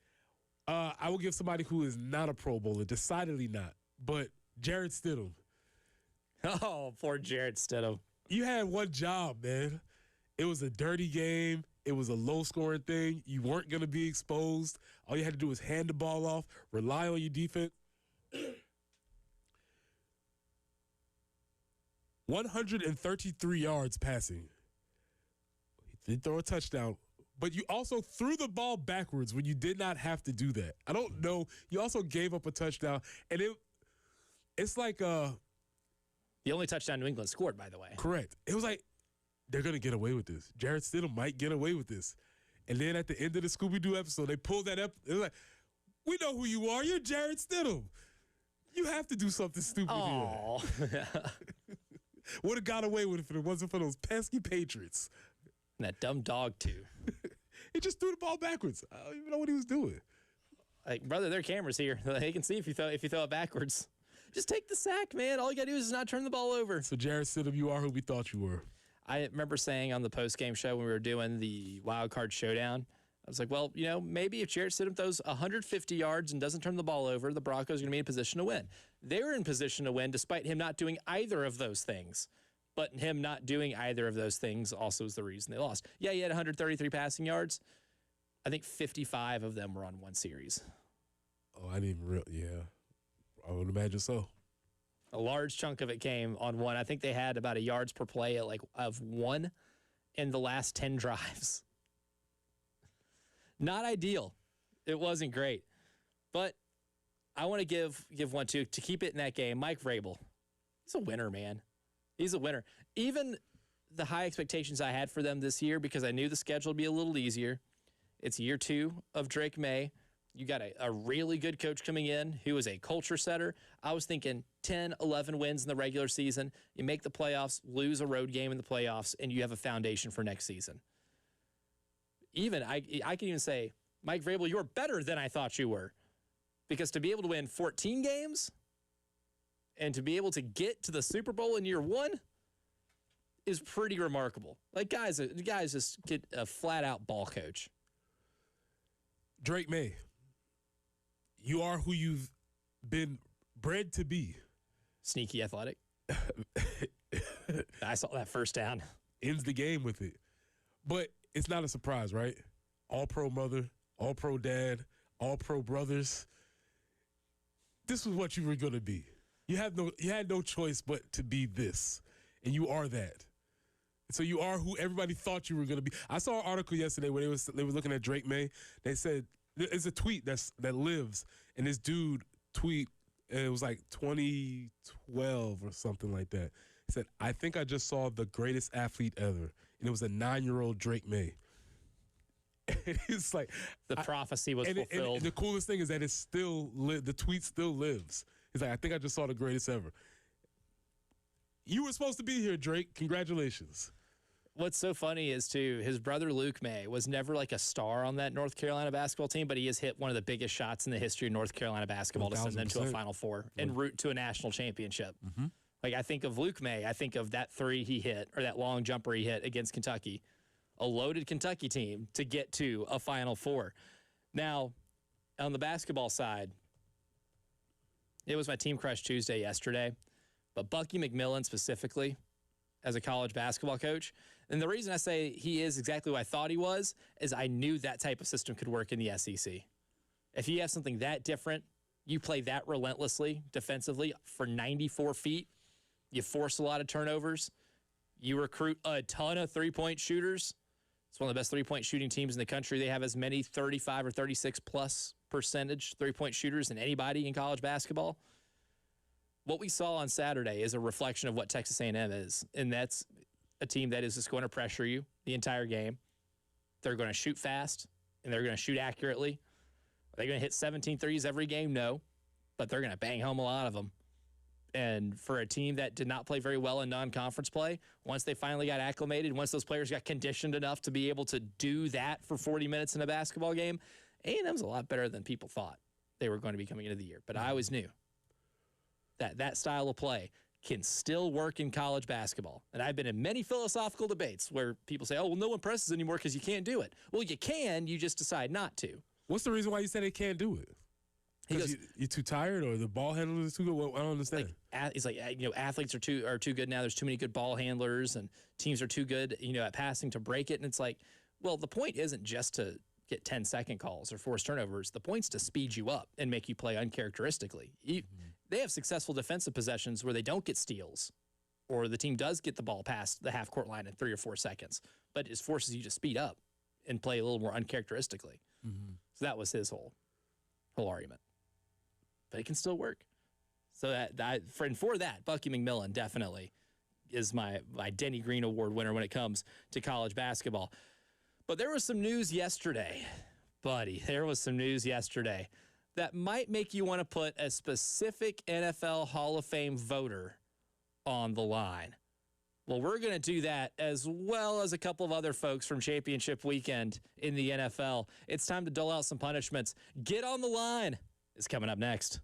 I will give somebody who is not a Pro Bowler, decidedly not, but Jarrett Stidham. Oh, poor Jarrett Stidham. You had one job, man. It was a dirty game. It was a low-scoring thing. You weren't going to be exposed. All you had to do was hand the ball off, rely on your defense. 133 yards passing. He did throw a touchdown, but you also threw the ball backwards when you did not have to do that. I don't know. You also gave up a touchdown, and it's like the only touchdown New England scored, by the way. Correct. It was like they're gonna get away with this. Jarrett Stidham might get away with this, and then at the end of the Scooby-Doo episode, they pulled that up. It was like, we know who you are. You're Jarrett Stidham. You have to do something stupid here. Would have got away with it if it wasn't for those pesky Patriots. And that dumb dog, too. He just threw the ball backwards. I don't even know what he was doing. Like, brother, there are cameras here. They can see if you throw it backwards. Just take the sack, man. All you got to do is not turn the ball over. So, Jarrett Stidham, you are who we thought you were. I remember saying on the post-game show when we were doing the wild card showdown, I was like, well, maybe if Jarrett Stidham throws 150 yards and doesn't turn the ball over, the Broncos are going to be in position to win. They were in position to win despite him not doing either of those things. But him not doing either of those things also is the reason they lost. Yeah, he had 133 passing yards. I think 55 of them were on one series. Oh, I didn't yeah. I would imagine so. A large chunk of it came on one. I think they had about a yards per play of one in the last 10 drives. Not ideal. It wasn't great. But I want to give one to keep it in that game. Mike Vrabel. He's a winner, man. He's a winner. Even the high expectations I had for them this year, because I knew the schedule would be a little easier. It's year 2 of Drake May. You got a really good coach coming in who is a culture setter. I was thinking 10, 11 wins in the regular season. You make the playoffs, lose a road game in the playoffs, and you have a foundation for next season. Even, I can even say, Mike Vrabel, you're better than I thought you were. Because to be able to win 14 games and to be able to get to the Super Bowl in year 1 is pretty remarkable. Like, guys just get a flat-out ball coach. Drake May, you are who you've been bred to be. Sneaky athletic. I saw that first down. Ends the game with it. But it's not a surprise, right? All-pro mother, all-pro dad, all-pro brothers. This was what you were going to be. You had no choice but to be this, and you are that. So you are who everybody thought you were going to be. I saw an article yesterday where they were looking at Drake May. They said it's a tweet that lives, and this dude tweet, and it was like 2012 or something like that. He said, "I think I just saw the greatest athlete ever," and it was a 9-year-old Drake May. It's like The prophecy was fulfilled. And the coolest thing is that it's still the tweet still lives. He's like, "I think I just saw the greatest ever." You were supposed to be here, Drake. Congratulations. What's so funny is, too, his brother Luke May was never like a star on that North Carolina basketball team, but he has hit one of the biggest shots in the history of North Carolina basketball to send them to a 1000%. Final Four en route to a national championship. Like, I think of Luke May, I think of that three he hit, or that long jumper he hit against Kentucky, a loaded Kentucky team to get to a Final Four. Now, on the basketball side, it was my Team Crush Tuesday yesterday, but Bucky McMillan specifically, as a college basketball coach. And the reason I say he is exactly what I thought he was is I knew that type of system could work in the SEC. If you have something that different, you play that relentlessly defensively for 94 feet, you force a lot of turnovers, you recruit a ton of three-point shooters. It's one of the best three-point shooting teams in the country. They have as many 35 or 36-plus percentage three-point shooters than anybody in college basketball. What we saw on Saturday is a reflection of what Texas A&M is, and that's a team that is just going to pressure you the entire game. They're going to shoot fast, and they're going to shoot accurately. Are they going to hit 17 threes every game? No, but they're going to bang home a lot of them. And for a team that did not play very well in non-conference play, once they finally got acclimated, once those players got conditioned enough to be able to do that for 40 minutes in a basketball game, A&M's a lot better than people thought they were going to be coming into the year. But I always knew that style of play can still work in college basketball. And I've been in many philosophical debates where people say, oh, well, no one presses anymore because you can't do it. Well, you can, you just decide not to. What's the reason why you said they can't do it? Because you're too tired, or the ball handlers is too good? Well, I don't understand. It's like, athletes are too good now. There's too many good ball handlers, and teams are too good, at passing to break it. And it's like, well, the point isn't just to get 10-second calls or force turnovers. The point's to speed you up and make you play uncharacteristically. They have successful defensive possessions where they don't get steals, or the team does get the ball past the half-court line in 3 or 4 seconds, but it forces you to speed up and play a little more uncharacteristically. So that was his whole argument. But it can still work. So for that, Bucky McMillan definitely is my Denny Green Award winner when it comes to college basketball. But there was some news yesterday, buddy. There was some news yesterday that might make you want to put a specific NFL Hall of Fame voter on the line. Well, we're going to do that as well as a couple of other folks from championship weekend in the NFL. It's time to dole out some punishments. Get on the line is coming up next.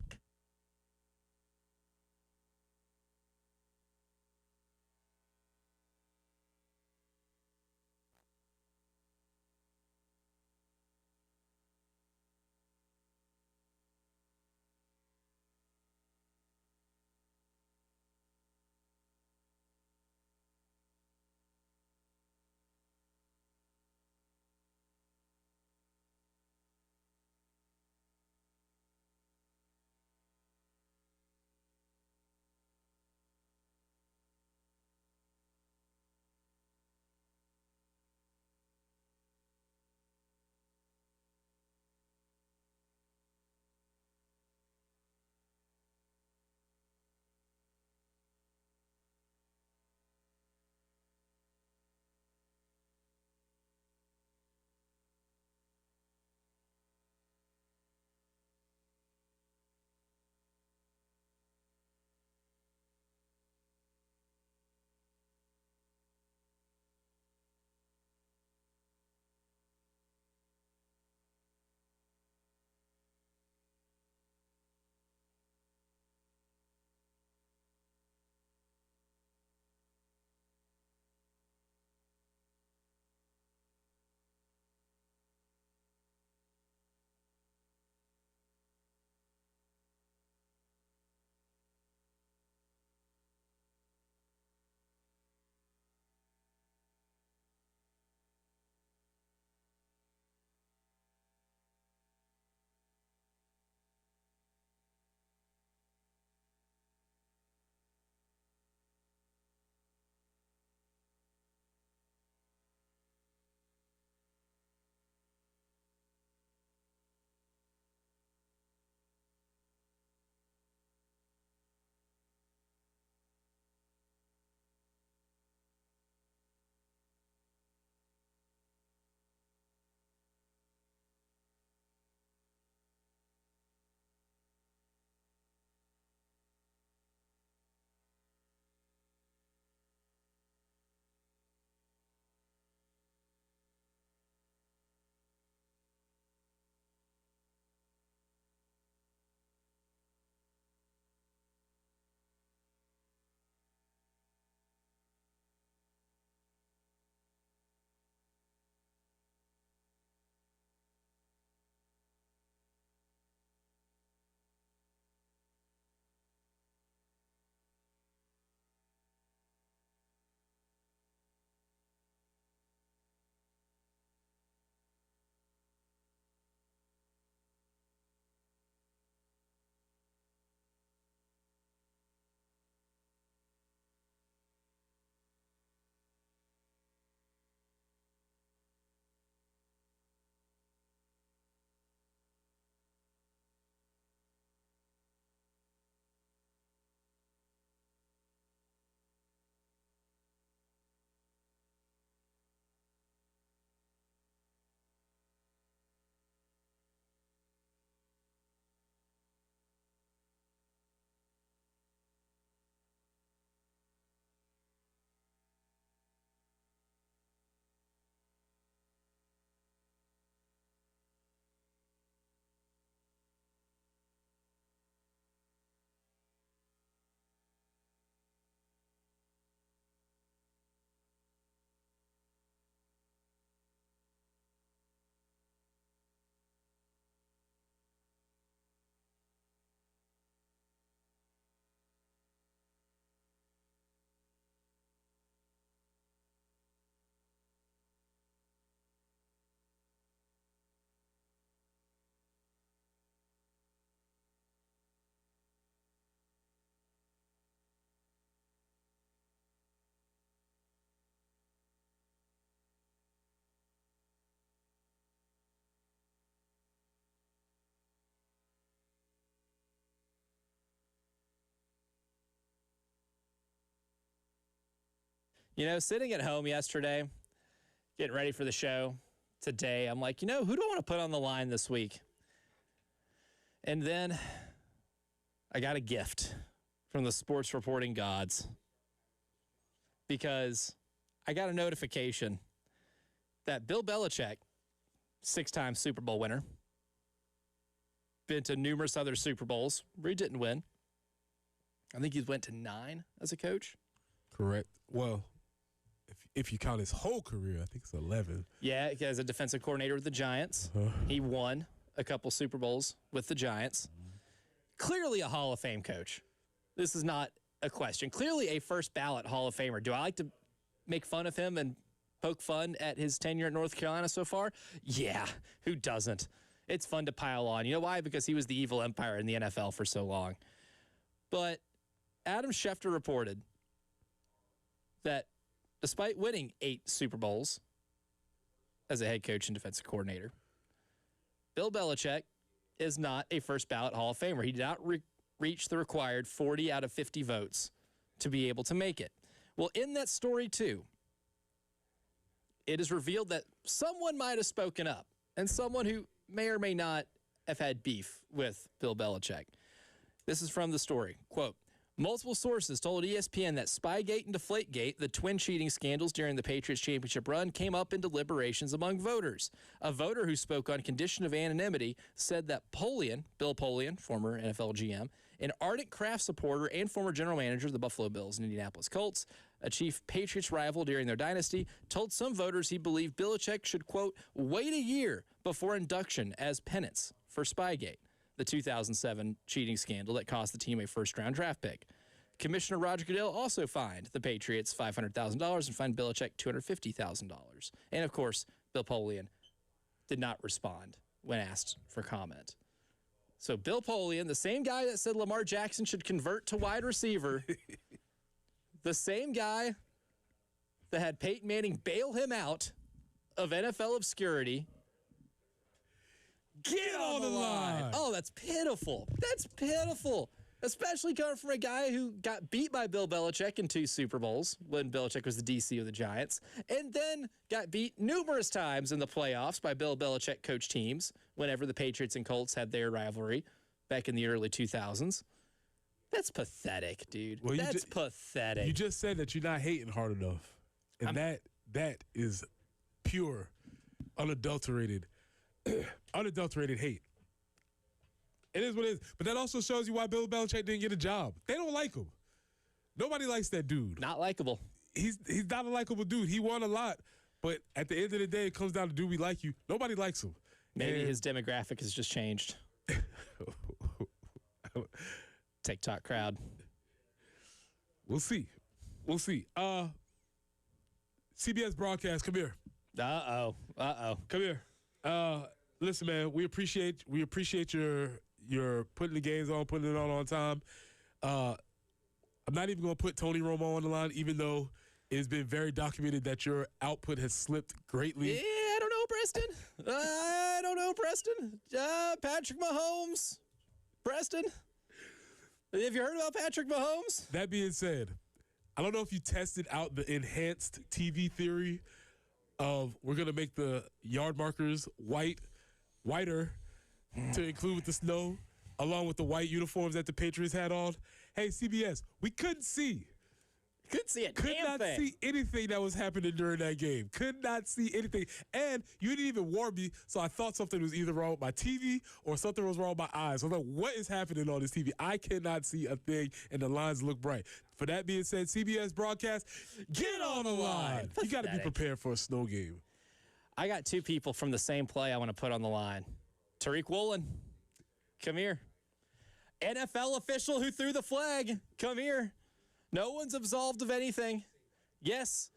You know, sitting at home yesterday, getting ready for the show today, I'm like, who do I want to put on the line this week? And then I got a gift from the sports reporting gods because I got a notification that Bill Belichick, 6-time Super Bowl winner, been to numerous other Super Bowls where he didn't win. I think he went to 9 as a coach. Correct. Well, if you count his whole career, I think it's 11. Yeah, as a defensive coordinator with the Giants. He won a couple Super Bowls with the Giants. Clearly a Hall of Fame coach. This is not a question. Clearly a first ballot Hall of Famer. Do I like to make fun of him and poke fun at his tenure at North Carolina so far? Yeah, who doesn't? It's fun to pile on. You know why? Because he was the evil empire in the NFL for so long. But Adam Schefter reported that despite winning 8 Super Bowls as a head coach and defensive coordinator, Bill Belichick is not a first ballot Hall of Famer. He did not reach the required 40 out of 50 votes to be able to make it. Well, in that story, too, it is revealed that someone might have spoken up, and someone who may or may not have had beef with Bill Belichick. This is from the story. Quote, multiple sources told ESPN that Spygate and Deflategate, the twin cheating scandals during the Patriots championship run, came up in deliberations among voters. A voter who spoke on condition of anonymity said that Bill Polian, former NFL GM, an ardent Kraft supporter and former general manager of the Buffalo Bills and Indianapolis Colts, a chief Patriots rival during their dynasty, told some voters he believed Belichick should, quote, wait a year before induction as penance for Spygate, the 2007 cheating scandal that cost the team a first-round draft pick. Commissioner Roger Goodell also fined the Patriots $500,000 and fined Belichick $250,000. And, of course, Bill Polian did not respond when asked for comment. So Bill Polian, the same guy that said Lamar Jackson should convert to wide receiver, the same guy that had Peyton Manning bail him out of NFL obscurity, get on the line. Oh, that's pitiful. That's pitiful. Especially coming from a guy who got beat by Bill Belichick in 2 Super Bowls when Belichick was the DC of the Giants, and then got beat numerous times in the playoffs by Bill Belichick coach teams whenever the Patriots and Colts had their rivalry back in the early 2000s. That's pathetic, dude. Well, that's pathetic. You just said that you're not hating hard enough, and that is pure, unadulterated hate. It is what it is. But that also shows you why Bill Belichick didn't get a job. They don't like him. Nobody likes that dude. Not likable. He's not a likable dude. He won a lot. But at the end of the day, it comes down to, do we like you? Nobody likes him. Maybe his demographic has just changed. TikTok crowd. We'll see. CBS broadcast, come here. Uh-oh. Come here. Listen, man, we appreciate your putting the games on, putting it on time. I'm not even going to put Tony Romo on the line, even though it has been very documented that your output has slipped greatly. Yeah, I don't know, Preston. Patrick Mahomes. Preston, have you heard about Patrick Mahomes? That being said, I don't know if you tested out the enhanced TV theory of we're going to make the yard markers whiter to include with the snow, along with the white uniforms that the Patriots had on. Hey, CBS, we couldn't see. Couldn't see a Could damn not thing. see anything that was happening during that game. Could not see anything. And you didn't even warn me, so I thought something was either wrong with my TV or something was wrong with my eyes. I was like, what is happening on this TV? I cannot see a thing, and the lines look bright. For that being said, CBS broadcast, get on the line. You got to be prepared for a snow game. I got 2 people from the same play I want to put on the line. Tariq Woolen, come here. NFL official who threw the flag, come here. No one's absolved of anything. Yes.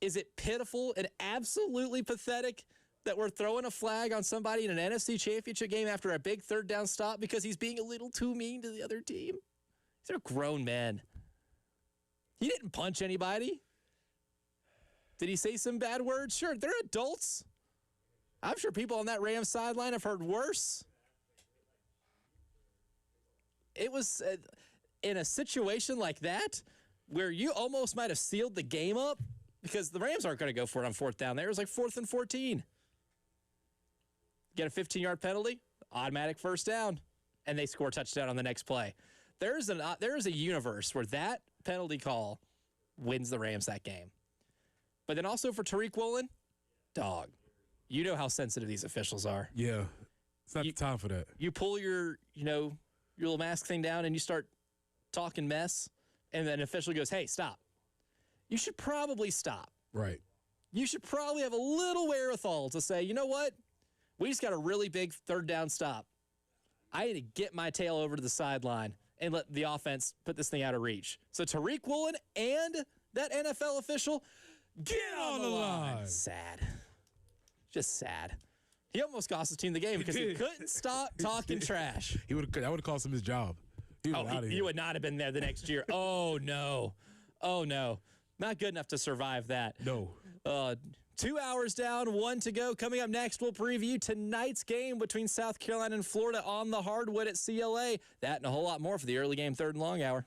Is it pitiful and absolutely pathetic that we're throwing a flag on somebody in an NFC championship game after a big third down stop because he's being a little too mean to the other team? These are grown men. He didn't punch anybody. Did he say some bad words? Sure, they're adults. I'm sure people on that Rams sideline have heard worse. It was in a situation like that where you almost might have sealed the game up because the Rams aren't going to go for it on fourth down there. It was like 4th and 14. Get a 15-yard penalty, automatic first down, and they score a touchdown on the next play. There is a universe where that penalty call wins the Rams that game. But then also for Tariq Woolen, dog, you know how sensitive these officials are. Yeah. It's not the time for that. You pull your little mask thing down and you start talking mess, and then an official goes, hey, stop. You should probably stop. Right. You should probably have a little wherewithal to say, you know what? We just got a really big third down stop. I need to get my tail over to the sideline and let the offense put this thing out of reach. So Tariq Woolen and that NFL official, get on the line. Sad. Just sad. He almost cost his team the game because he couldn't stop talking trash. That would have cost him his job. He would not have been there the next year. Oh, no. Oh, no. Not good enough to survive that. No. 2 hours down, 1 to go. Coming up next, we'll preview tonight's game between South Carolina and Florida on the hardwood at CLA. That and a whole lot more for the early game, third and long hour.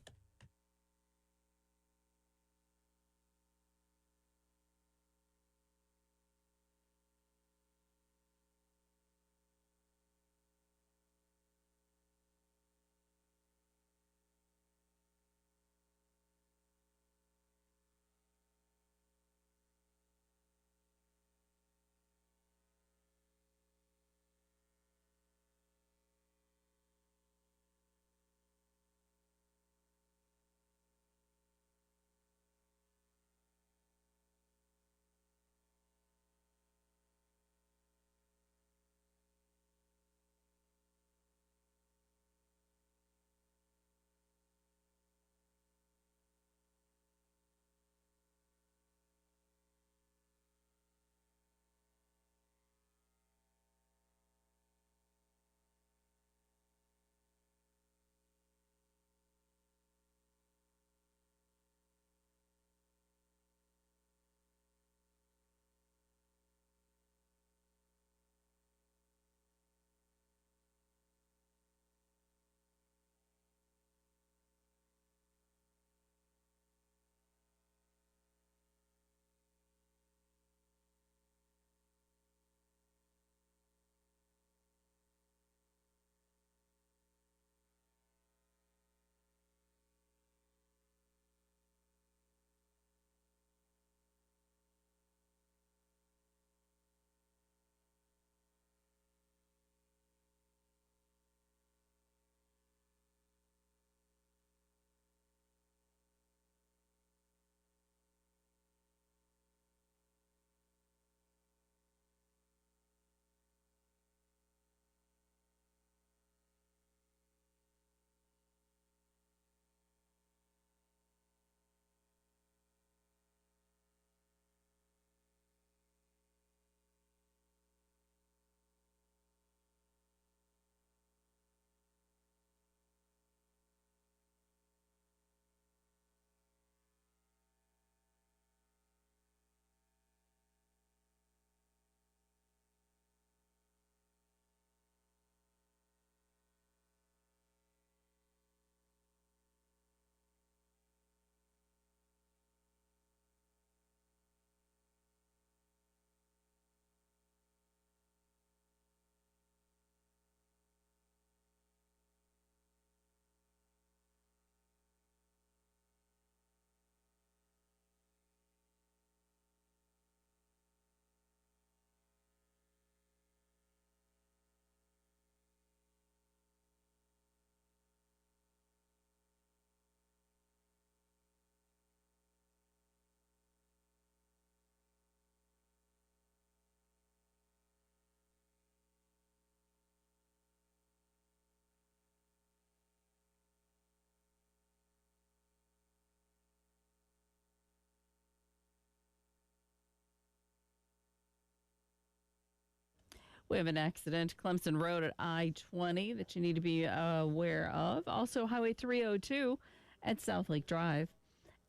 We have an accident, Clemson Road at I-20 that you need to be aware of. Also, Highway 302 at South Lake Drive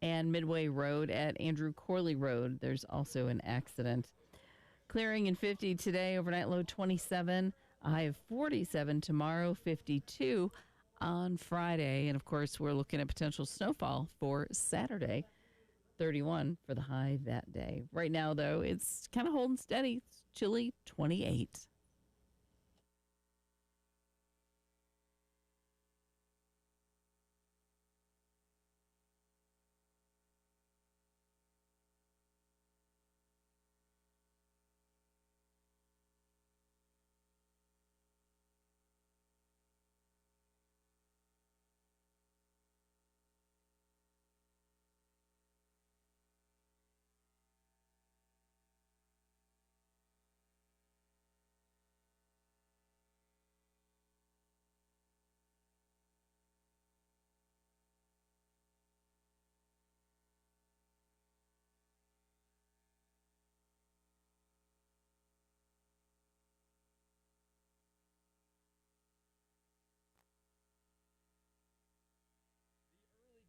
and Midway Road at Andrew Corley Road. There's also an accident. Clearing in 50 today, overnight low 27, a high of 47 tomorrow, 52. on Friday. And, of course, we're looking at potential snowfall for Saturday. 31 for the high that day. Right now, though, it's kind of holding steady. It's chilly, 28.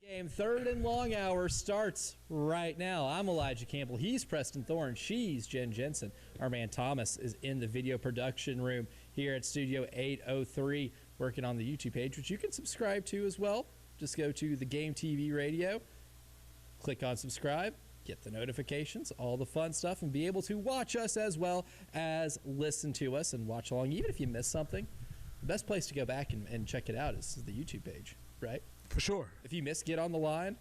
Game, third and long hour starts right now. I'm Elijah Campbell. He's Preston Thorne. She's Jen Jensen. Our man Thomas is in the video production room here at Studio 803, working on the YouTube page, which you can subscribe to as well. Just go to the Game TV radio, click on subscribe, get the notifications, all the fun stuff, and be able to watch us as well as listen to us and watch along. Even if you miss something, the best place to go back and check it out is the YouTube page, right? For sure. If you miss Get on the Line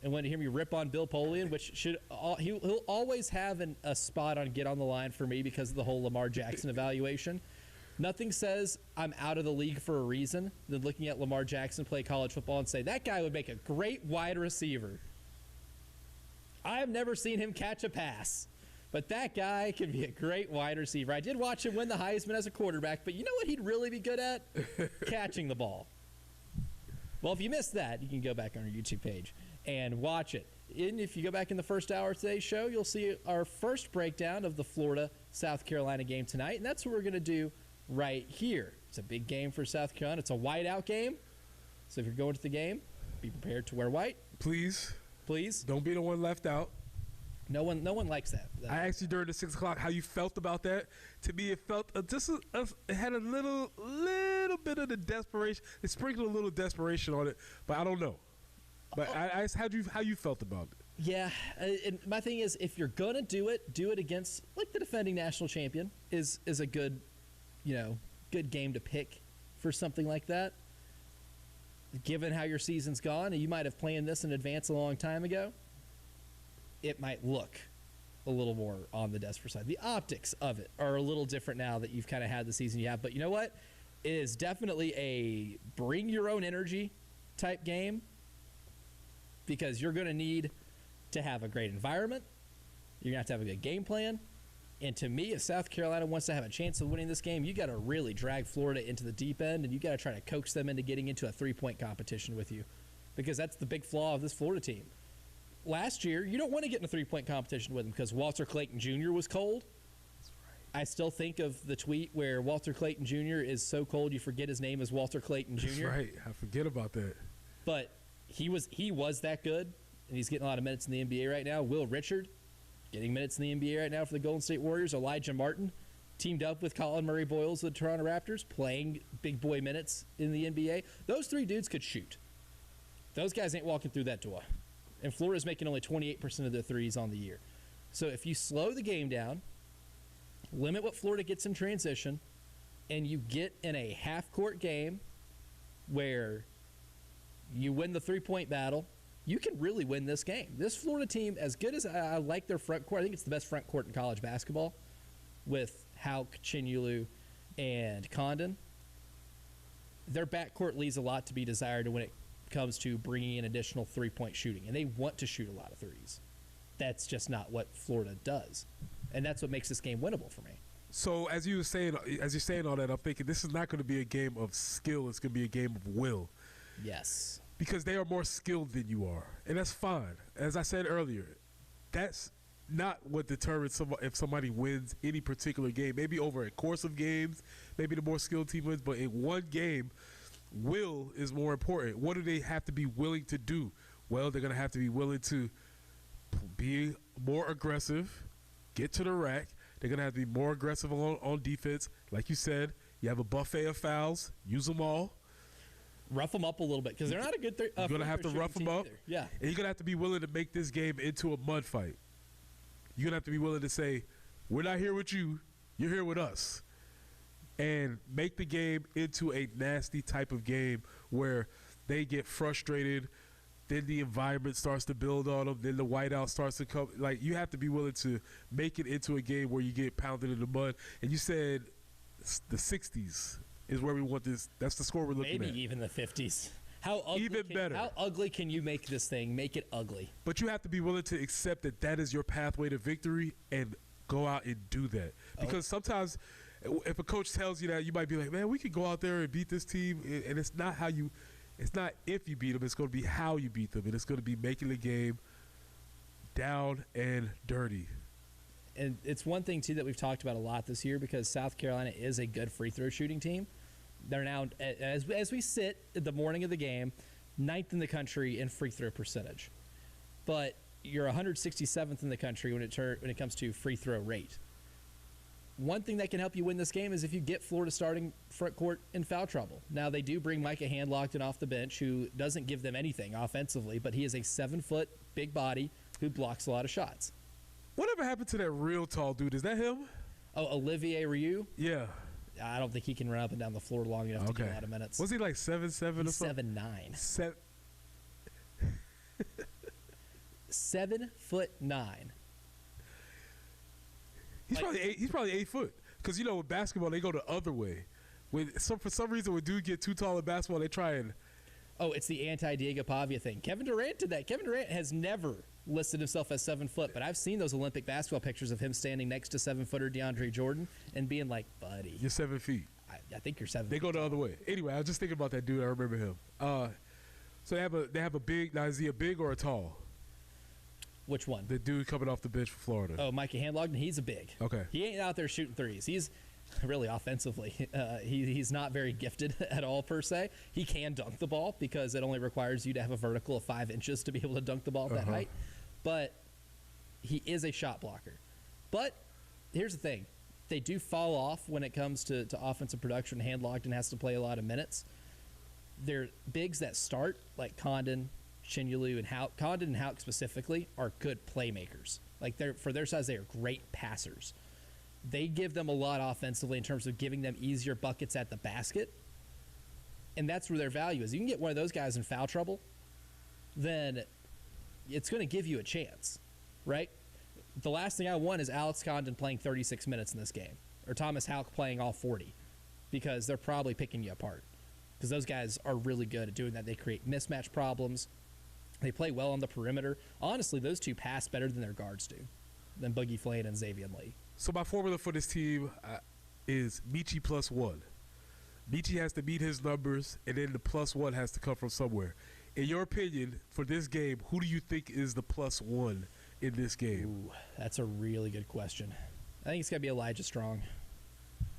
and want to hear me rip on Bill Polian, which he'll always have a spot on Get on the Line for me because of the whole Lamar Jackson evaluation. Nothing says I'm out of the league for a reason than looking at Lamar Jackson play college football and say, that guy would make a great wide receiver. I have never seen him catch a pass, but that guy can be a great wide receiver. I did watch him win the Heisman as a quarterback, but you know what he'd really be good at? Catching the ball. Well, if you missed that, you can go back on our YouTube page and watch it. And if you go back in the first hour of today's show, you'll see our first breakdown of the Florida-South Carolina game tonight, and that's what we're going to do right here. It's a big game for South Carolina. It's a whiteout game, so if you're going to the game, be prepared to wear white. Please. Please. Don't be the one left out. No one likes that. I asked you during the 6 o'clock how you felt about that. To me, it felt it had a little bit of the desperation. It sprinkled a little desperation on it, but I don't know. But I asked how you felt about it. Yeah, and my thing is, if you're gonna do it against like the defending national champion is a good, good game to pick for something like that. Given how your season's gone, and you might have planned this in advance a long time ago, it might look a little more on the desperate side. The optics of it are a little different now that you've kind of had the season you have. But you know what? It is definitely a bring your own energy type game because you're going to need to have a great environment. You're going to have a good game plan. And to me, if South Carolina wants to have a chance of winning this game, you got to really drag Florida into the deep end, and you got to try to coax them into getting into a three-point competition with you because that's the big flaw of this Florida team. Last year, you don't want to get in a three-point competition with him because Walter Clayton Jr. was cold. That's right. I still think of the tweet where Walter Clayton Jr. is so cold you forget his name is Walter Clayton Jr. That's right. I forget about that. But he was that good, and he's getting a lot of minutes in the NBA right now. Will Richard getting minutes in the NBA right now for the Golden State Warriors. Elijah Martin teamed up with Colin Murray Boyles of the Toronto Raptors, playing big boy minutes in the NBA. Those three dudes could shoot. Those guys ain't walking through that door. And Florida's making only 28% of their threes on the year. So if you slow the game down, limit what Florida gets in transition, and you get in a half-court game where you win the three-point battle, you can really win this game. This Florida team, as good as I like their front court, I think it's the best front court in college basketball with Hauk, Chinyulu, and Condon. Their backcourt leaves a lot to be desired when it comes to bringing in additional three-point shooting, and they want to shoot a lot of threes. That's just not what Florida does, and that's what makes this game winnable for me. So as you're saying all that, I'm thinking this is not going to be a game of skill. It's going to be a game of will. Yes, because they are more skilled than you are, and that's fine. As I said earlier, that's not what determines if somebody wins any particular game. Maybe over a course of games, maybe the more skilled team wins, but in one game, will is more important. What do they have to be willing to do? Well, they're going to have to be willing to be more aggressive, get to the rack. They're going to have to be more aggressive on defense. Like you said, you have a buffet of fouls. Use them all. rough them up a little bit because they're not a good. You're gonna have to rough them up. Either. Yeah, and you're gonna have to be willing to make this game into a mud fight. You're gonna have to be willing to say, "We're not here with you. You're here with us," and make the game into a nasty type of game where they get frustrated. Then the environment starts to build on them. Then the whiteout starts to come. Like, you have to be willing to make it into a game where you get pounded in the mud. And you said the 60s is where we want this. That's the score we're looking at. Maybe even the 50s. How ugly Even better. How ugly can you make this thing? Make it ugly. But you have to be willing to accept that that is your pathway to victory and go out and do that. Because sometimes if a coach tells you that, you might be like, man, we could go out there and beat this team. And it's not how you – it's not if you beat them. It's going to be how you beat them. And it's going to be making the game down and dirty. And it's one thing, too, that we've talked about a lot this year because South Carolina is a good free throw shooting team. They're now, as we sit at the morning of the game, 9th in the country in free throw percentage. But you're 167th in the country when it comes to free throw rate. One thing that can help you win this game is if you get Florida starting front court in foul trouble. Now, they do bring Micah Handlockton off the bench, who doesn't give them anything offensively, but he is a 7-foot big body who blocks a lot of shots. Whatever happened to that real tall dude? Is that him? Oh, Olivier Rioux? Yeah. I don't think he can run up and down the floor long enough to get a lot of minutes. Was he like 7'7" or something? 7'9". 7'9". He's probably 8 foot. Because, you know, with basketball, they go the other way. For some reason, when dudes get too tall in basketball, they try and... Oh, it's the anti-Diego Pavia thing. Kevin Durant did that. Kevin Durant has never listed himself as 7 foot, but I've seen those Olympic basketball pictures of him standing next to 7-footer DeAndre Jordan and being like, buddy. You're 7 feet. I think you're 7 They go the other way. Anyway, I was just thinking about that dude. I remember him. So they have a big... Now, is he a big or a tall? Which one? The dude coming off the bench for Florida. Oh, Micah Handlockton. He's a big. Okay. He ain't out there shooting threes. He's really offensively. He's not very gifted at all, per se. He can dunk the ball because it only requires you to have a vertical of 5 inches to be able to dunk the ball at that height. But he is a shot blocker. But here's the thing. They do fall off when it comes to offensive production. Handlockton has to play a lot of minutes. They're bigs that start, like Condon, Shinyulu, and Hauk. Condon and Hauk specifically are good playmakers. Like, for their size, they are great passers. They give them a lot offensively in terms of giving them easier buckets at the basket. And that's where their value is. You can get one of those guys in foul trouble, then it's going to give you a chance, right? The last thing I want is Alex Condon playing 36 minutes in this game or Thomas Hauk playing all 40 because they're probably picking you apart because those guys are really good at doing that. They create mismatch problems. They play well on the perimeter. Honestly, those two pass better than their guards do, than Boogie Flane and Xavier Lee. So my formula for this team is Michi +1. Michi has to meet his numbers, and then the +1 has to come from somewhere. In your opinion, for this game, who do you think is the +1 in this game? Ooh, that's a really good question. I think it's going to be Elijah Strong.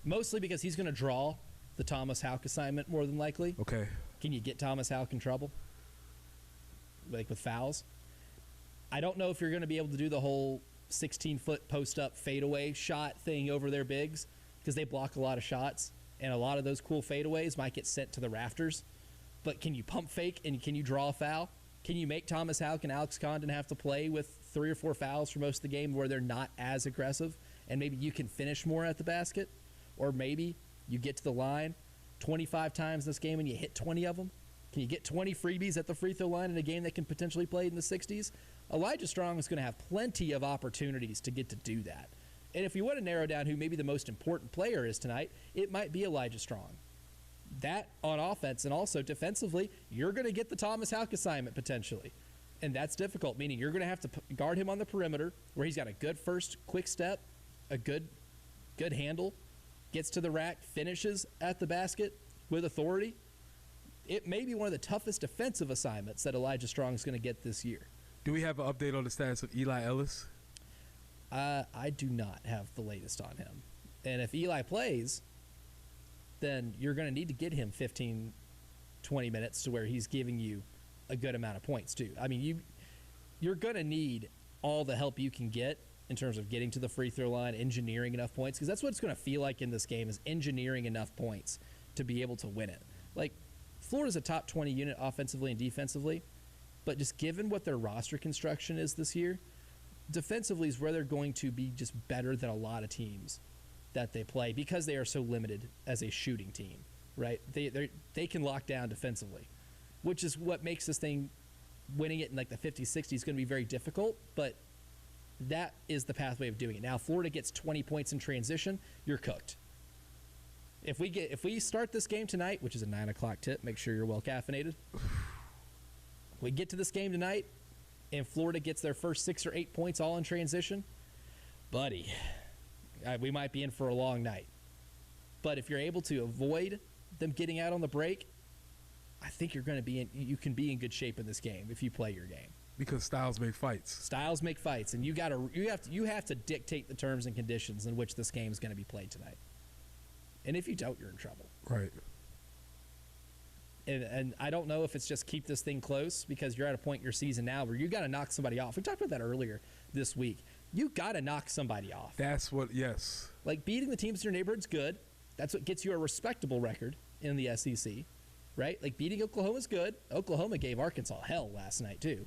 Mostly because he's going to draw the Thomas Hauk assignment more than likely. Okay. Can you get Thomas Hauk in trouble? Like with fouls? I don't know if you're going to be able to do the whole 16-foot post-up fadeaway shot thing over their bigs because they block a lot of shots, and a lot of those cool fadeaways might get sent to the rafters. But can you pump fake and can you draw a foul? Can you make Thomas Hauk and Alex Condon have to play with 3 or 4 fouls for most of the game where they're not as aggressive, and maybe you can finish more at the basket? Or maybe you get to the line 25 times this game and you hit 20 of them? Can you get 20 freebies at the free throw line in a game that can potentially play in the 60s? Elijah Strong is going to have plenty of opportunities to get to do that. And if you want to narrow down who maybe the most important player is tonight, it might be Elijah Strong. That on offense and also defensively, you're going to get the Thomas Hauk assignment potentially. And that's difficult, meaning you're going to have to guard him on the perimeter where he's got a good first quick step, a good handle, gets to the rack, finishes at the basket with authority. It may be one of the toughest defensive assignments that Elijah Strong is going to get this year. Do we have an update on the status of Eli Ellis? I do not have the latest on him. And if Eli plays, then you're going to need to get him 15, 20 minutes to where he's giving you a good amount of points too. I mean, you're going to need all the help you can get in terms of getting to the free throw line, engineering enough points, because that's what it's going to feel like in this game is engineering enough points to be able to win it. Like, Florida's a top 20 unit offensively and defensively, but just given what their roster construction is this year, defensively is where they're going to be just better than a lot of teams that they play because they are so limited as a shooting team, right? They can lock down defensively, which is what makes this thing, winning it in like the 50s, 60s, is going to be very difficult, but that is the pathway of doing it. Now, if Florida gets 20 points in transition, you're cooked. If we start this game tonight, which is a 9 o'clock tip, make sure you're well caffeinated. We get to this game tonight, and Florida gets their first 6 or 8 points all in transition, buddy, we might be in for a long night. But if you're able to avoid them getting out on the break, I think you can be in good shape in this game if you play your game. Because styles make fights. Styles make fights, and you have to dictate the terms and conditions in which this game is going to be played tonight. And if you don't, you're in trouble. Right. And I don't know if it's just keep this thing close because you're at a point in your season now where you got to knock somebody off. We talked about that earlier this week. You got to knock somebody off. That's what, yes. Like beating the teams in your neighborhood's good. That's what gets you a respectable record in the SEC, right? Like beating Oklahoma's good. Oklahoma gave Arkansas hell last night too.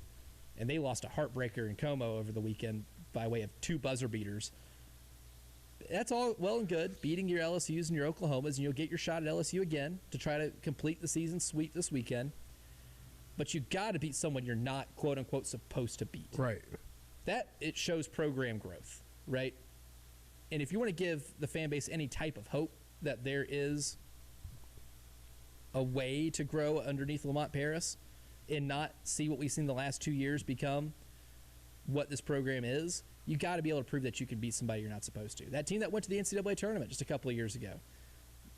And they lost a heartbreaker in Como over the weekend by way of 2 buzzer beaters. That's all well and good, beating your LSUs and your Oklahomas, and you'll get your shot at LSU again to try to complete the season sweep this weekend. But you got to beat someone you're not, quote-unquote, supposed to beat. Right. That, it shows program growth, right? And if you want to give the fan base any type of hope that there is a way to grow underneath Lamont Paris and not see what we've seen the last 2 years become what this program is, you got to be able to prove that you can beat somebody you're not supposed to. That team that went to the NCAA tournament just a couple of years ago,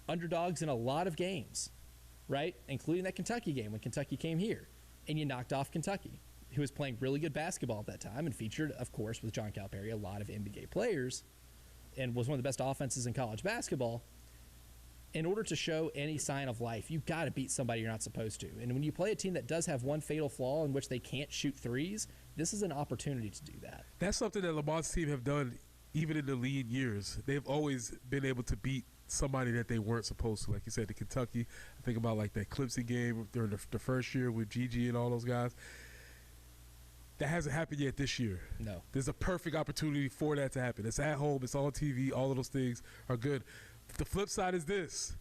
underdogs in a lot of games, right? Including that Kentucky game when Kentucky came here, and you knocked off Kentucky, who was playing really good basketball at that time and featured, of course, with John Calipari, a lot of NBA players, and was one of the best offenses in college basketball. In order to show any sign of life, you've got to beat somebody you're not supposed to. And when you play a team that does have one fatal flaw in which they can't shoot threes, this is an opportunity to do that. That's something that Lamont's team have done even in the lean years. They've always been able to beat somebody that they weren't supposed to. Like you said, the Kentucky, I think about like that Clemson game during the first year with Gigi and all those guys. That hasn't happened yet this year. No. There's a perfect opportunity for that to happen. It's at home. It's on TV. All of those things are good. The flip side is this.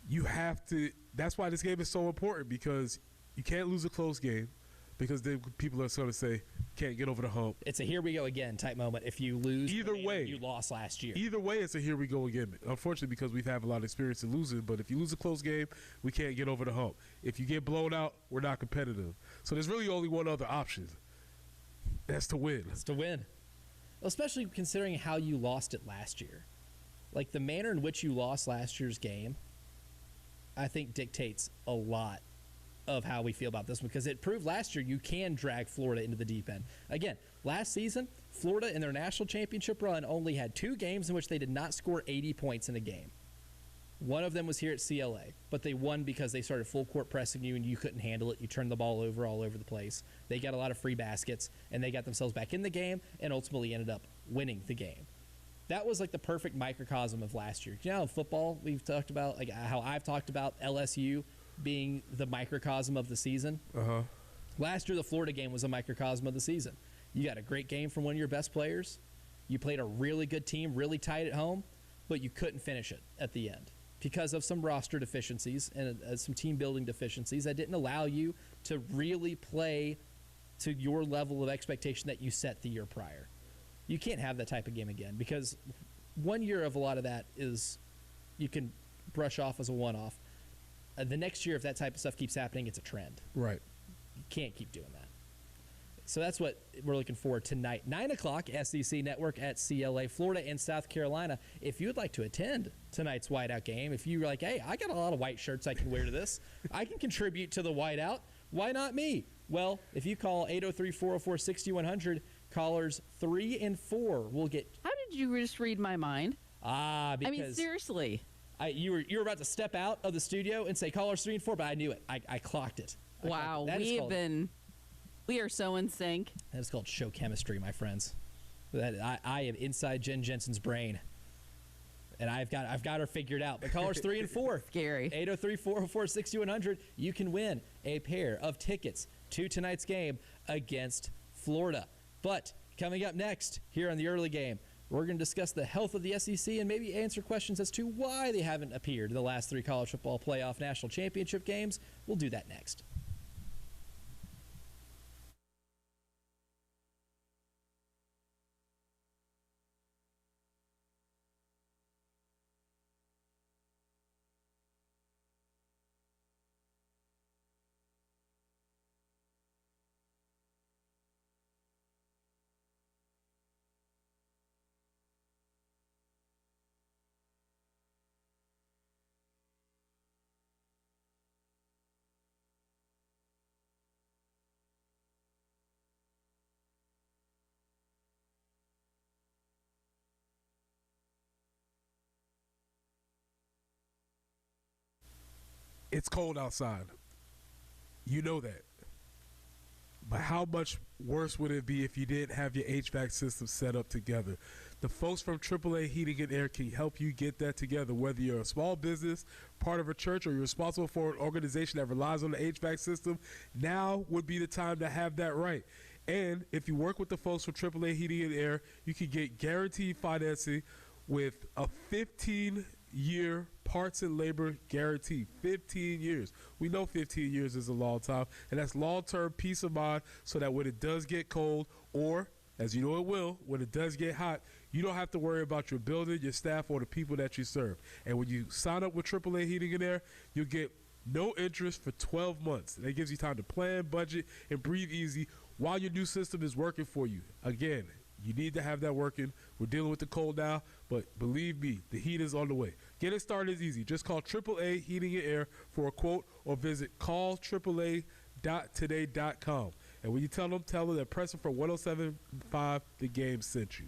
You have to – that's why this game is so important because you can't lose a close game because then people are sort of say, can't get over the hump. It's a here we go again type moment if you lose. Either way. You lost last year. Either way, it's a here we go again. Unfortunately, because we've had a lot of experience in losing, but if you lose a close game, we can't get over the hump. If you get blown out, we're not competitive. So there's really only one other option. That's to win. It's to win. Especially considering how you lost it last year. Like the manner in which you lost last year's game, I think dictates a lot of how we feel about this one because it proved last year you can drag Florida into the deep end. Again, last season, Florida in their national championship run only had 2 games in which they did not score 80 points in a game. One of them was here at CLA, but they won because they started full court pressing you and you couldn't handle it. You turned the ball over all over the place. They got a lot of free baskets, and they got themselves back in the game and ultimately ended up winning the game. That was like the perfect microcosm of last year. You know, in football, we've talked about, like how I've talked about LSU being the microcosm of the season. Last year, the Florida game was a microcosm of the season. You got a great game from one of your best players. You played a really good team, really tight at home, but you couldn't finish it at the end because of some roster deficiencies and some team building deficiencies that didn't allow you to really play to your level of expectation that you set the year prior. You can't have that type of game again because 1 year of a lot of that is you can brush off as a one-off. The next year, if that type of stuff keeps happening, it's a trend. Right. You can't keep doing that. So that's what we're looking for tonight. 9 o'clock, SEC Network at CLA, Florida and South Carolina. If you would like to attend tonight's whiteout game, if you're like, hey, I got a lot of white shirts I can wear to this, I can contribute to the whiteout. Why not me? Well, if you call 803-404-6100, callers 3 and 4 will get. How did you just read my mind? Because I mean, seriously. You were about to step out of the studio and say callers 3 and 4, but I knew it. I clocked it. Wow, we are so in sync. That is called show chemistry, my friends. I am inside Jen Jensen's brain. And I've got her figured out. But callers 3 and 4. Scary. 803-404-6100. You can win a pair of tickets to tonight's game against Florida. But coming up next here on the early game, we're going to discuss the health of the SEC and maybe answer questions as to why they haven't appeared in the last 3 college football playoff national championship games. We'll do that next. It's cold outside. You know that. But how much worse would it be if you didn't have your HVAC system set up together? The folks from AAA Heating and Air can help you get that together, whether you're a small business, part of a church, or you're responsible for an organization that relies on the HVAC system. Now would be the time to have that right. And if you work with the folks from AAA Heating and Air, you can get guaranteed financing with a 15-year parts and labor guarantee. 15 years. We know 15 years is a long time, and that's long-term peace of mind so that when it does get cold, or, as you know it will, when it does get hot, you don't have to worry about your building, your staff, or the people that you serve. And when you sign up with AAA Heating and Air, you'll get no interest for 12 months. That gives you time to plan, budget, and breathe easy while your new system is working for you. Again, you need to have that working. We're dealing with the cold now, but believe me, the heat is on the way. Get it started is easy. Just call AAA Heating and Air for a quote or visit callAAA.today.com. And when you tell them that Presser for 107.5 The Game sent you.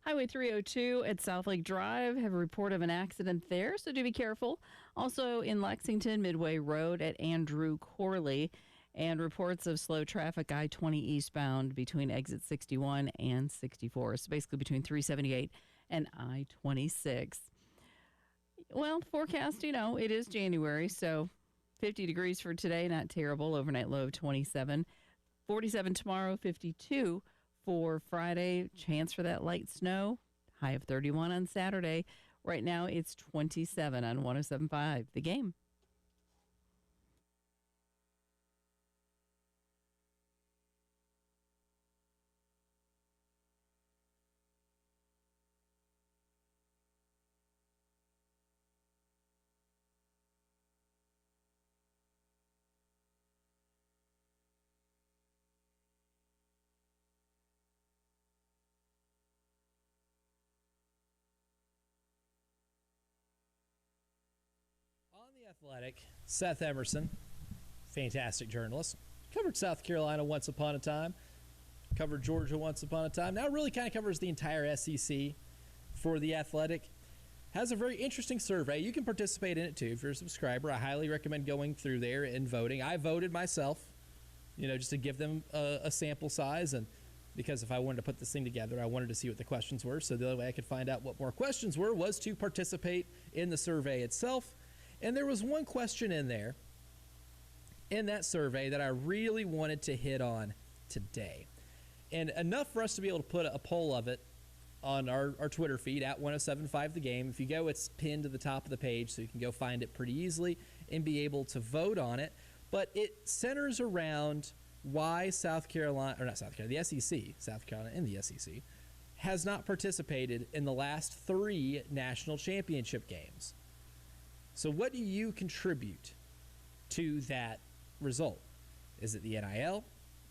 Highway 302 at South Lake Drive have a report of an accident there, so do be careful. Also in Lexington, Midway Road at Andrew Corley, and reports of slow traffic I-20 eastbound between exit 61 and 64. So basically between 378 and I-26. Well, forecast, it is January, so 50 degrees for today, not terrible. Overnight low of 27. 47 tomorrow, 52 for Friday. Chance for that light snow. High of 31 on Saturday. Right now, it's 27 on 107.5. The Game. On The Athletic, Seth Emerson, fantastic journalist, covered South Carolina once upon a time, covered Georgia once upon a time, now really kind of covers the entire SEC for The Athletic. Has a very interesting survey. You can participate in it too if you're a subscriber. I highly recommend going through there and voting. I voted myself, just to give them a sample size, and because if I wanted to put this thing together, I wanted to see what the questions were. So the only way I could find out what more questions were was to participate in the survey itself. And there was one question in there, in that survey, that I really wanted to hit on today. And enough for us to be able to put a poll of it on our Twitter feed at 1075 The Game. If you go, it's pinned to the top of the page, so you can go find it pretty easily and be able to vote on it. But it centers around why the SEC, South Carolina and the SEC, has not participated in the last 3 national championship games. So what do you contribute to that result? Is it the NIL?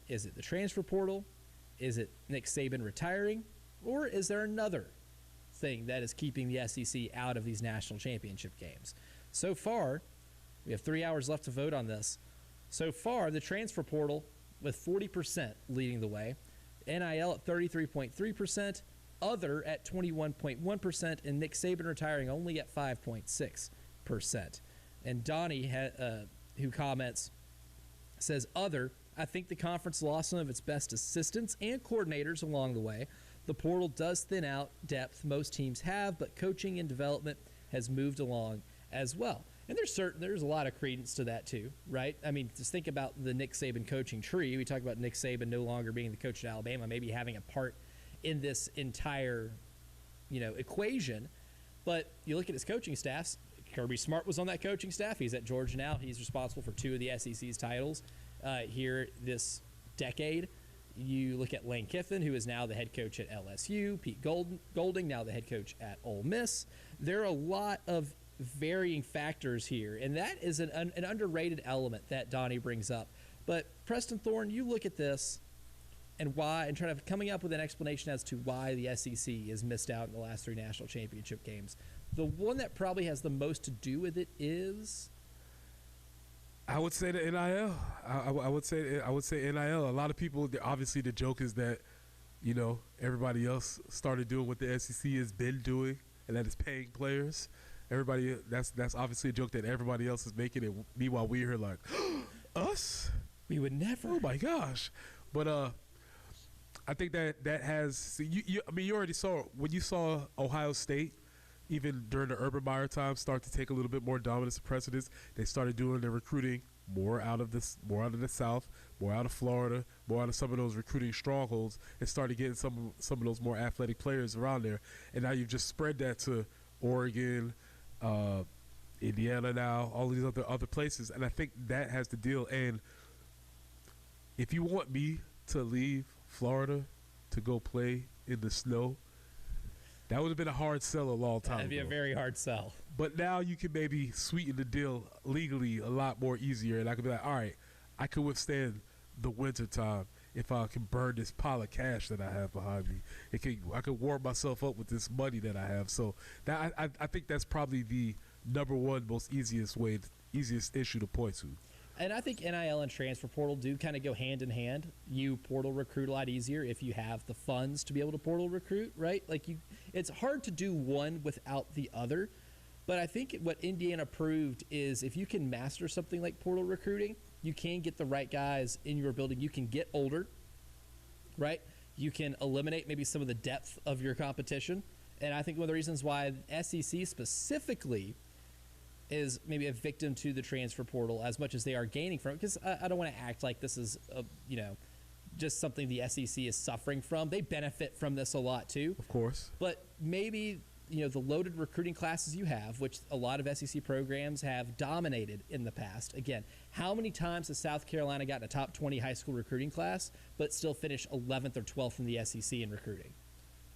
Is it the transfer portal? Is it Nick Saban retiring? Or is there another thing that is keeping the SEC out of these national championship games? So far, we have 3 hours left to vote on this. So far, the transfer portal with 40% leading the way, NIL at 33.3%, other at 21.1%, and Nick Saban retiring only at 5.6%. And Donnie, who comments, says, other, I think the conference lost some of its best assistants and coordinators along the way. The portal does thin out depth most teams have, but coaching and development has moved along as well. And there's a lot of credence to that too, right? I mean, just think about the Nick Saban coaching tree. We talk about Nick Saban no longer being the coach at Alabama, maybe having a part in this entire, equation. But you look at his coaching staffs. Kirby Smart was on that coaching staff. He's at Georgia now. He's responsible for 2 of the SEC's titles here this decade. You look at Lane Kiffin, who is now the head coach at LSU. Pete Golding, now the head coach at Ole Miss. There are a lot of varying factors here, and that is an underrated element that Donnie brings up. But Preston Thorne, you look at this and why, and try to coming up with an explanation as to why the SEC has missed out in the last 3 national championship games. The one that probably has the most to do with it is, I would say the NIL. I would say NIL. A lot of people, obviously, the joke is that, everybody else started doing what the SEC has been doing, and that is paying players. Everybody, that's obviously a joke that everybody else is making. And meanwhile, we're here like, us? we would never. Oh my gosh! But I think that has. You already saw when you saw Ohio State, even during the Urban Meyer time, start to take a little bit more dominance and precedence. They started doing their recruiting more out of the South, more out of Florida, more out of some of those recruiting strongholds, and started getting some of those more athletic players around there. And now you've just spread that to Oregon, Indiana now, all these other places. And I think that has the deal. And if you want me to leave Florida to go play in the snow, that would have been a hard sell a long time That'd be ago. a very hard sell. But now you can maybe sweeten the deal legally a lot more easier. And I could be like, all right, I could withstand the winter time if I can burn this pile of cash that I have behind me. I could warm myself up with this money that I have. So that I think that's probably the number one most easiest issue to point to. And I think NIL and transfer portal do kind of go hand in hand. You portal recruit a lot easier if you have the funds to be able to portal recruit, right? It's hard to do one without the other. But I think what Indiana proved is if you can master something like portal recruiting, you can get the right guys in your building. You can get older, right? You can eliminate maybe some of the depth of your competition. And I think one of the reasons why SEC specifically is maybe a victim to the transfer portal as much as they are gaining from it, because I don't want to act like this is, just something the SEC is suffering from. They benefit from this a lot too. Of course. But maybe, the loaded recruiting classes you have, which a lot of SEC programs have dominated in the past. Again, how many times has South Carolina gotten a top 20 high school recruiting class but still finished 11th or 12th in the SEC in recruiting?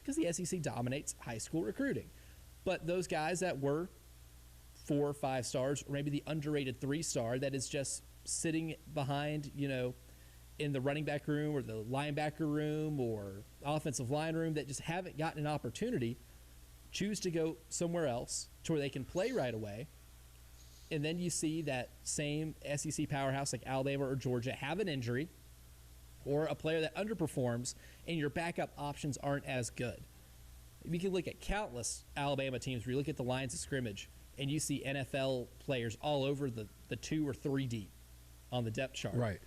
Because the SEC dominates high school recruiting. But those guys that were 4 or 5 stars, or maybe the underrated 3-star that is just sitting behind, in the running back room or the linebacker room or offensive line room that just haven't gotten an opportunity, choose to go somewhere else to where they can play right away. And then you see that same SEC powerhouse like Alabama or Georgia have an injury or a player that underperforms and your backup options aren't as good. You can look at countless Alabama teams where you look at the lines of scrimmage and you see NFL players all over the 2 or 3 deep on the depth chart. Right.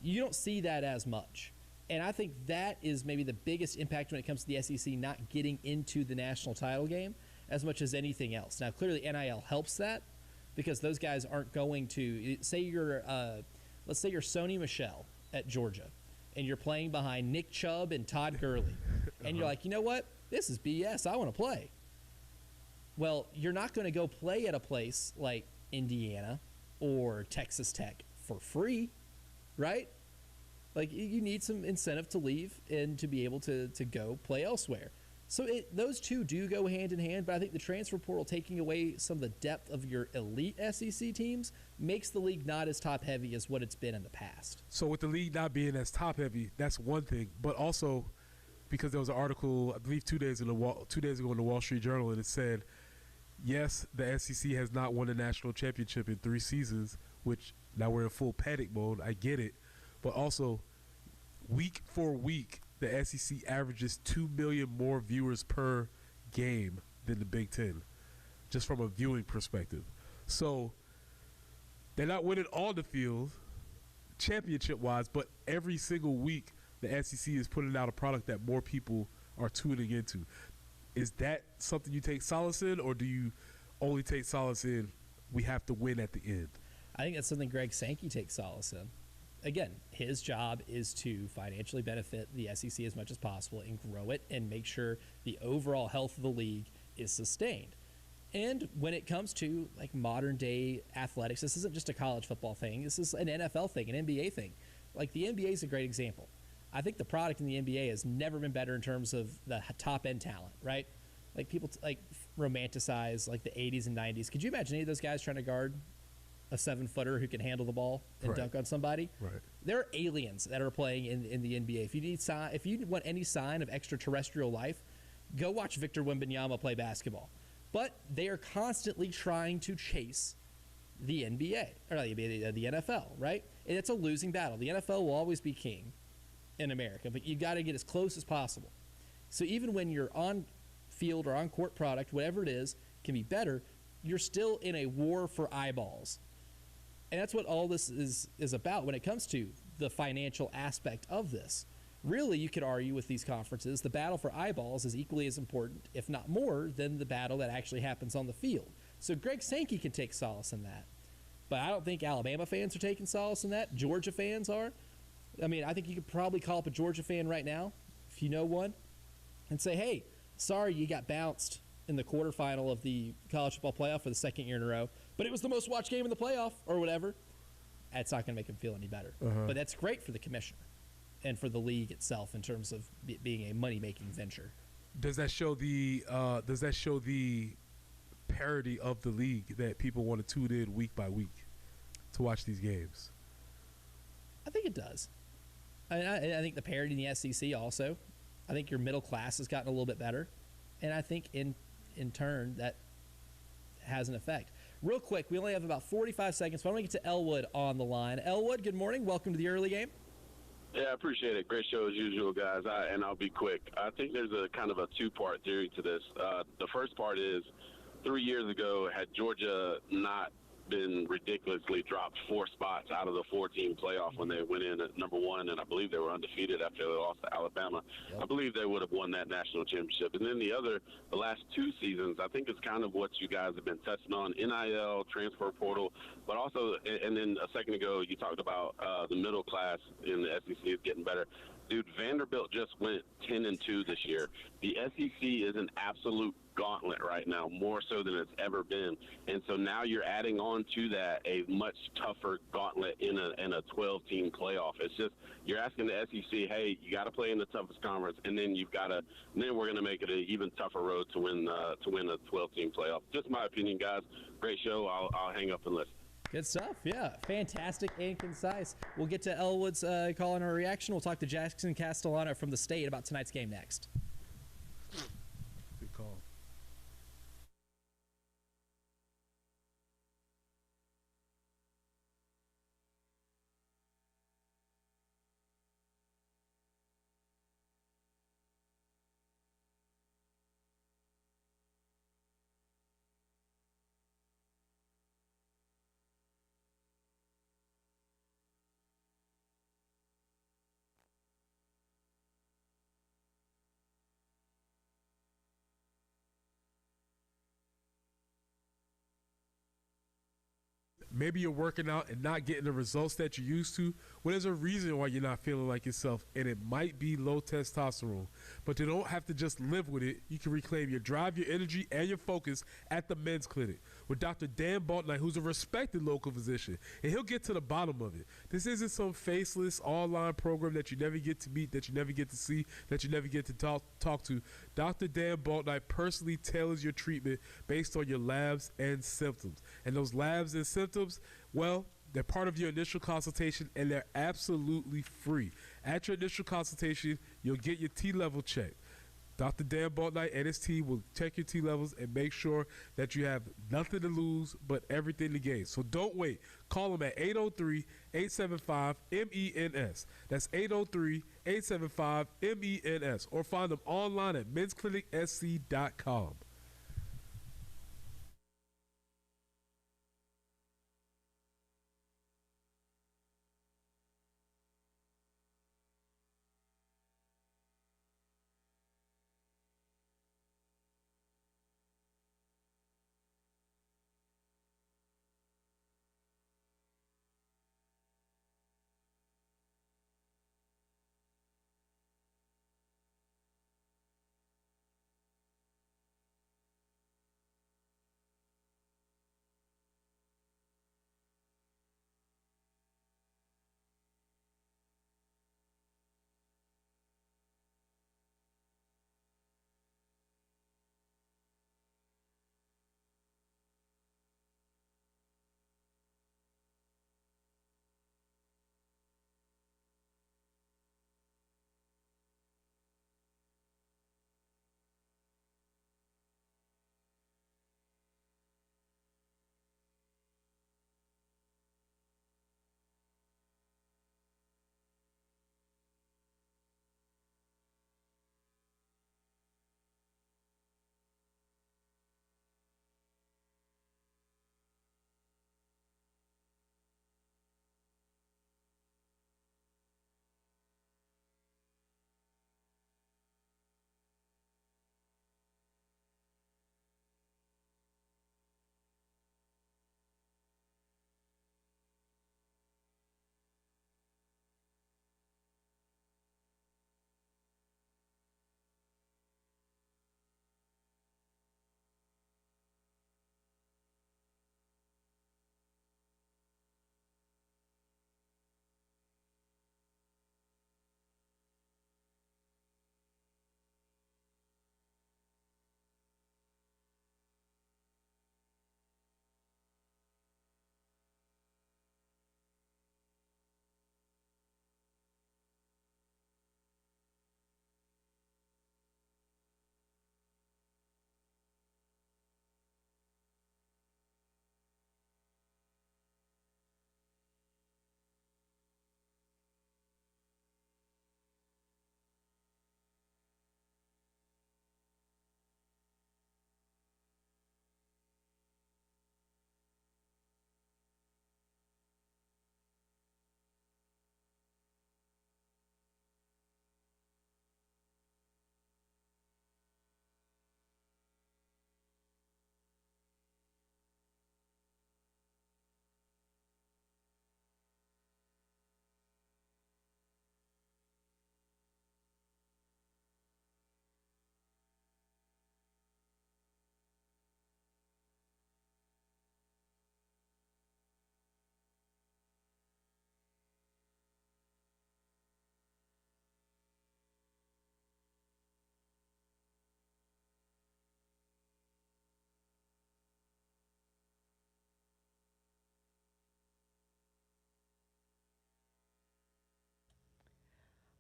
You don't see that as much. And I think that is maybe the biggest impact when it comes to the SEC not getting into the national title game as much as anything else. Now, clearly NIL helps that because those guys aren't going to – let's say you're Sony Michel at Georgia and you're playing behind Nick Chubb and Todd Gurley. And you're like, you know what? This is BS. I want to play. Well, you're not going to go play at a place like Indiana or Texas Tech for free, right? Like, you need some incentive to leave and to be able to go play elsewhere. So those two do go hand in hand, but I think the transfer portal taking away some of the depth of your elite SEC teams makes the league not as top-heavy as what it's been in the past. So with the league not being as top-heavy, that's one thing. But also, because there was an article, I believe 2 days ago in the Wall Street Journal, and it said, yes, the SEC has not won a national championship in 3 seasons, which now we're in full panic mode. I get it. But also, week for week, the SEC averages 2 million more viewers per game than the Big Ten, just from a viewing perspective. So they're not winning on the field, championship-wise, but every single week the SEC is putting out a product that more people are tuning into. Is that something you take solace in, or do you only take solace in we have to win at the end? I think that's something Greg Sankey takes solace in. Again, his job is to financially benefit the SEC as much as possible and grow it and make sure the overall health of the league is sustained. And when it comes to like modern day athletics, this isn't just a college football thing. This is an NFL thing, an NBA thing. Like the NBA is a great example. I think the product in the NBA has never been better in terms of the top end talent, right? Like people romanticize like the 80s and 90s. Could you imagine any of those guys trying to guard a 7-footer who can handle the ball and dunk on somebody? Right. There are aliens that are playing in the NBA. If you want any sign of extraterrestrial life, go watch Victor Wembanyama play basketball. But they are constantly trying to chase the NBA or the NFL, right? And it's a losing battle. The NFL will always be king in America, but you got to get as close as possible. So even when you're on field or on court product, whatever it is, can be better, you're still in a war for eyeballs. And that's what all this is about when it comes to the financial aspect of this. Really, you could argue with these conferences, the battle for eyeballs is equally as important, if not more, than the battle that actually happens on the field. So Greg Sankey can take solace in that. But I don't think Alabama fans are taking solace in that. Georgia fans are. I mean, I think you could probably call up a Georgia fan right now, if you know one, and say, hey, sorry you got bounced in the quarterfinal of the college football playoff for the 2nd year in a row, but it was the most watched game in the playoff or whatever. That's not going to make him feel any better. But that's great for the commissioner and for the league itself in terms of it being a money-making venture. Does that show the parity of the league that people want to tune in week by week to watch these games? I think it does. I think the parity in the SEC also. I think your middle class has gotten a little bit better. And I think in turn that has an effect. Real quick, we only have about 45 seconds. Why don't we get to Elwood on the line? Elwood, good morning. Welcome to the early game. Yeah, I appreciate it. Great show as usual, guys. And I'll be quick. I think there's a kind of a two-part theory to this. The first part is 3 years ago, had Georgia not been ridiculously dropped 4 spots out of the 4-team playoff when they went in at number 1, and I believe they were undefeated after they lost to Alabama. Yep. I believe they would have won that national championship. And then the last 2 seasons, I think it's kind of what you guys have been touching on, NIL, transfer portal, but also, and then a second ago, you talked about the middle class in the SEC is getting better. Dude, Vanderbilt just went 10-2 this year. The SEC is an absolute gauntlet right now, more so than it's ever been. And so now you're adding on to that a much tougher gauntlet in a 12-team playoff. It's just you're asking the SEC, hey, you got to play in the toughest conference, and then then we're going to make it an even tougher road to win a 12-team playoff. Just my opinion, guys. Great show. I'll hang up and listen. Good stuff. Yeah, fantastic and concise. We'll get to Elwood's call and our reaction. We'll talk to Jackson Castellano from the State about tonight's game next. Good call. Maybe you're working out and not getting the results that you're used to. Well, there's a reason why you're not feeling like yourself, and it might be low testosterone. But you don't have to just live with it. You can reclaim your drive, your energy, and your focus at the men's clinic with Dr. Dan Baltnight, who's a respected local physician, and he'll get to the bottom of it. This isn't some faceless online program that you never get to meet, that you never get to see, that you never get to talk to. Dr. Dan Baltnight personally tailors your treatment based on your labs and symptoms. And those labs and symptoms, well, they're part of your initial consultation, and they're absolutely free. At your initial consultation, you'll get your T-level checked. Dr. Dan Baltnight and his team will check your T levels and make sure that you have nothing to lose but everything to gain. So don't wait. Call them at 803-875-MENS. That's 803-875-MENS. Or find them online at mensclinicsc.com.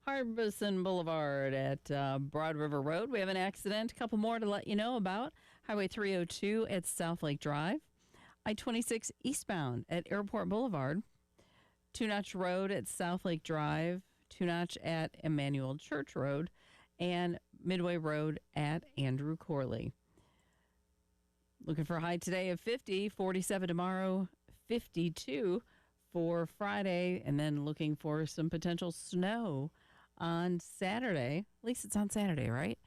Harbison Boulevard at Broad River Road. We have an accident. A couple more to let you know about. Highway 302 at South Lake Drive. I-26 eastbound at Airport Boulevard. Two Notch Road at South Lake Drive. Two Notch at Emmanuel Church Road. And Midway Road at Andrew Corley. Looking for a high today of 50, 47 tomorrow, 52 for Friday, and then looking for some potential snow on Saturday. At least it's on Saturday, right?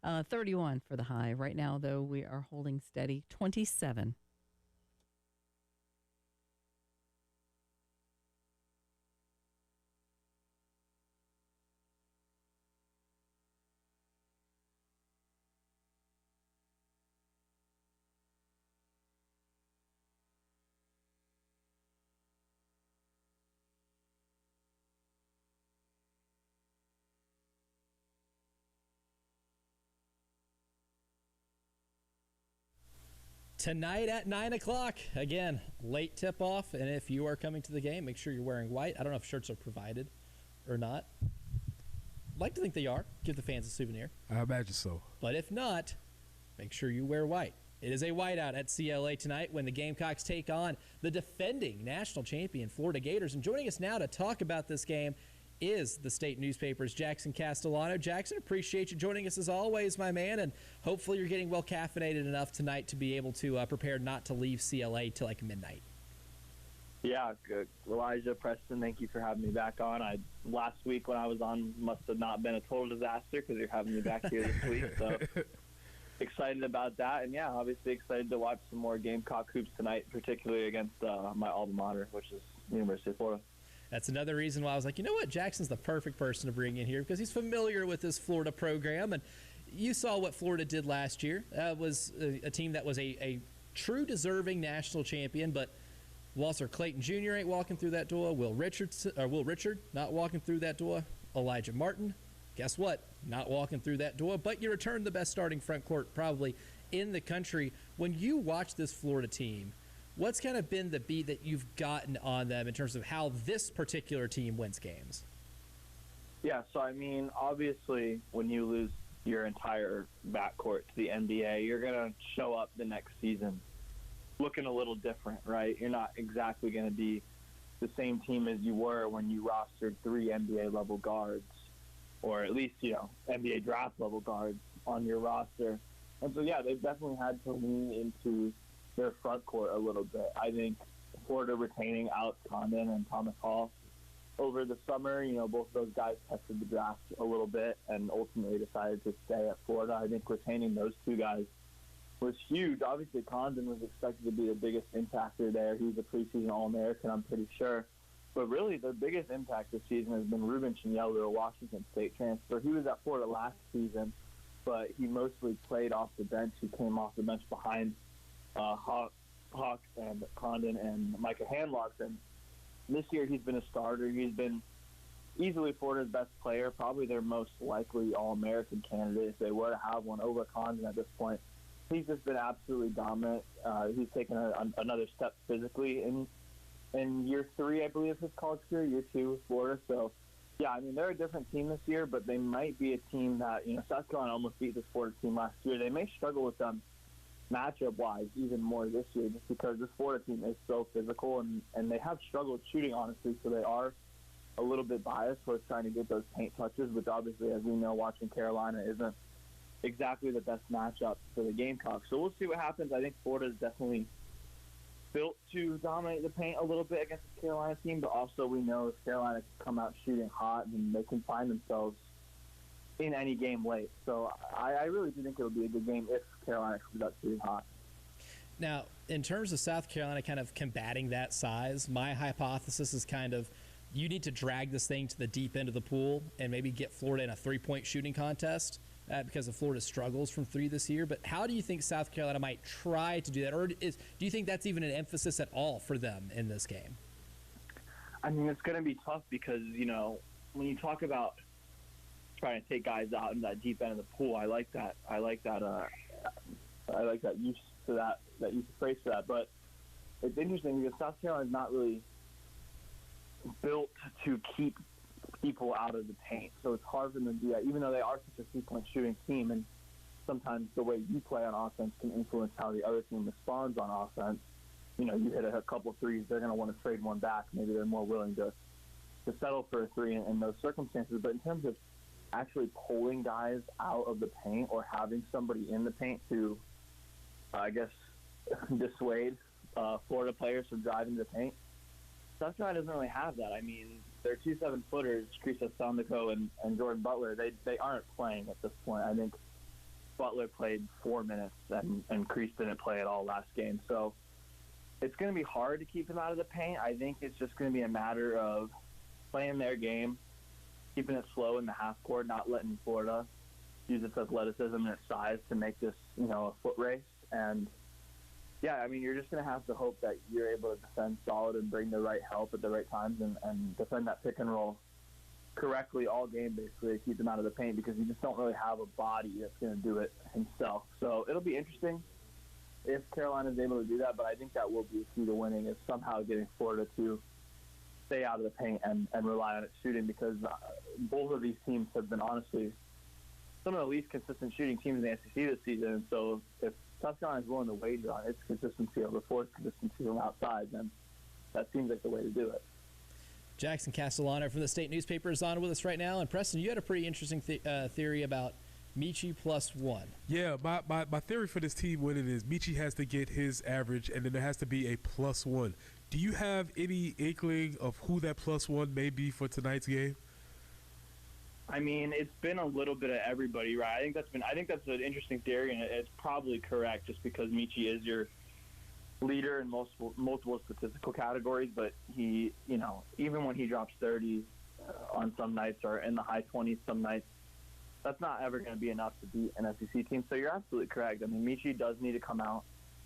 31 for the high. Right now, though, we are holding steady, 27. Tonight at 9 o'clock, again, late tip-off, and if you are coming to the game, make sure you're wearing white. I don't know if shirts are provided or not. I'd like to think they are. Give the fans a souvenir. I imagine so. But if not, make sure you wear white. It is a whiteout at CLA tonight when the Gamecocks take on the defending national champion Florida Gators. And joining us now to talk about this game is the state newspaper's Jackson Castellano. Jackson, appreciate you joining us as always, my man, and hopefully you're getting well caffeinated enough tonight to be able to prepare not to leave CLA till like midnight. Yeah, good. Elijah, Preston, thank you for having me back on. Last week when I was on must have not been a total disaster because you're having me back here this week, so excited about that. And, yeah, obviously excited to watch some more Gamecock hoops tonight, particularly against my alma mater, which is the University of Florida. That's another reason why I was like, you know what, Jackson's the perfect person to bring in here because he's familiar with this Florida program. And you saw what Florida did last year. That was a team that was a true deserving national champion, but Walter Clayton Jr. ain't walking through that door. Will Richard not walking through that door. Elijah Martin, guess what? Not walking through that door. But you returned the best starting front court probably in the country. When you watch this Florida team, what's kind of been the beat that you've gotten on them in terms of how this particular team wins games? Yeah, so, I mean, obviously when you lose your entire backcourt to the NBA, you're going to show up the next season looking a little different, right? You're not exactly going to be the same team as you were when you rostered 3 NBA-level guards, or at least, NBA draft-level guards on your roster. And so, yeah, they've definitely had to lean into their front court a little bit. I think Florida retaining Alex Condon and Thomas Hall over the summer, both of those guys tested the draft a little bit and ultimately decided to stay at Florida. I think retaining those two guys was huge. Obviously, Condon was expected to be the biggest impactor there. He was a preseason All-American, I'm pretty sure. But really, the biggest impact this season has been Ruben Chinyelu, a Washington State transfer. He was at Florida last season, but he mostly played off the bench. He came off the bench behind Hawks and Condon and Micah Handlocks. And this year he's been a starter. He's been easily Florida's best player, probably their most likely All-American candidate if they were to have one over Condon at this point. He's just been absolutely dominant. He's taken another step physically in year 3, I believe, of his college career, year 2 with Florida. So, yeah, I mean, they're a different team this year, but they might be a team that, South Carolina almost beat this Florida team last year. They may struggle with them matchup-wise even more this year just because this Florida team is so physical and they have struggled shooting, honestly, so they are a little bit biased towards trying to get those paint touches, which obviously, as we know, watching Carolina isn't exactly the best matchup for the Gamecocks. So we'll see what happens. I think Florida is definitely built to dominate the paint a little bit against the Carolina team, but also we know if Carolina can come out shooting hot and they can find themselves in any game late. So I really do think it'll be a good game if Carolina comes out shooting hot. Now, in terms of South Carolina kind of combating that size, my hypothesis is kind of you need to drag this thing to the deep end of the pool and maybe get Florida in a three-point shooting contest because of Florida's struggles from 3 this year. But how do you think South Carolina might try to do that? Or do you think that's even an emphasis at all for them in this game? I mean, it's going to be tough because, when you talk about trying to take guys out in that deep end of the pool, I like that use to that use of phrase for that. But it's interesting because South Carolina is not really built to keep people out of the paint. So it's hard for them to do that, even though they are such a three-point shooting team. And sometimes the way you play on offense can influence how the other team responds on offense. You know, you hit a couple threes, they're going to want to trade one back. Maybe they're more willing to settle for a three in those circumstances. But in terms of actually pulling guys out of the paint or having somebody in the paint to, I guess, dissuade Florida players from driving to the paint, South Carolina doesn't really have that. I mean, their 2 7-footers, Kriisa Sandeko and Jordan Butler, they aren't playing at this point. I think Butler played 4 minutes and Kriisa didn't play at all last game. So it's going to be hard to keep them out of the paint. I think it's just going to be a matter of playing their game, keeping it slow in the half court, not letting Florida use its athleticism and its size to make this, you know, a foot race. And yeah, I mean, you're just going to have to hope that you're able to defend solid and bring the right help at the right times and defend that pick and roll correctly all game, basically, to keep them out of the paint, because you just don't really have a body that's going to do it himself. So it'll be interesting if Carolina's able to do that, but I think that will be a key to winning, is somehow getting Florida to stay out of the paint and rely on its shooting, because both of these teams have been, honestly, some of the least consistent shooting teams in the SEC this season. And so if South Carolina is willing to wager on its consistency over Florida's consistency from outside, then that seems like the way to do it. Jackson Castellano from the State Newspaper is on with us right now. And Preston, you had a pretty interesting theory about Michi +1. Yeah, my theory for this team winning is Michi has to get his average, and then there has to be a +1. Do you have any inkling of who that +1 may be for tonight's game? I mean, it's been a little bit of everybody, right? I think that's an interesting theory, and it's probably correct, just because Michi is your leader in multiple statistical categories. But he, you know, even when he drops 30 on some nights or in the high 20s some nights, that's not ever going to be enough to beat an SEC team. So you're absolutely correct. I mean, Michi does need to come out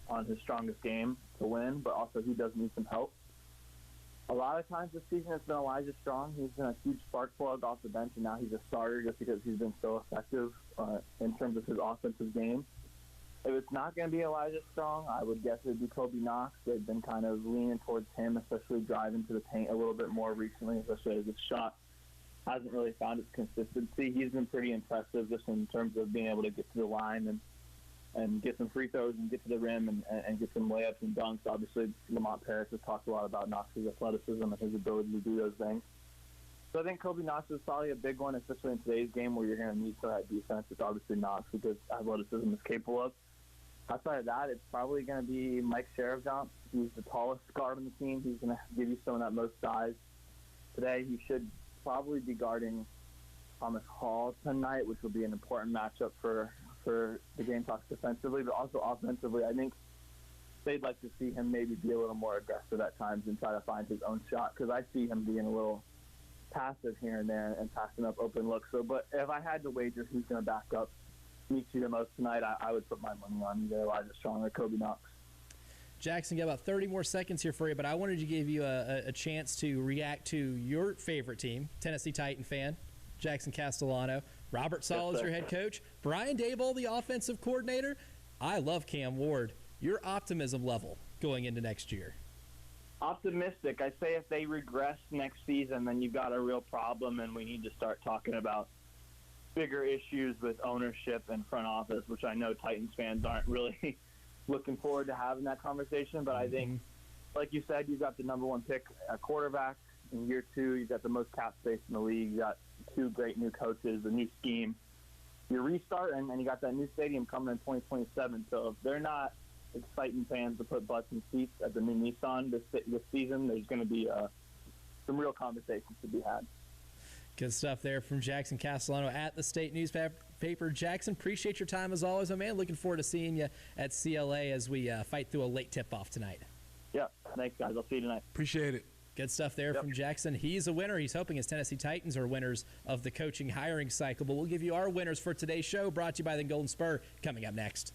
on his strongest game to win, but also he does need some help. A lot of times this season it's been Elijah Strong. He's been a huge spark plug off the bench, and now he's a starter just because he's been so effective in terms of his offensive game. If it's not going to be Elijah Strong, I would guess it would be Kobe Knox. They've been kind of leaning towards him, especially driving to the paint a little bit more recently, especially as his shot hasn't really found its consistency. He's been pretty impressive just in terms of being able to get to the line and get some free throws and get to the rim and get some layups and dunks. Obviously, Lamont Paris has talked a lot about Knox's athleticism and his ability to do those things. So I think Kobe Knox is probably a big one, especially in today's game where you're going to need some of that defense. It's obviously Knox, because athleticism is capable of. Outside of that, it's probably going to be Mike Sheriff-Jump. He's the tallest guard on the team. He's going to give you some of that most size. Today, he should probably be guarding Thomas Hall tonight, which will be an important matchup for the Gamecocks defensively, but also offensively. I think they'd like to see him maybe be a little more aggressive at times and try to find his own shot, because I see him being a little passive here and there and passing up open looks. So, but if I had to wager who's going to back up Michi the most tonight, I would put my money on either Elijah Strong or Kobe Knox. Jackson, got about 30 more seconds here for you, but I wanted to give you a chance to react to your favorite team, Tennessee Titan fan, Jackson Castellano. Robert Sala's your head coach. Brian Daboll, the offensive coordinator. I love Cam Ward. Your optimism level going into next year? Optimistic. I say if they regress next season, then you've got a real problem, and we need to start talking about bigger issues with ownership and front office, which I know Titans fans aren't really looking forward to having that conversation. But I think, like you said, you've got the number one pick at quarterback in year two. You've got the most cap space in the league. You got two great new coaches, a new scheme. You restart, and you got that new stadium coming in 2027. So if they're not exciting fans to put butts in seats at the new Nissan this season, there's going to be some real conversations to be had. Good stuff there from Jackson Castellano at the State Newspaper. Jackson, appreciate your time as always, my man. Looking forward to seeing you at CLA as we fight through a late tip-off tonight. Yeah, thanks, guys. I'll see you tonight. Appreciate it. Good stuff there from Jackson. He's a winner. He's hoping his Tennessee Titans are winners of the coaching hiring cycle. But we'll give you our winners for today's show, brought to you by the Golden Spur, coming up next.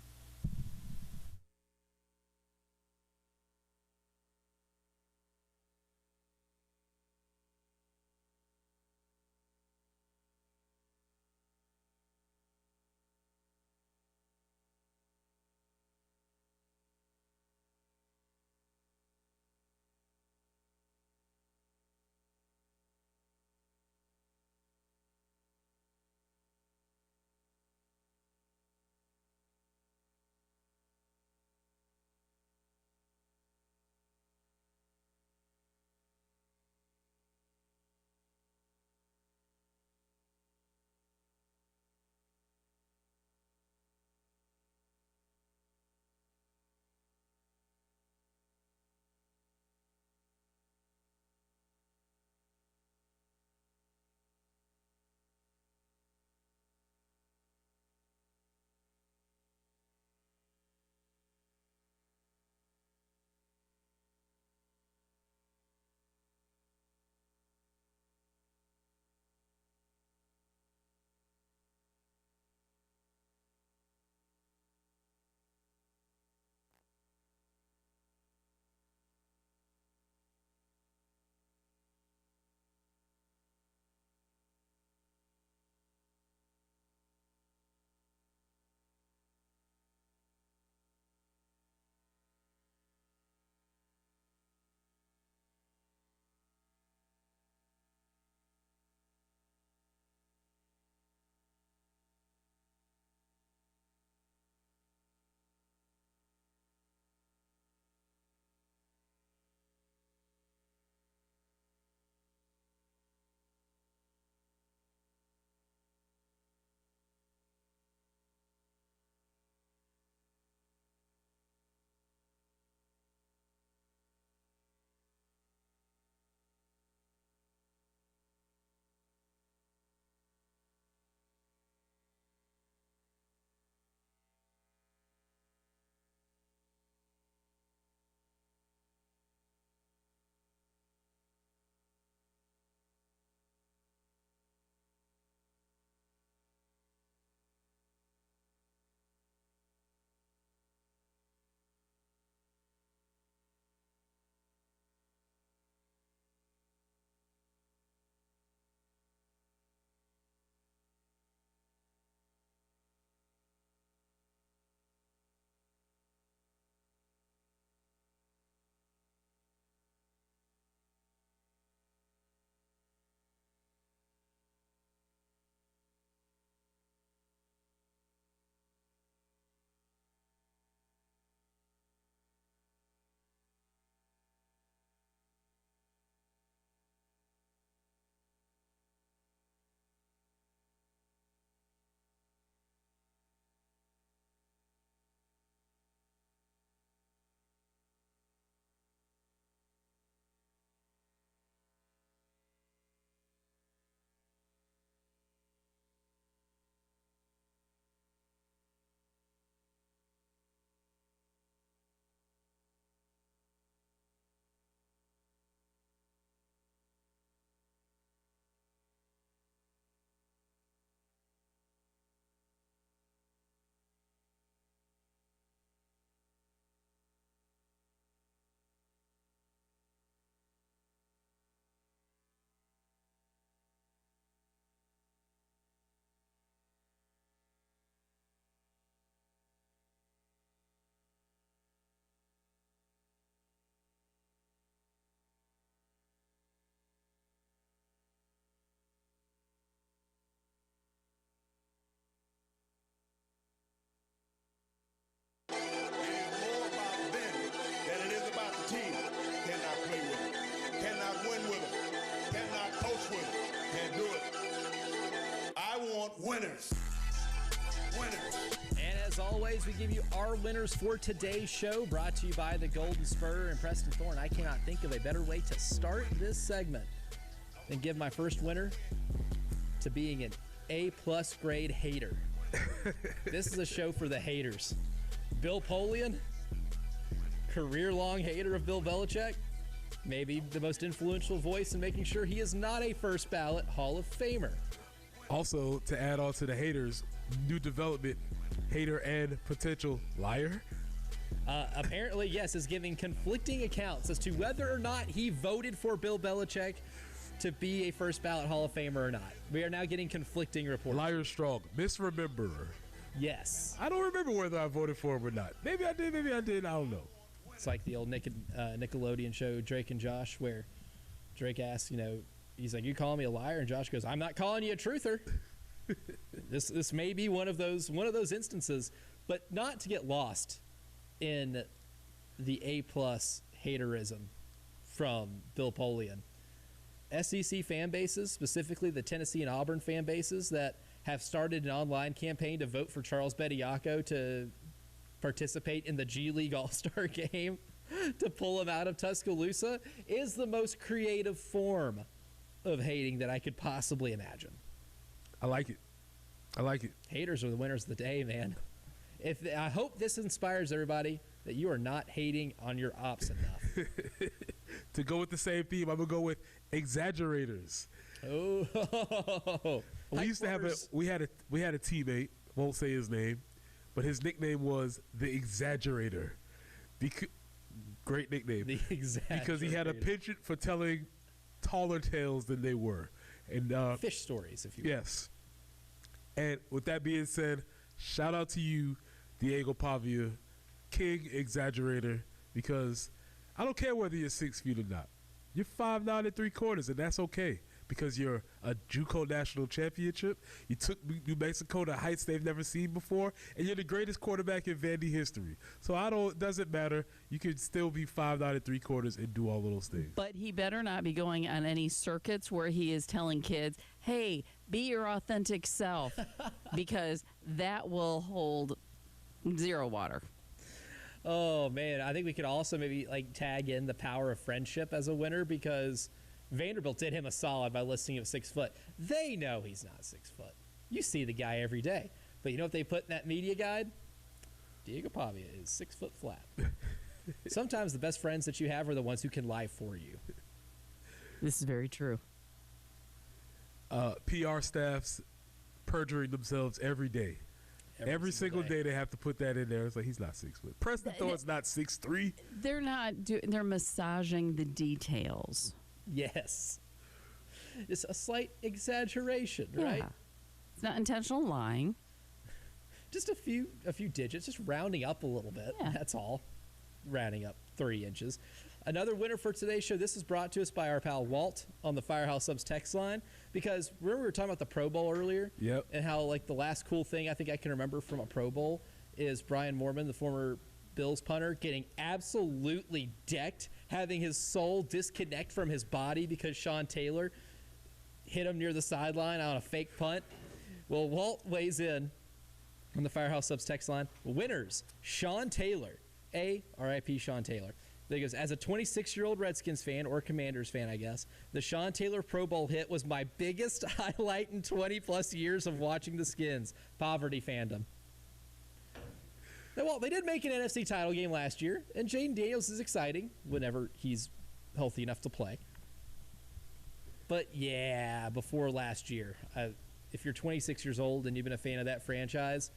always, we give you our winners for today's show, brought to you by the Golden Spur and Preston Thorne. I cannot think of a better way to start this segment than give my first winner to being an A-plus grade hater. This is a show for the haters. Bill Polian, career-long hater of Bill Belichick, maybe the most influential voice in making sure he is not a first-ballot Hall of Famer. Also, to add on to the haters, new development, hater and potential liar. Apparently, yes, is giving conflicting accounts as to whether or not he voted for Bill Belichick to be a first-ballot Hall of Famer or not. We are now getting conflicting reports. Liar strong. Misrememberer. Yes. I don't remember whether I voted for him or not. Maybe I did, maybe I didn't. I don't know. It's like the old Nickelodeon show, Drake and Josh, where Drake asks, he's like, "You calling me a liar?" And Josh goes, "I'm not calling you a truther." This may be one of those instances, but not to get lost in the A-plus haterism from Bill Polian. SEC fan bases, specifically the Tennessee and Auburn fan bases that have started an online campaign to vote for Charles Bediako to participate in the G League All-Star game to pull him out of Tuscaloosa, is the most creative form of hating that I could possibly imagine. I like it. Haters are the winners of the day, man. I hope this inspires everybody that you are not hating on your ops enough. To go with the same theme, I'm going to go with exaggerators. Oh. We used to have we had a teammate, won't say his name, but his nickname was the Exaggerator. Great nickname. The Exaggerator. Because he had a penchant for telling taller tales than they were. And fish stories, if you will. Yes. And with that being said, shout out to you, Diego Pavia, King Exaggerator, because I don't care whether you're 6 feet or not. You're 5'9"3/4, and that's okay. Because you're a JUCO national championship. You took New Mexico to heights they've never seen before, and you're the greatest quarterback in Vandy history. So it doesn't matter. You can still be 5'9"3/4 and do all of those things. But he better not be going on any circuits where he is telling kids, "Hey, be your authentic self," because that will hold zero water. Oh, man. I think we could also maybe tag in the power of friendship as a winner, because Vanderbilt did him a solid by listing him 6 foot. They know he's not 6 foot. You see the guy every day. But you know what they put in that media guide? Diego Pavia is 6 foot flat. Sometimes the best friends that you have are the ones who can lie for you. This is very true. PR staffs perjuring themselves every day. Every single day they have to put that in there. It's like, he's not 6 foot. Preston Thorne's not 6'3". They're not they're massaging the details. Yes. It's a slight exaggeration, right? Yeah. It's not intentional lying. Just a few digits, just rounding up a little bit. Yeah. That's all. Rounding up 3 inches. Another winner for today's show. This is brought to us by our pal Walt on the Firehouse Subs text line. Because remember we were talking about the Pro Bowl earlier? Yep. And how the last cool thing I think I can remember from a Pro Bowl is Brian Moorman, the former Bills punter, getting absolutely decked, having his soul disconnect from his body because Sean Taylor hit him near the sideline on a fake punt. Well, Walt weighs in on the Firehouse Subs text line. Winners, Sean Taylor. R.I.P. Sean Taylor. There he goes, as a 26-year-old Redskins fan, or Commanders fan, I guess, the Sean Taylor Pro Bowl hit was my biggest highlight in 20-plus years of watching the Skins. Poverty fandom. Now, well, they did make an NFC title game last year, and Jaden Daniels is exciting whenever he's healthy enough to play. But, yeah, before last year, if you're 26 years old and you've been a fan of that franchise,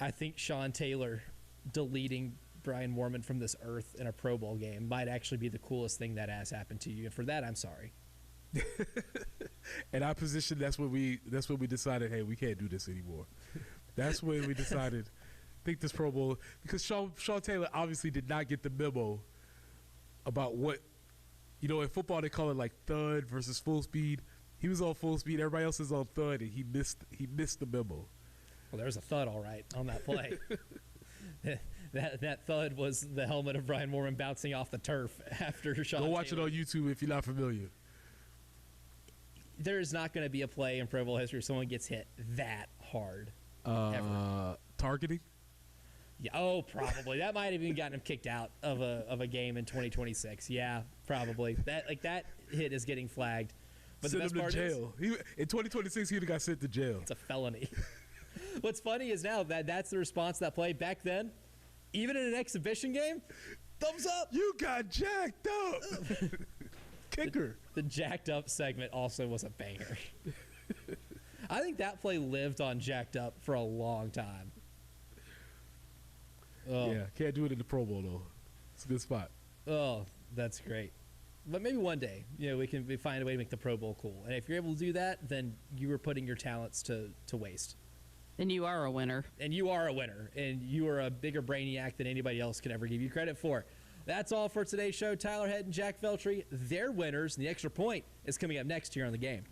I think Sean Taylor deleting Brian Moorman from this earth in a Pro Bowl game might actually be the coolest thing that has happened to you. And for that, I'm sorry. In our position, that's when we decided, hey, we can't do this anymore. That's when we decided, think this Pro Bowl, because Sean Taylor obviously did not get the memo about what, in football they call it thud versus full speed. He was on full speed, everybody else is on thud, and he missed the memo. Well, there's a thud all right on that play. That thud was the helmet of Brian Moorman bouncing off the turf after Sean Go watch Taylor. it on YouTube if you're not familiar. There is not going to be a play in Pro Bowl history where someone gets hit that hard. Ever. Targeting? Yeah. Oh, probably. That might have even gotten him kicked out of a game in 2026. Yeah, probably. That hit is getting flagged. But Send the best him to part jail. In 2026, he'd have got sent to jail. it's a felony. What's funny is now that's the response to that play. Back then, even in an exhibition game, thumbs up. You got jacked up. Kicker. The jacked up segment also was a banger. I think that play lived on jacked up for a long time. Oh. Yeah, can't do it in the Pro Bowl, though. It's a good spot. Oh, that's great. But maybe one day, we can find a way to make the Pro Bowl cool. And if you're able to do that, then you are putting your talents to waste. Then you are a winner. And you are a winner. And you are a bigger brainiac than anybody else can ever give you credit for. That's all for today's show. Tyler Head and Jack Veltri, they're winners. And the extra point is coming up next here on The Game.